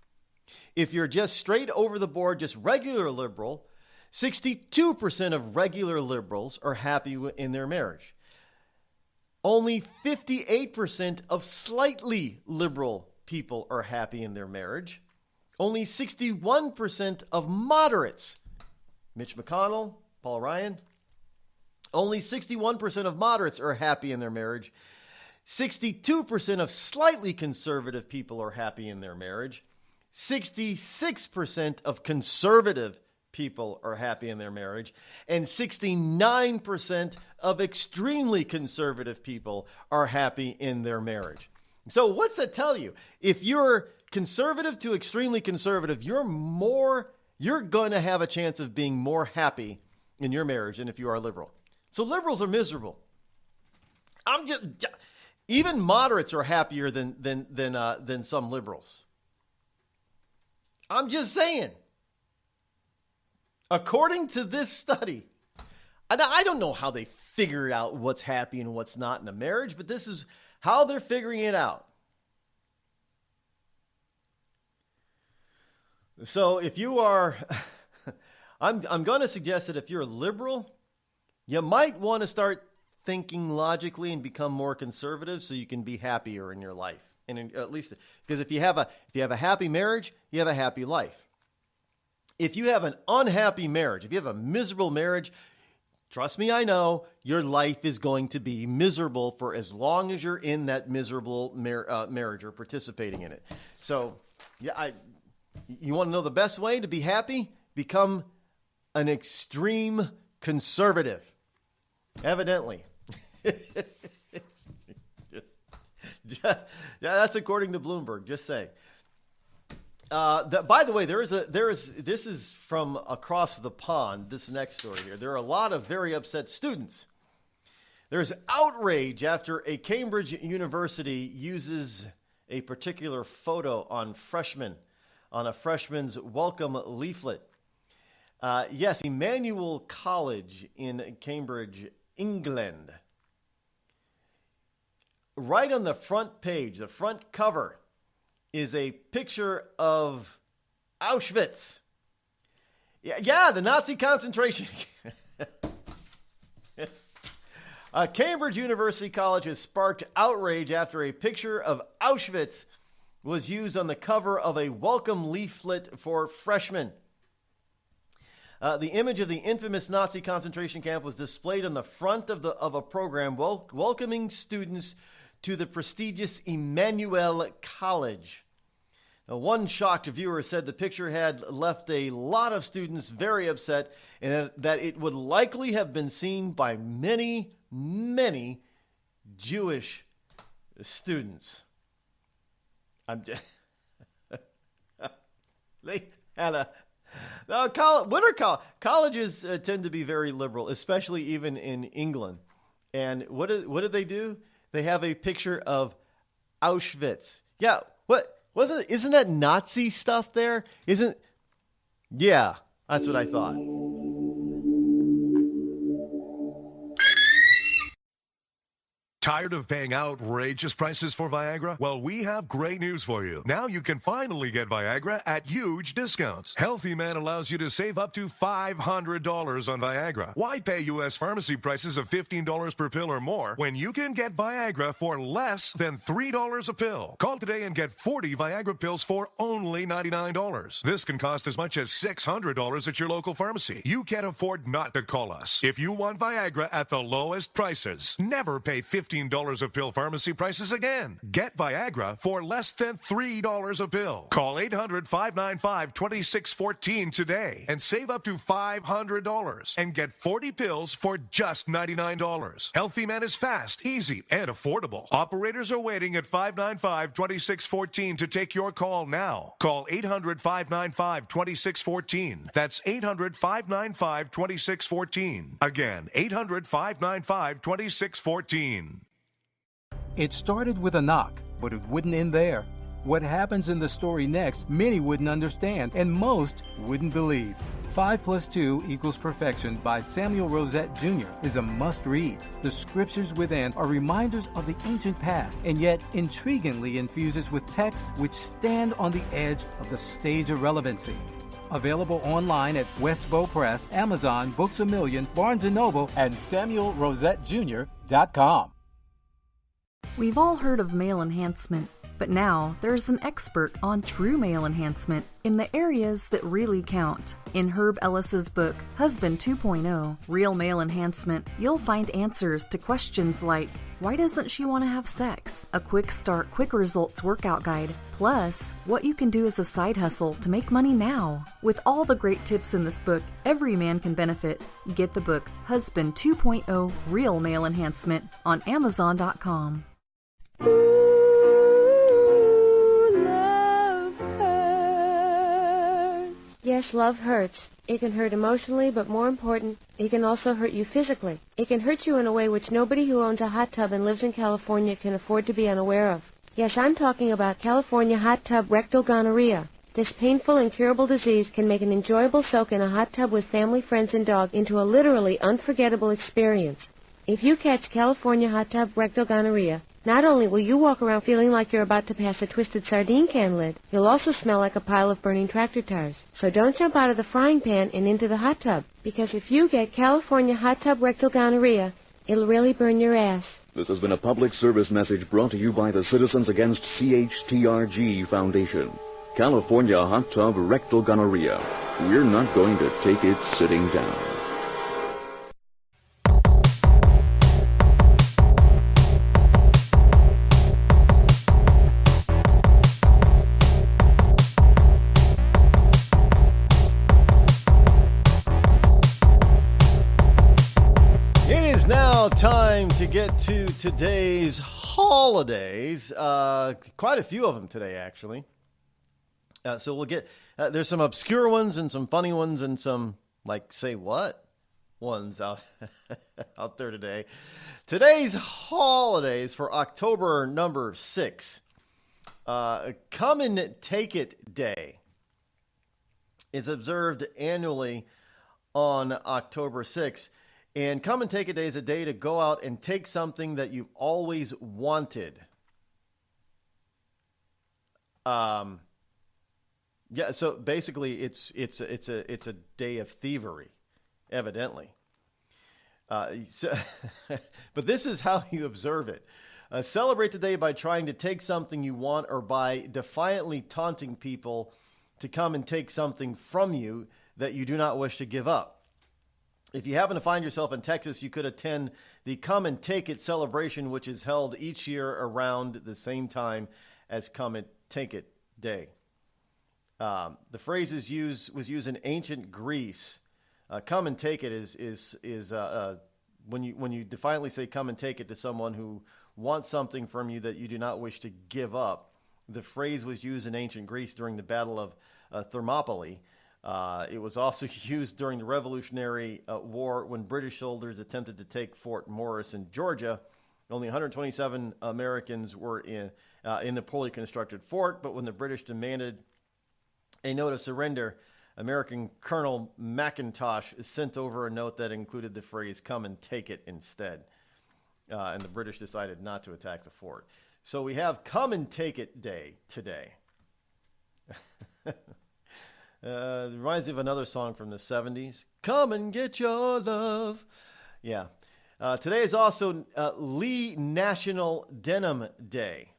If you're just straight over the board, just regular liberal, 62% of regular liberals are happy in their marriage. Only 58% of slightly liberal people are happy in their marriage. Only 61% of moderates, Mitch McConnell, Paul Ryan, only 61% of moderates are happy in their marriage. 62% of slightly conservative people are happy in their marriage. 66% of conservative people are happy in their marriage. And 69% of extremely conservative people are happy in their marriage. So what's that tell you? If you're conservative to extremely conservative, you're going to have a chance of being more happy in your marriage than if you are liberal. So liberals are miserable. Even moderates are happier than some liberals. I'm just saying. According to this study, I don't know how they figure out what's happy and what's not in a marriage, but this is how they're figuring it out. So if you are, I'm going to suggest that if you're a liberal, you might want to start thinking logically and become more conservative so you can be happier in your life. And at least because if you have a happy marriage, you have a happy life. If you have an unhappy marriage, if you have a miserable marriage, trust me, I know, your life is going to be miserable for as long as you're in that miserable marriage or participating in it. So, yeah, you want to know the best way to be happy? Become an extreme conservative. Evidently. Yeah, that's according to Bloomberg. Just say. By the way, this is from across the pond, this next story here. There are a lot of very upset students. There's outrage after a Cambridge University uses a particular photo on a freshman's welcome leaflet. Yes, Emmanuel College in Cambridge, England. Right on the front page, the front cover, is a picture of Auschwitz. Yeah, the Nazi concentration. Cambridge University College has sparked outrage after a picture of Auschwitz was used on the cover of a welcome leaflet for freshmen. The image of the infamous Nazi concentration camp was displayed on the front of a program welcoming students to the prestigious Emmanuel College. Now, one shocked viewer said the picture had left a lot of students very upset and that it would likely have been seen by many, many Jewish students. Colleges tend to be very liberal, especially even in England. And what did they do? They have a picture of Auschwitz. Yeah, isn't that Nazi stuff there? Yeah, that's what I thought. Tired of paying outrageous prices for Viagra? Well, we have great news for you. Now you can finally get Viagra at huge discounts. Healthy Man allows you to save up to $500 on Viagra. Why pay U.S. pharmacy prices of $15 per pill or more when you can get Viagra for less than $3 a pill? Call today and get 40 Viagra pills for only $99. This can cost as much as $600 at your local pharmacy. You can't afford not to call us. If you want Viagra at the lowest prices, never pay $15 a pill pharmacy prices again. Get Viagra for less than $3 a pill. Call 800-595-2614 today and save up to $500 and get 40 pills for just $99. Healthy Man is fast, easy, and affordable. Operators are waiting at 595-2614 to take your call now. Call 800-595-2614. That's 800-595-2614. Again, 800-595-2614. It started with a knock, but it wouldn't end there. What happens in the story next, many wouldn't understand, and most wouldn't believe. 5 + 2 = Perfection by Samuel Rosette Jr. is a must-read. The scriptures within are reminders of the ancient past, and yet intriguingly infuses with texts which stand on the edge of the stage of relevancy. Available online at Westbow Press, Amazon, Books A Million, Barnes & Noble, and SamuelRosetteJr.com. We've all heard of male enhancement, but now there's an expert on true male enhancement in the areas that really count. In Herb Ellis's book, Husband 2.0, Real Male Enhancement, you'll find answers to questions like, why doesn't she want to have sex? A quick start, quick results workout guide, plus what you can do as a side hustle to make money now. With all the great tips in this book, every man can benefit. Get the book, Husband 2.0, Real Male Enhancement, on Amazon.com. Yes, love hurts. It can hurt emotionally, but more important, it can also hurt you physically. It can hurt you in a way which nobody who owns a hot tub and lives in California can afford to be unaware of. Yes, I'm talking about California hot tub rectal gonorrhea. This painful, incurable disease can make an enjoyable soak in a hot tub with family, friends, and dog into a literally unforgettable experience. If you catch California hot tub rectal gonorrhea, not only will you walk around feeling like you're about to pass a twisted sardine can lid, you'll also smell like a pile of burning tractor tires. So don't jump out of the frying pan and into the hot tub, because if you get California hot tub rectal gonorrhea, it'll really burn your ass. This has been a public service message brought to you by the Citizens Against CHTRG Foundation. California hot tub rectal gonorrhea. We're not going to take it sitting down. get to today's holidays. Quite a few of them today, actually. So we'll get, there's some obscure ones and some funny ones and some, like, say what ones out, out there today. Today's holidays for October number 6. Come and Take It Day is observed annually on October 6th. And Come and Take It Day is a day to go out and take something that you've always wanted. Yeah, so basically it's a day of thievery, evidently. But this is how you observe it. Celebrate the day by trying to take something you want or by defiantly taunting people to come and take something from you that you do not wish to give up. If you happen to find yourself in Texas, you could attend the Come and Take It celebration, which is held each year around the same time as Come and Take It Day. The phrase was used in ancient Greece. Come and take it is when you defiantly say come and take it to someone who wants something from you that you do not wish to give up. The phrase was used in ancient Greece during the Battle of Thermopylae. It was also used during the Revolutionary War when British soldiers attempted to take Fort Morris in Georgia. Only 127 Americans were in the poorly constructed fort, but when the British demanded a note of surrender, American Colonel McIntosh sent over a note that included the phrase, come and take it instead. And the British decided not to attack the fort. So we have Come and Take It Day today. It reminds me of another song from the 70s. Come and get your love. Yeah. Today is also Lee National Denim Day.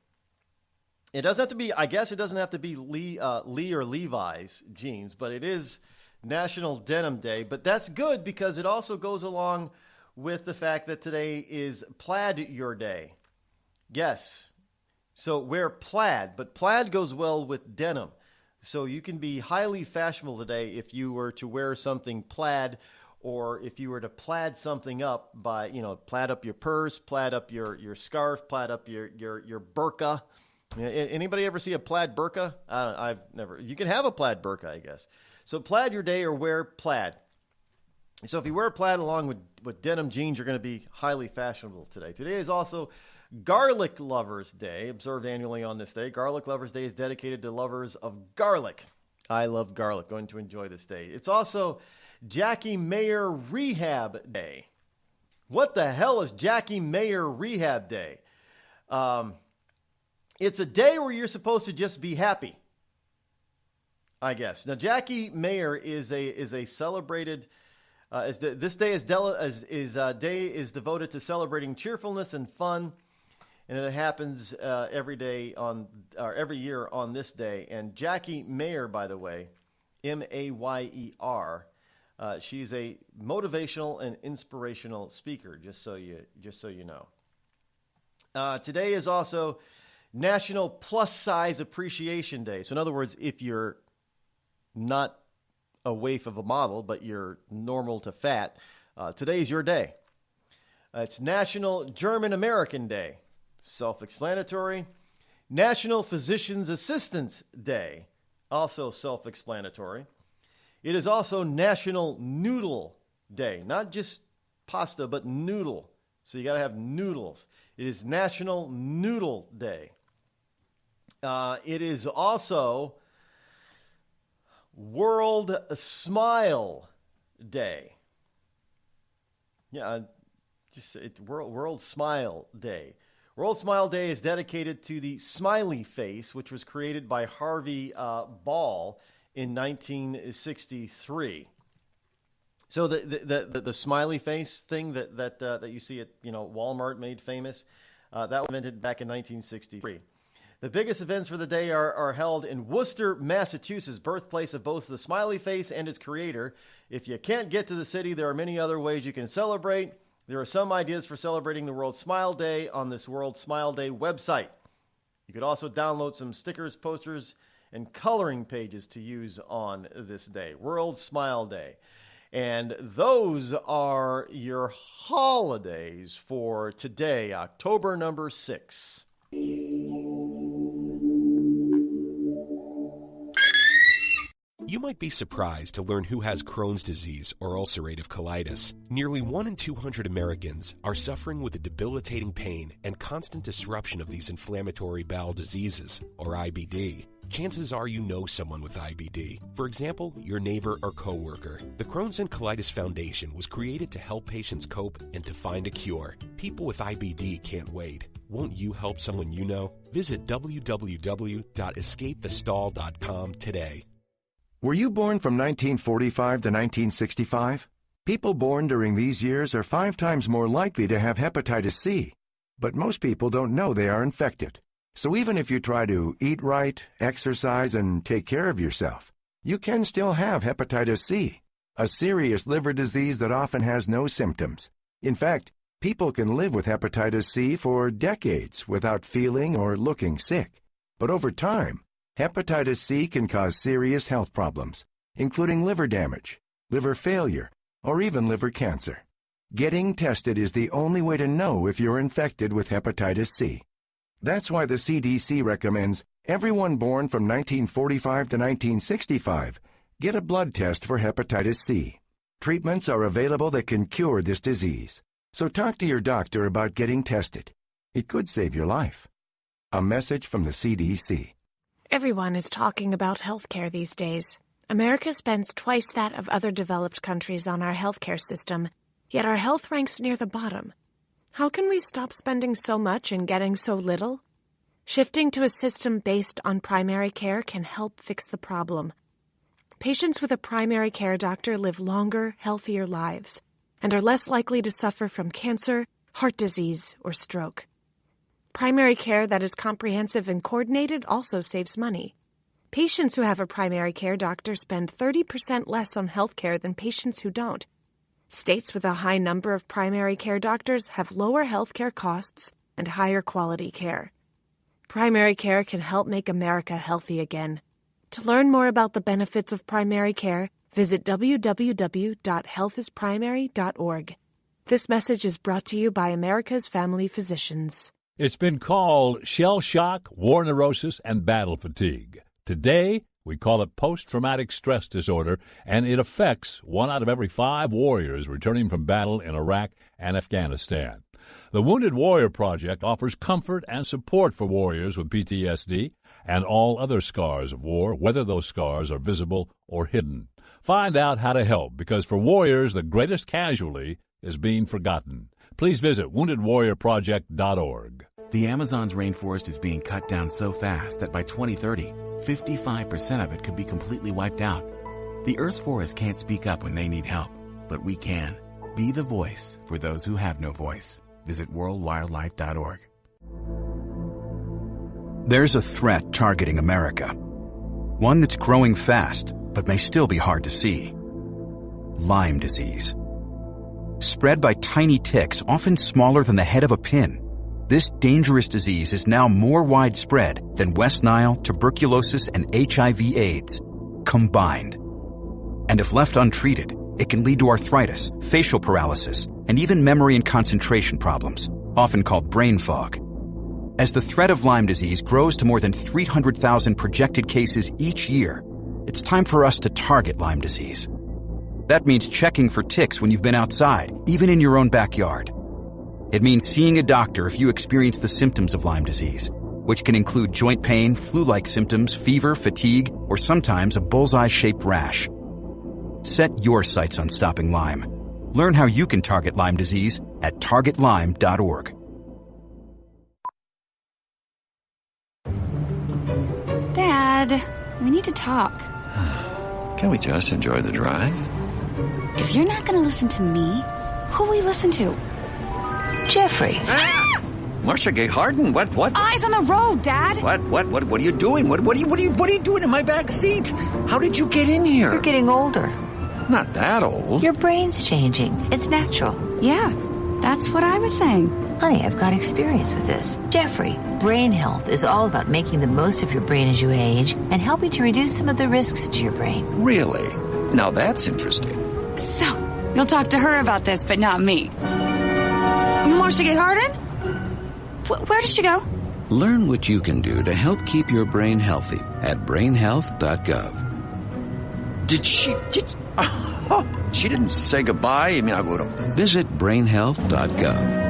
It doesn't have to be, I guess it doesn't have to be Lee or Levi's jeans, but it is National Denim Day. But that's good because it also goes along with the fact that today is Plaid Your Day. Yes. So wear plaid, but plaid goes well with denim. So you can be highly fashionable today if you were to wear something plaid, or if you were to plaid something up by, plaid up your purse, plaid up your scarf, plaid up your burqa. Anybody ever see a plaid burqa? I've never. You can have a plaid burqa, I guess. So plaid your day or wear plaid. So if you wear plaid along with denim jeans, you're going to be highly fashionable today. Today is also Garlic Lovers Day, observed annually on this day. Garlic Lovers Day is dedicated to lovers of garlic. I love garlic. Going to enjoy this day. It's also Jackie Mayer Rehab Day. What the hell is Jackie Mayer Rehab Day? It's a day where you're supposed to just be happy, I guess. Now, Jackie Mayer is a celebrated. This day is devoted to celebrating cheerfulness and fun, and it happens every year on this day. And Jackie Mayer, by the way, Mayer, she's a motivational and inspirational speaker. Just so you know. Today is also National Plus Size Appreciation Day. So in other words, if you're not a waif of a model, but you're normal to fat, today's your day. It's National German American Day. Self-explanatory. National Physician's Assistants Day. Also self-explanatory. It is also National Noodle Day. Not just pasta, but noodle. So you got to have noodles. It is National Noodle Day. It is also World Smile Day. Yeah, it's World Smile Day. World Smile Day is dedicated to the smiley face, which was created by Harvey Ball in 1963. So the smiley face thing that you see at Walmart made famous, that was invented back in 1963. The biggest events for the day are held in Worcester, Massachusetts, birthplace of both the smiley face and its creator. If you can't get to the city, there are many other ways you can celebrate. There are some ideas for celebrating the World Smile Day on this World Smile Day website. You could also download some stickers, posters, and coloring pages to use on this day, World Smile Day. And those are your holidays for today, October number 6. You might be surprised to learn who has Crohn's disease or ulcerative colitis. Nearly 1 in 200 Americans are suffering with a debilitating pain and constant disruption of these inflammatory bowel diseases, or IBD. Chances are you know someone with IBD. For example, your neighbor or coworker. The Crohn's and Colitis Foundation was created to help patients cope and to find a cure. People with IBD can't wait. Won't you help someone you know? Visit www.escapethestall.com today. Were you born from 1945 to 1965? People born during these years are 5 times more likely to have hepatitis C. But most people don't know they are infected. So even if you try to eat right, exercise, and take care of yourself, you can still have hepatitis C, a serious liver disease that often has no symptoms. In fact, people can live with hepatitis C for decades without feeling or looking sick. But over time, hepatitis C can cause serious health problems, including liver damage, liver failure, or even liver cancer. Getting tested is the only way to know if you're infected with hepatitis C. That's why the CDC recommends everyone born from 1945 to 1965 get a blood test for hepatitis C. Treatments are available that can cure this disease. So talk to your doctor about getting tested. It could save your life. A message from the CDC. Everyone is talking about healthcare these days. America spends twice that of other developed countries on our healthcare system, yet our health ranks near the bottom. How can we stop spending so much and getting so little? Shifting to a system based on primary care can help fix the problem. Patients with a primary care doctor live longer, healthier lives and are less likely to suffer from cancer, heart disease, or stroke. Primary care that is comprehensive and coordinated also saves money. Patients who have a primary care doctor spend 30% less on health care than patients who don't. States with a high number of primary care doctors have lower health care costs and higher quality care. Primary care can help make America healthy again. To learn more about the benefits of primary care, visit www.healthisprimary.org. This message is brought to you by America's Family Physicians. It's been called shell shock, war neurosis, and battle fatigue. Today, we call it post-traumatic stress disorder, and it affects 1 out of every 5 warriors returning from battle in Iraq and Afghanistan. The Wounded Warrior Project offers comfort and support for warriors with PTSD and all other scars of war, whether those scars are visible or hidden. Find out how to help, because for warriors, the greatest casualty is being forgotten. Please visit woundedwarriorproject.org. The Amazon's rainforest is being cut down so fast that by 2030, 55% of it could be completely wiped out. The Earth's forests can't speak up when they need help, but we can. Be the voice for those who have no voice. Visit worldwildlife.org. There's a threat targeting America. One that's growing fast, but may still be hard to see. Lyme disease. Spread by tiny ticks, often smaller than the head of a pin. This dangerous disease is now more widespread than West Nile, tuberculosis, and HIV/AIDS combined. And if left untreated, it can lead to arthritis, facial paralysis, and even memory and concentration problems, often called brain fog. As the threat of Lyme disease grows to more than 300,000 projected cases each year, it's time for us to target Lyme disease. That means checking for ticks when you've been outside, even in your own backyard. It means seeing a doctor if you experience the symptoms of Lyme disease, which can include joint pain, flu-like symptoms, fever, fatigue, or sometimes a bullseye-shaped rash. Set your sights on stopping Lyme. Learn how you can target Lyme disease at targetlyme.org. Dad, we need to talk. Can we just enjoy the drive? If you're not going to listen to me, who will we listen to? Jeffrey. Ah! Marcia Gay Harden, what? Eyes on the road, Dad. What are you doing? What are you doing in my back seat? How did you get in here? You're getting older. Not that old. Your brain's changing. It's natural. Yeah, that's what I was saying. Honey, I've got experience with this. Jeffrey, brain health is all about making the most of your brain as you age and helping to reduce some of the risks to your brain. Really? Now that's interesting. So, you'll talk to her about this, but not me. Marcia Gay Harden? Where did she go? Learn what you can do to help keep your brain healthy at brainhealth.gov. She didn't say goodbye? I mean, I would have. Visit brainhealth.gov.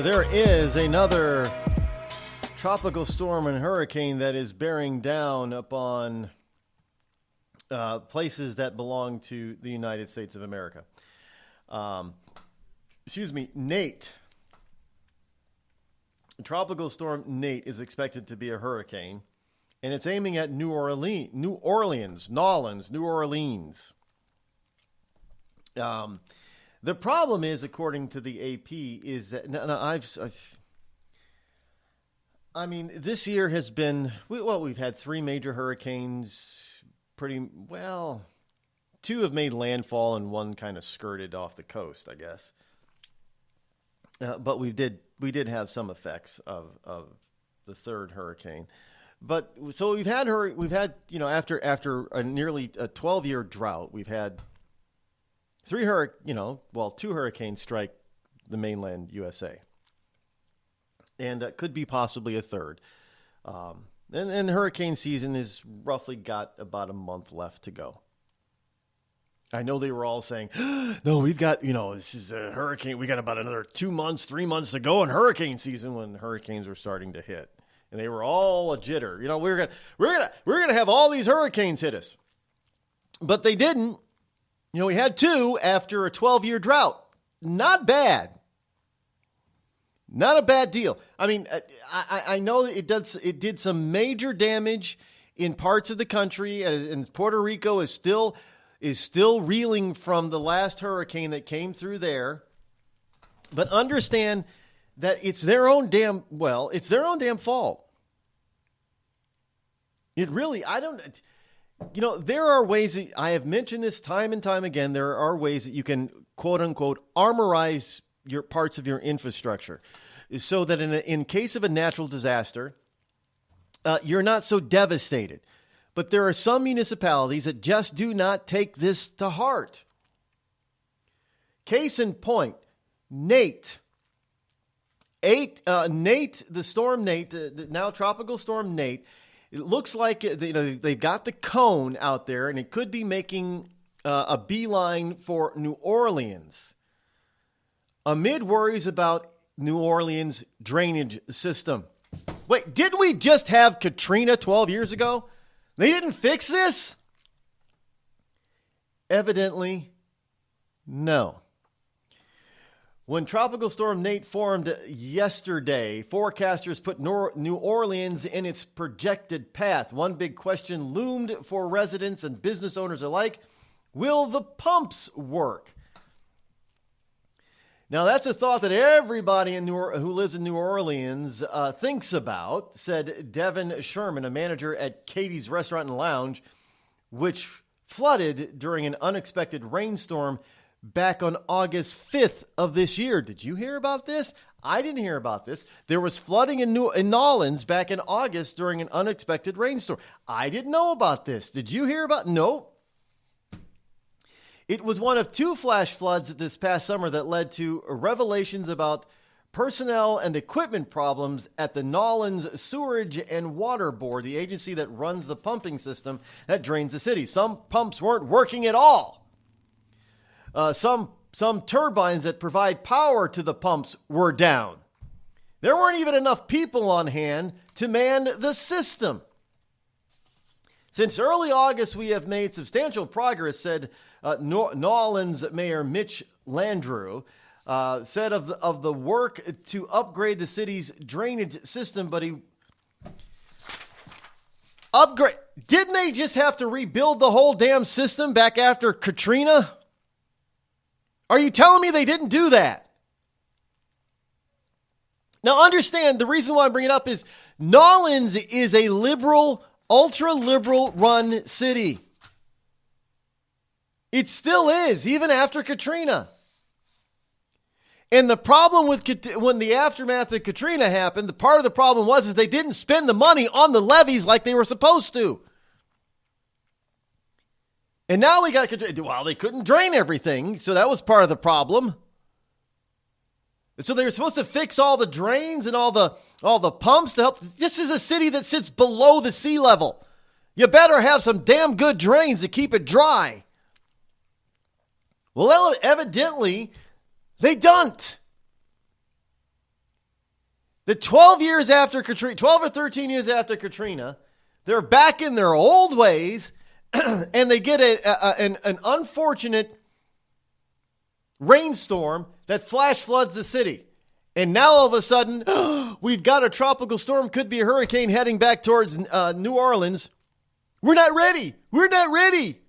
There is another tropical storm and hurricane that is bearing down upon places that belong to the United States of America. Nate. Tropical storm Nate is expected to be a hurricane, and it's aiming at New Orleans. The problem is, according to the AP, is that this year has been, we've had 3 major hurricanes, two have made landfall and one kind of skirted off the coast, I guess. But we did have some effects of the third hurricane. But so we've had after a nearly 12-year drought, we've had 2 hurricanes strike the mainland USA. And could be possibly a third. And hurricane season is roughly got about a month left to go. I know they were all saying, no, we've got, this is a hurricane. We got about another 2 months, 3 months to go in hurricane season when hurricanes are starting to hit. And they were all a jitter. We're gonna have all these hurricanes hit us. But they didn't. We had 2 after a 12-year drought. Not bad. Not a bad deal. I mean, I know that it did some major damage in parts of the country, and Puerto Rico is still reeling from the last hurricane that came through there. But understand that it's their own damn fault. It really, there are ways that I have mentioned this time and time again. There are ways that you can, quote unquote, armorize your parts of your infrastructure so that in case of a natural disaster, you're not so devastated. But there are some municipalities that just do not take this to heart. Case in point, Nate, the storm Nate, now tropical storm Nate. It looks like they've got the cone out there, and it could be making a beeline for New Orleans. Amid worries about New Orleans' drainage system. Wait, didn't we just have Katrina 12 years ago? They didn't fix this? Evidently, no. When Tropical Storm Nate formed yesterday, forecasters put New Orleans in its projected path. One big question loomed for residents and business owners alike. Will the pumps work? Now, that's a thought that everybody who lives in New Orleans thinks about, said Devin Sherman, a manager at Katie's Restaurant and Lounge, which flooded during an unexpected rainstorm back on August 5th of this year. Did you hear about this? I didn't hear about this. There was flooding in New Orleans back in August during an unexpected rainstorm. I didn't know about this. Did you hear about? No. It was one of 2 flash floods this past summer that led to revelations about personnel and equipment problems at the Nolens Sewerage and Water Board, the agency that runs the pumping system that drains the city. Some pumps weren't working at all. Some some turbines that provide power to the pumps were down. There weren't even enough people on hand to man the system. Since early August, we have made substantial progress, said New Orleans Mayor Mitch Landrieu, said of the work to upgrade the city's drainage system, but he upgrade. Didn't they just have to rebuild the whole damn system back after Katrina? Are you telling me they didn't do that? Now understand, the reason why I bring it up is New Orleans is a liberal, ultra-liberal run city. It still is, even after Katrina. And the problem with when the aftermath of Katrina happened, the part of the problem was they didn't spend the money on the levees like they were supposed to. And now we got Katrina. Well, they couldn't drain everything, so that was part of the problem. And so they were supposed to fix all the drains and all the pumps to help. This is a city that sits below the sea level. You better have some damn good drains to keep it dry. Well, evidently, they don't. The 12 years after Katrina, 12 or 13 years after Katrina, they're back in their old ways, and they get an unfortunate rainstorm that flash floods the city. And now all of a sudden, we've got a tropical storm, could be a hurricane heading back towards New Orleans. We're not ready. We're not ready.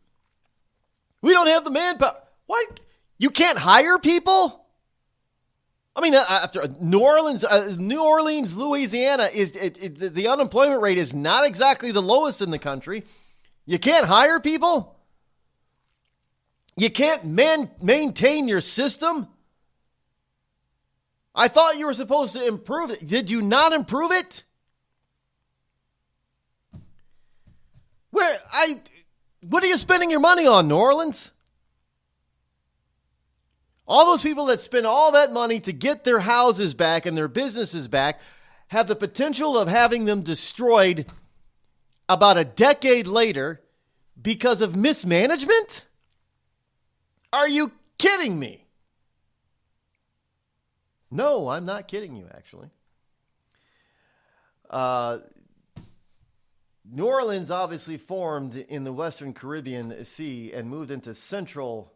We don't have the manpower. Why? You can't hire people? I mean, after New Orleans, Louisiana, the unemployment rate is not exactly the lowest in the country. You can't hire people? You can't maintain your system? I thought you were supposed to improve it. Did you not improve it? What are you spending your money on, New Orleans? All those people that spend all that money to get their houses back and their businesses back have the potential of having them destroyed about a decade later because of mismanagement? Are you kidding me? No, I'm not kidding you, actually. New Orleans obviously formed in the Western Caribbean Sea and moved into Central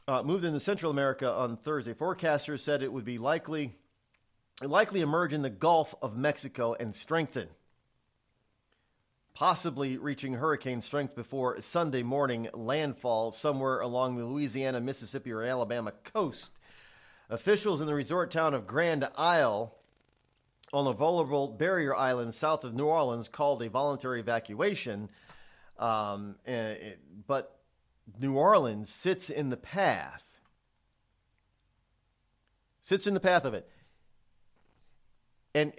America on Thursday. Forecasters said it would be likely emerge in the Gulf of Mexico and strengthen, possibly reaching hurricane strength before Sunday morning landfall somewhere along the Louisiana, Mississippi, or Alabama coast. Officials in the resort town of Grand Isle on a vulnerable barrier island south of New Orleans called a voluntary evacuation, but New Orleans sits in the path of it. And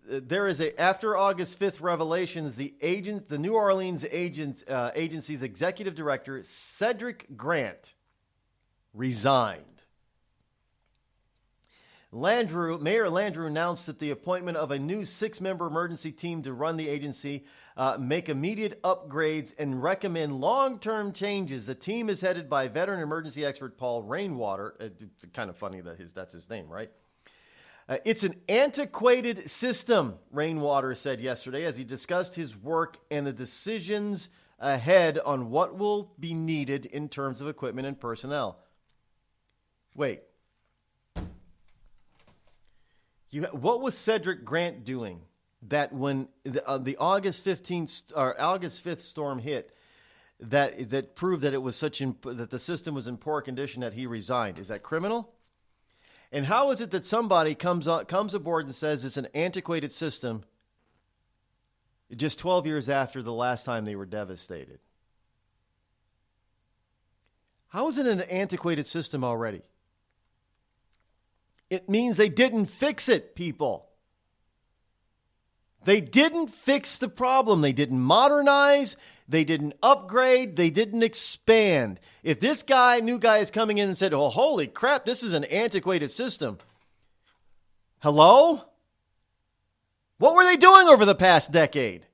there is after August 5th revelations, the New Orleans agency's executive director, Cedric Grant, resigned. Mayor Landrieu announced that the appointment of a new 6-member emergency team to run the agency, make immediate upgrades, and recommend long-term changes. The team is headed by veteran emergency expert Paul Rainwater. It's kind of funny that that's his name, right? It's an antiquated system, Rainwater said yesterday as he discussed his work and the decisions ahead on what will be needed in terms of equipment and personnel. Wait. What was Cedric Grant doing that when the August 15th or August 5th storm hit that proved that it was that the system was in poor condition that he resigned? Is that criminal? And how is it that somebody comes aboard and says it's an antiquated system just 12 years after the last time they were devastated? How is it an antiquated system already? It means they didn't fix it, people. They didn't fix the problem. They didn't modernize. They didn't upgrade. They didn't expand. If this new guy is coming in and said, oh, holy crap, this is an antiquated system. Hello? What were they doing over the past decade?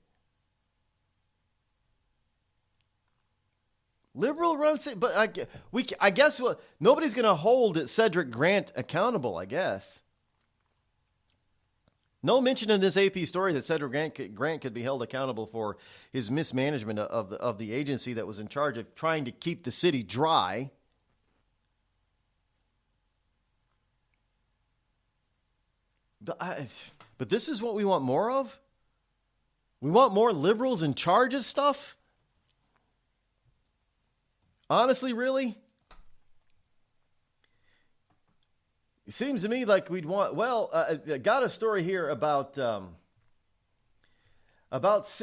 Liberal run city, but I guess nobody's going to hold Cedric Grant accountable, I guess. No mention in this AP story that Cedric Grant could be held accountable for his mismanagement of the agency that was in charge of trying to keep the city dry. But this is what we want more of? We want more liberals in charge of stuff? Honestly, really? It seems to me like we'd want... Well, I got a story here about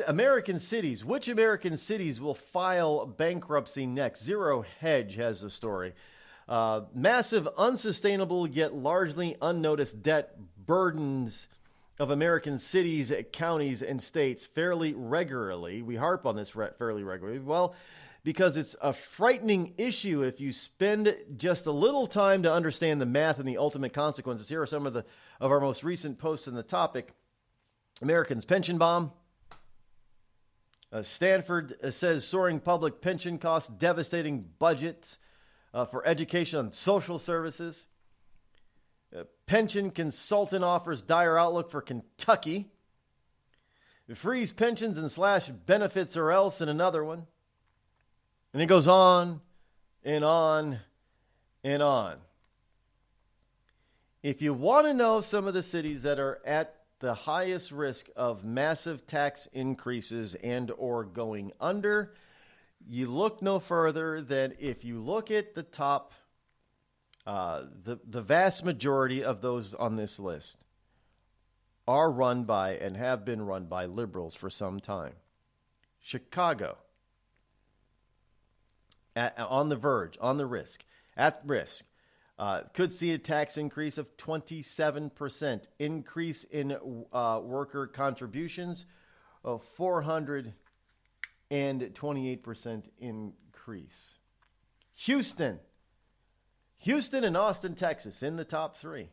American cities. Which American cities will file bankruptcy next? Zero Hedge has a story. Massive, unsustainable, yet largely unnoticed debt burdens of American cities, counties, and states fairly regularly. We harp on this fairly regularly. Well, because it's a frightening issue if you spend just a little time to understand the math and the ultimate consequences. Here are some of our most recent posts on the topic. Americans' pension bomb. Stanford says soaring public pension costs, devastating budgets for education and social services. Pension consultant offers dire outlook for Kentucky. Freeze pensions and slash benefits or else in another one. And it goes on and on and on. If you want to know some of the cities that are at the highest risk of massive tax increases and or going under, you look no further than if you look at the top, the vast majority of those on this list are run by and have been run by liberals for some time. Chicago, on the verge, on the risk, at risk. Could see a tax increase of 27%. Increase in worker contributions of 428% increase. Houston and Austin, Texas, in the top three.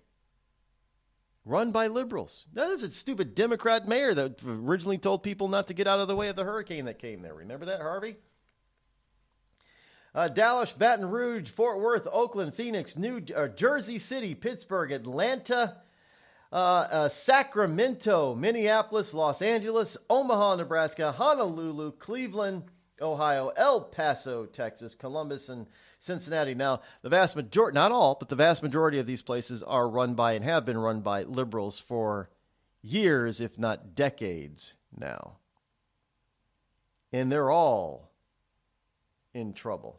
Run by liberals. That is a stupid Democrat mayor that originally told people not to get out of the way of the hurricane that came there. Remember that, Harvey? Dallas, Baton Rouge, Fort Worth, Oakland, Phoenix, Jersey City, Pittsburgh, Atlanta, Sacramento, Minneapolis, Los Angeles, Omaha, Nebraska, Honolulu, Cleveland, Ohio, El Paso, Texas, Columbus, and Cincinnati. Now, the vast majority, not all, but the vast majority of these places are run by and have been run by liberals for years, if not decades now. And they're all in trouble.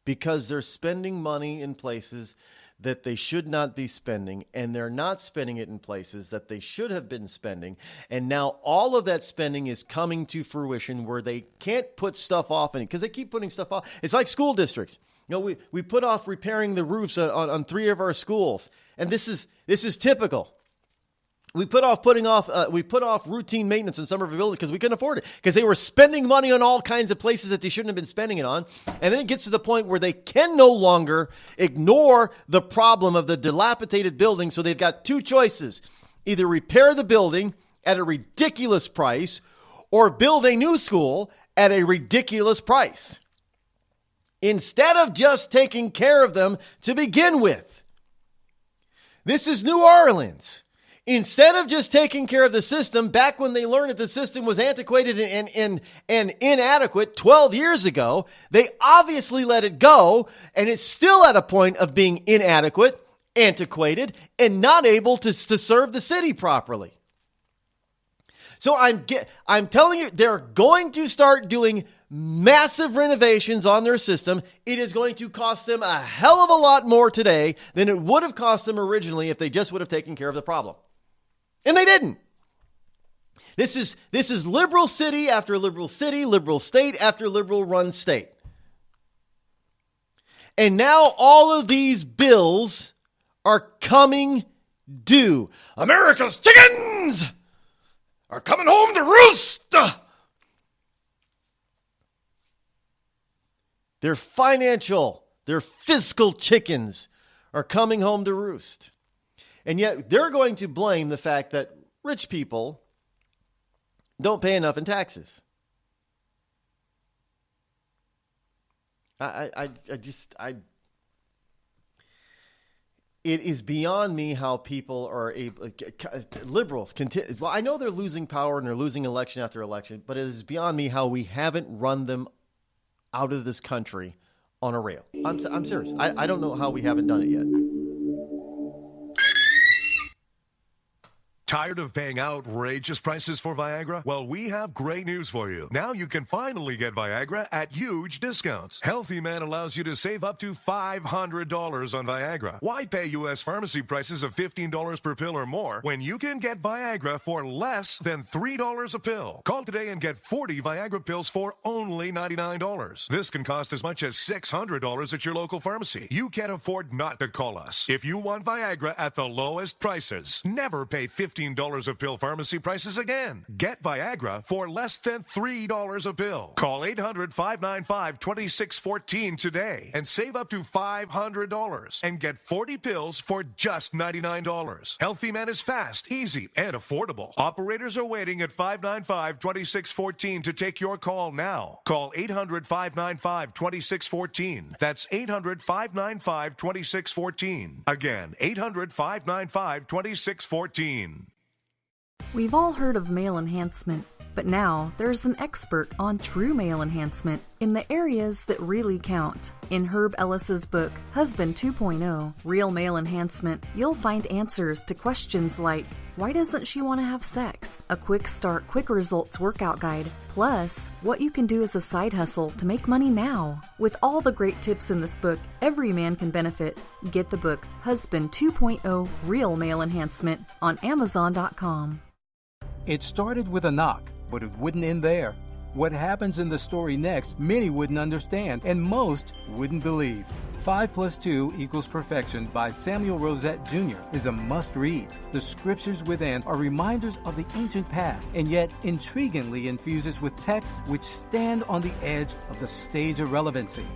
Because they're spending money in places that they should not be spending, and they're not spending it in places that they should have been spending. And now all of that spending is coming to fruition where they can't put stuff off, because they keep putting stuff off. It's like school districts. You know, we put off repairing the roofs on 3 of our schools, and this is typical. We put off routine maintenance in some of our buildings because we couldn't afford it, because they were spending money on all kinds of places that they shouldn't have been spending it on. And then it gets to the point where they can no longer ignore the problem of the dilapidated building. So they've got 2 choices: either repair the building at a ridiculous price or build a new school at a ridiculous price, instead of just taking care of them to begin with. This is New Orleans. Instead of just taking care of the system, back when they learned that the system was antiquated and inadequate 12 years ago, they obviously let it go, and it's still at a point of being inadequate, antiquated, and not able to serve the city properly. So I'm telling you, they're going to start doing massive renovations on their system. It is going to cost them a hell of a lot more today than it would have cost them originally if they just would have taken care of the problem. And they didn't. This is liberal city after liberal city, liberal state after liberal run state. And now all of these bills are coming due. America's chickens are coming home to roost. Their fiscal chickens are coming home to roost. And yet they're going to blame the fact that rich people don't pay enough in taxes. It is beyond me how people are able, liberals continue. Well, I know they're losing power and they're losing election after election, but it is beyond me how we haven't run them out of this country on a rail. I'm serious. I don't know how we haven't done it yet. Tired of paying outrageous prices for Viagra? Well, we have great news for you. Now you can finally get Viagra at huge discounts. Healthy Man allows you to save up to $500 on Viagra. Why pay U.S. pharmacy prices of $15 per pill or more when you can get Viagra for less than $3 a pill? Call today and get 40 Viagra pills for only $99. This can cost as much as $600 at your local pharmacy. You can't afford not to call us. If you want Viagra at the lowest prices, never pay $15 a pill pharmacy prices again. Get Viagra for less than $3 a pill. Call 800-595-2614 today and save up to $500 and get 40 pills for just $99. Healthy Man is fast, easy, and affordable. Operators are waiting at 595-2614 to take your call now. Call 800-595-2614. That's 800-595-2614. Again, 800-595-2614. We've all heard of male enhancement, but now there's an expert on true male enhancement in the areas that really count. In Herb Ellis's book, Husband 2.0, Real Male Enhancement, you'll find answers to questions like, why doesn't she want to have sex? A quick start, quick results workout guide, plus what you can do as a side hustle to make money now. With all the great tips in this book, every man can benefit. Get the book, Husband 2.0, Real Male Enhancement, on Amazon.com. It started with a knock, but it wouldn't end there. What happens in the story next, many wouldn't understand, and most wouldn't believe. 5 + 2 = Perfection by Samuel Rosette Jr. is a must-read. The scriptures within are reminders of the ancient past, and yet intriguingly infuses with texts which stand on the edge of the stage of relevancy.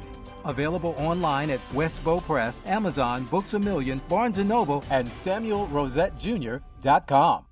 Available online at Westbow Press, Amazon, Books A Million, Barnes & Noble, and SamuelRosetteJr.com.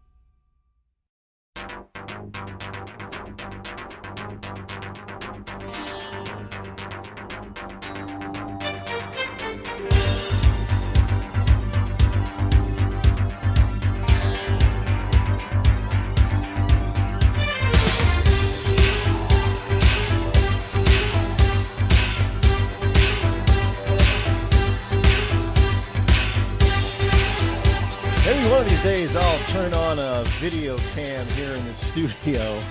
Maybe one of these days I'll turn on a video cam here in the studio,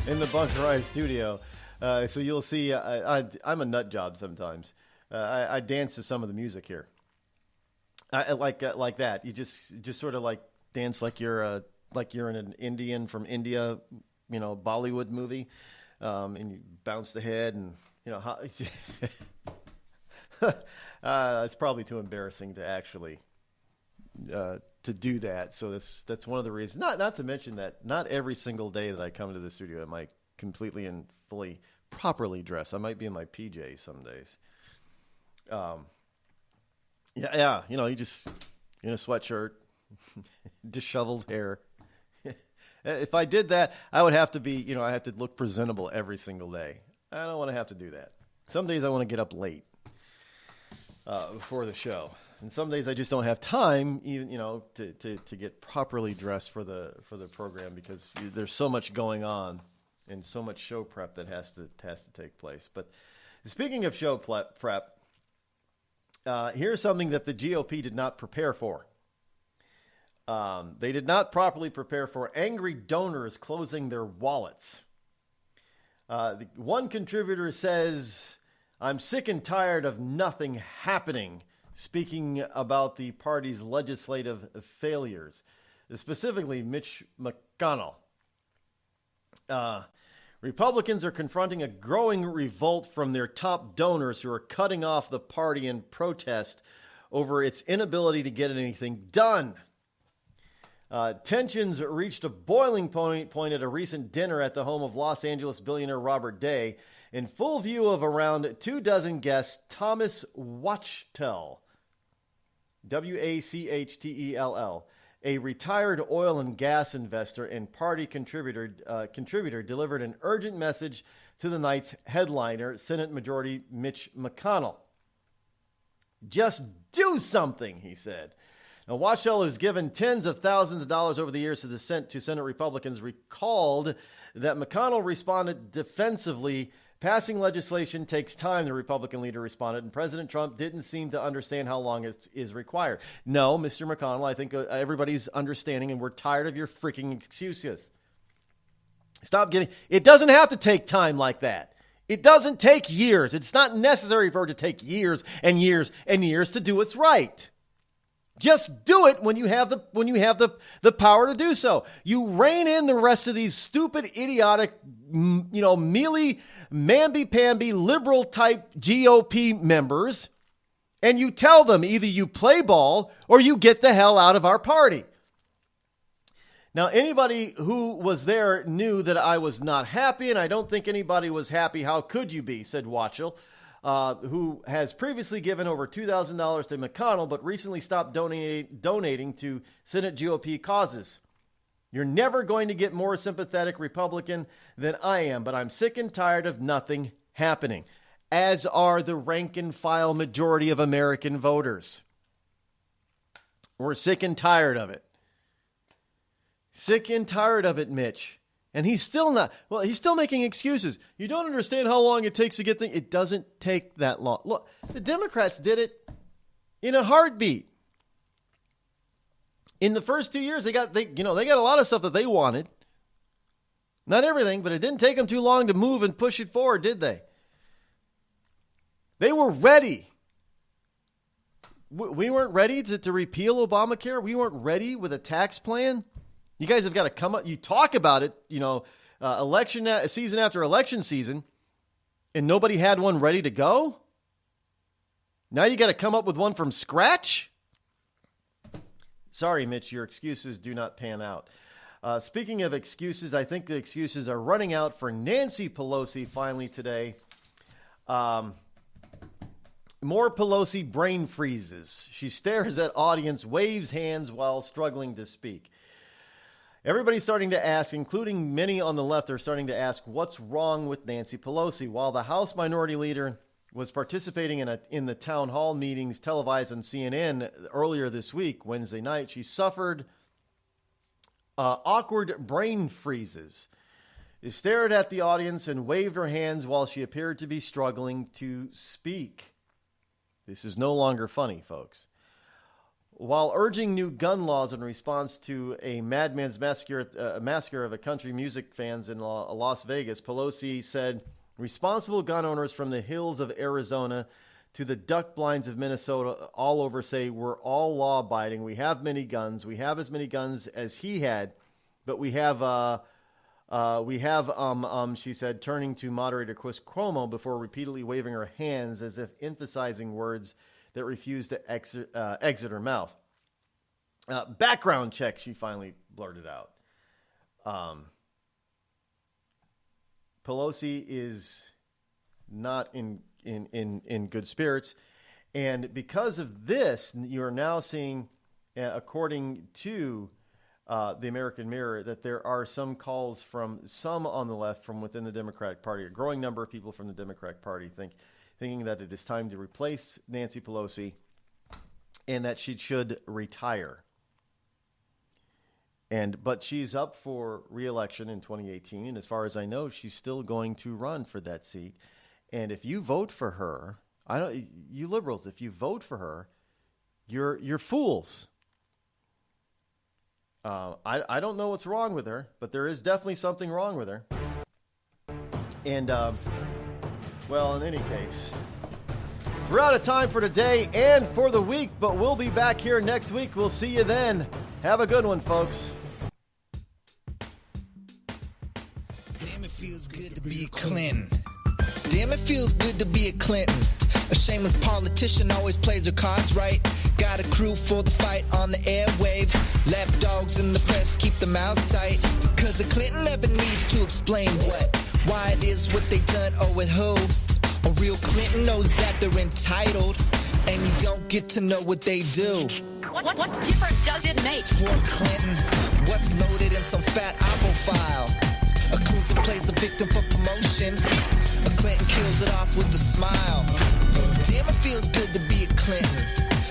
in the Bunker Rise studio, so you'll see. I'm a nut job sometimes. I dance to some of the music here. I like that. You just sort of like dance like you're in an Indian from India, Bollywood movie, and you bounce the head and it's probably too embarrassing to actually. To do that, so that's one of the reasons. Not to mention that not every single day that I come to the studio am I completely and fully properly dressed. I might be in my PJs some days. You just in a sweatshirt, disheveled hair. If I did that, I would have to be, I have to look presentable every single day. I don't want to have to do that. Some days I want to get up late before the show. And some days I just don't have time, even to get properly dressed for the program because there's so much going on and so much show prep that has to take place. But speaking of show prep, here's something that the GOP did not prepare for. They did not properly prepare for angry donors closing their wallets. One contributor says, "I'm sick and tired of nothing happening." Speaking about the party's legislative failures, specifically Mitch McConnell. Republicans are confronting a growing revolt from their top donors who are cutting off the party in protest over its inability to get anything done. Tensions reached a boiling point at a recent dinner at the home of Los Angeles billionaire Robert Day, in full view of around 24 guests. Thomas Wachtel, Wachtel, a retired oil and gas investor and party contributor, delivered an urgent message to the night's headliner, Senate Majority Mitch McConnell. Just do something, he said. Now, Waschel, who's given tens of thousands of dollars over the years to Senate Republicans, recalled that McConnell responded defensively. Passing legislation takes time, the Republican leader responded, and President Trump didn't seem to understand how long it is required. No, Mr. McConnell, I think everybody's understanding, and we're tired of your freaking excuses. Stop giving. It doesn't have to take time like that. It doesn't take years. It's not necessary for it to take years and years and years to do what's right. Just do it when you have the power to do so. You rein in the rest of these stupid, idiotic, mealy, mamby-pamby, liberal-type GOP members, and you tell them either you play ball or you get the hell out of our party. Now, anybody who was there knew that I was not happy, and I don't think anybody was happy. How could you be, said Waschel, who has previously given over $2,000 to McConnell, but recently stopped donating to Senate GOP causes. You're never going to get more sympathetic Republican than I am, but I'm sick and tired of nothing happening, as are the rank and file majority of American voters. We're sick and tired of it. Sick and tired of it, Mitch. And he's still making excuses. You don't understand how long it takes to get things. It doesn't take that long. Look, the Democrats did it in a heartbeat. In the first 2 years, they got a lot of stuff that they wanted. Not everything, but it didn't take them too long to move and push it forward, did they? They were ready. We weren't ready to repeal Obamacare. We weren't ready with a tax plan. You guys have got to come up. You talk about it, election season after election season, and nobody had one ready to go. Now you got to come up with one from scratch. Sorry, Mitch, your excuses do not pan out. Speaking of excuses, I think the excuses are running out for Nancy Pelosi finally today. More Pelosi brain freezes. She stares at audience, waves hands while struggling to speak. Everybody's starting to ask, including many on the left, are starting to ask, what's wrong with Nancy Pelosi? While the House Minority Leader was participating in the town hall meetings televised on CNN earlier this week, Wednesday night, she suffered awkward brain freezes. She stared at the audience and waved her hands while she appeared to be struggling to speak. This is no longer funny, folks. While urging new gun laws in response to a madman's massacre of country music fans in Las Vegas, Pelosi said, responsible gun owners from the hills of Arizona to the duck blinds of Minnesota all over say we're all law-abiding. We have many guns. We have as many guns as he had, but we have, she said, turning to moderator Chris Cuomo before repeatedly waving her hands as if emphasizing words that refused to exit her mouth. Background check, she finally blurted out. Pelosi is not in good spirits. And because of this, you're now seeing, according to the American Mirror, that there are some calls from some on the left from within the Democratic Party, a growing number of people from the Democratic Party thinking that it is time to replace Nancy Pelosi and that she should retire. But she's up for re-election in 2018, and as far as I know, she's still going to run for that seat. And if you vote for her, you liberals, if you vote for her, you're fools. I don't know what's wrong with her, but there is definitely something wrong with her. And well, in any case, we're out of time for today and for the week, but we'll be back here next week. We'll see you then. Have a good one, folks. Damn, it feels good to be a Clinton. Damn, it feels good to be a Clinton. A shameless politician always plays her cards right. Got a crew for the fight on the airwaves. Lapdogs in the press keep their mouths tight. Cause a Clinton never needs to explain what, why it is what they done or with who. A real Clinton knows that they're entitled, and you don't get to know what they do. What difference does it make? For a Clinton, what's loaded in some fat Apple file? A Clinton plays the victim for promotion. A Clinton kills it off with a smile. Damn, it feels good to be a Clinton.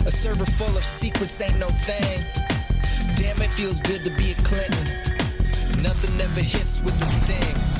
A server full of secrets ain't no thing. Damn, it feels good to be a Clinton. Nothing ever hits with the sting.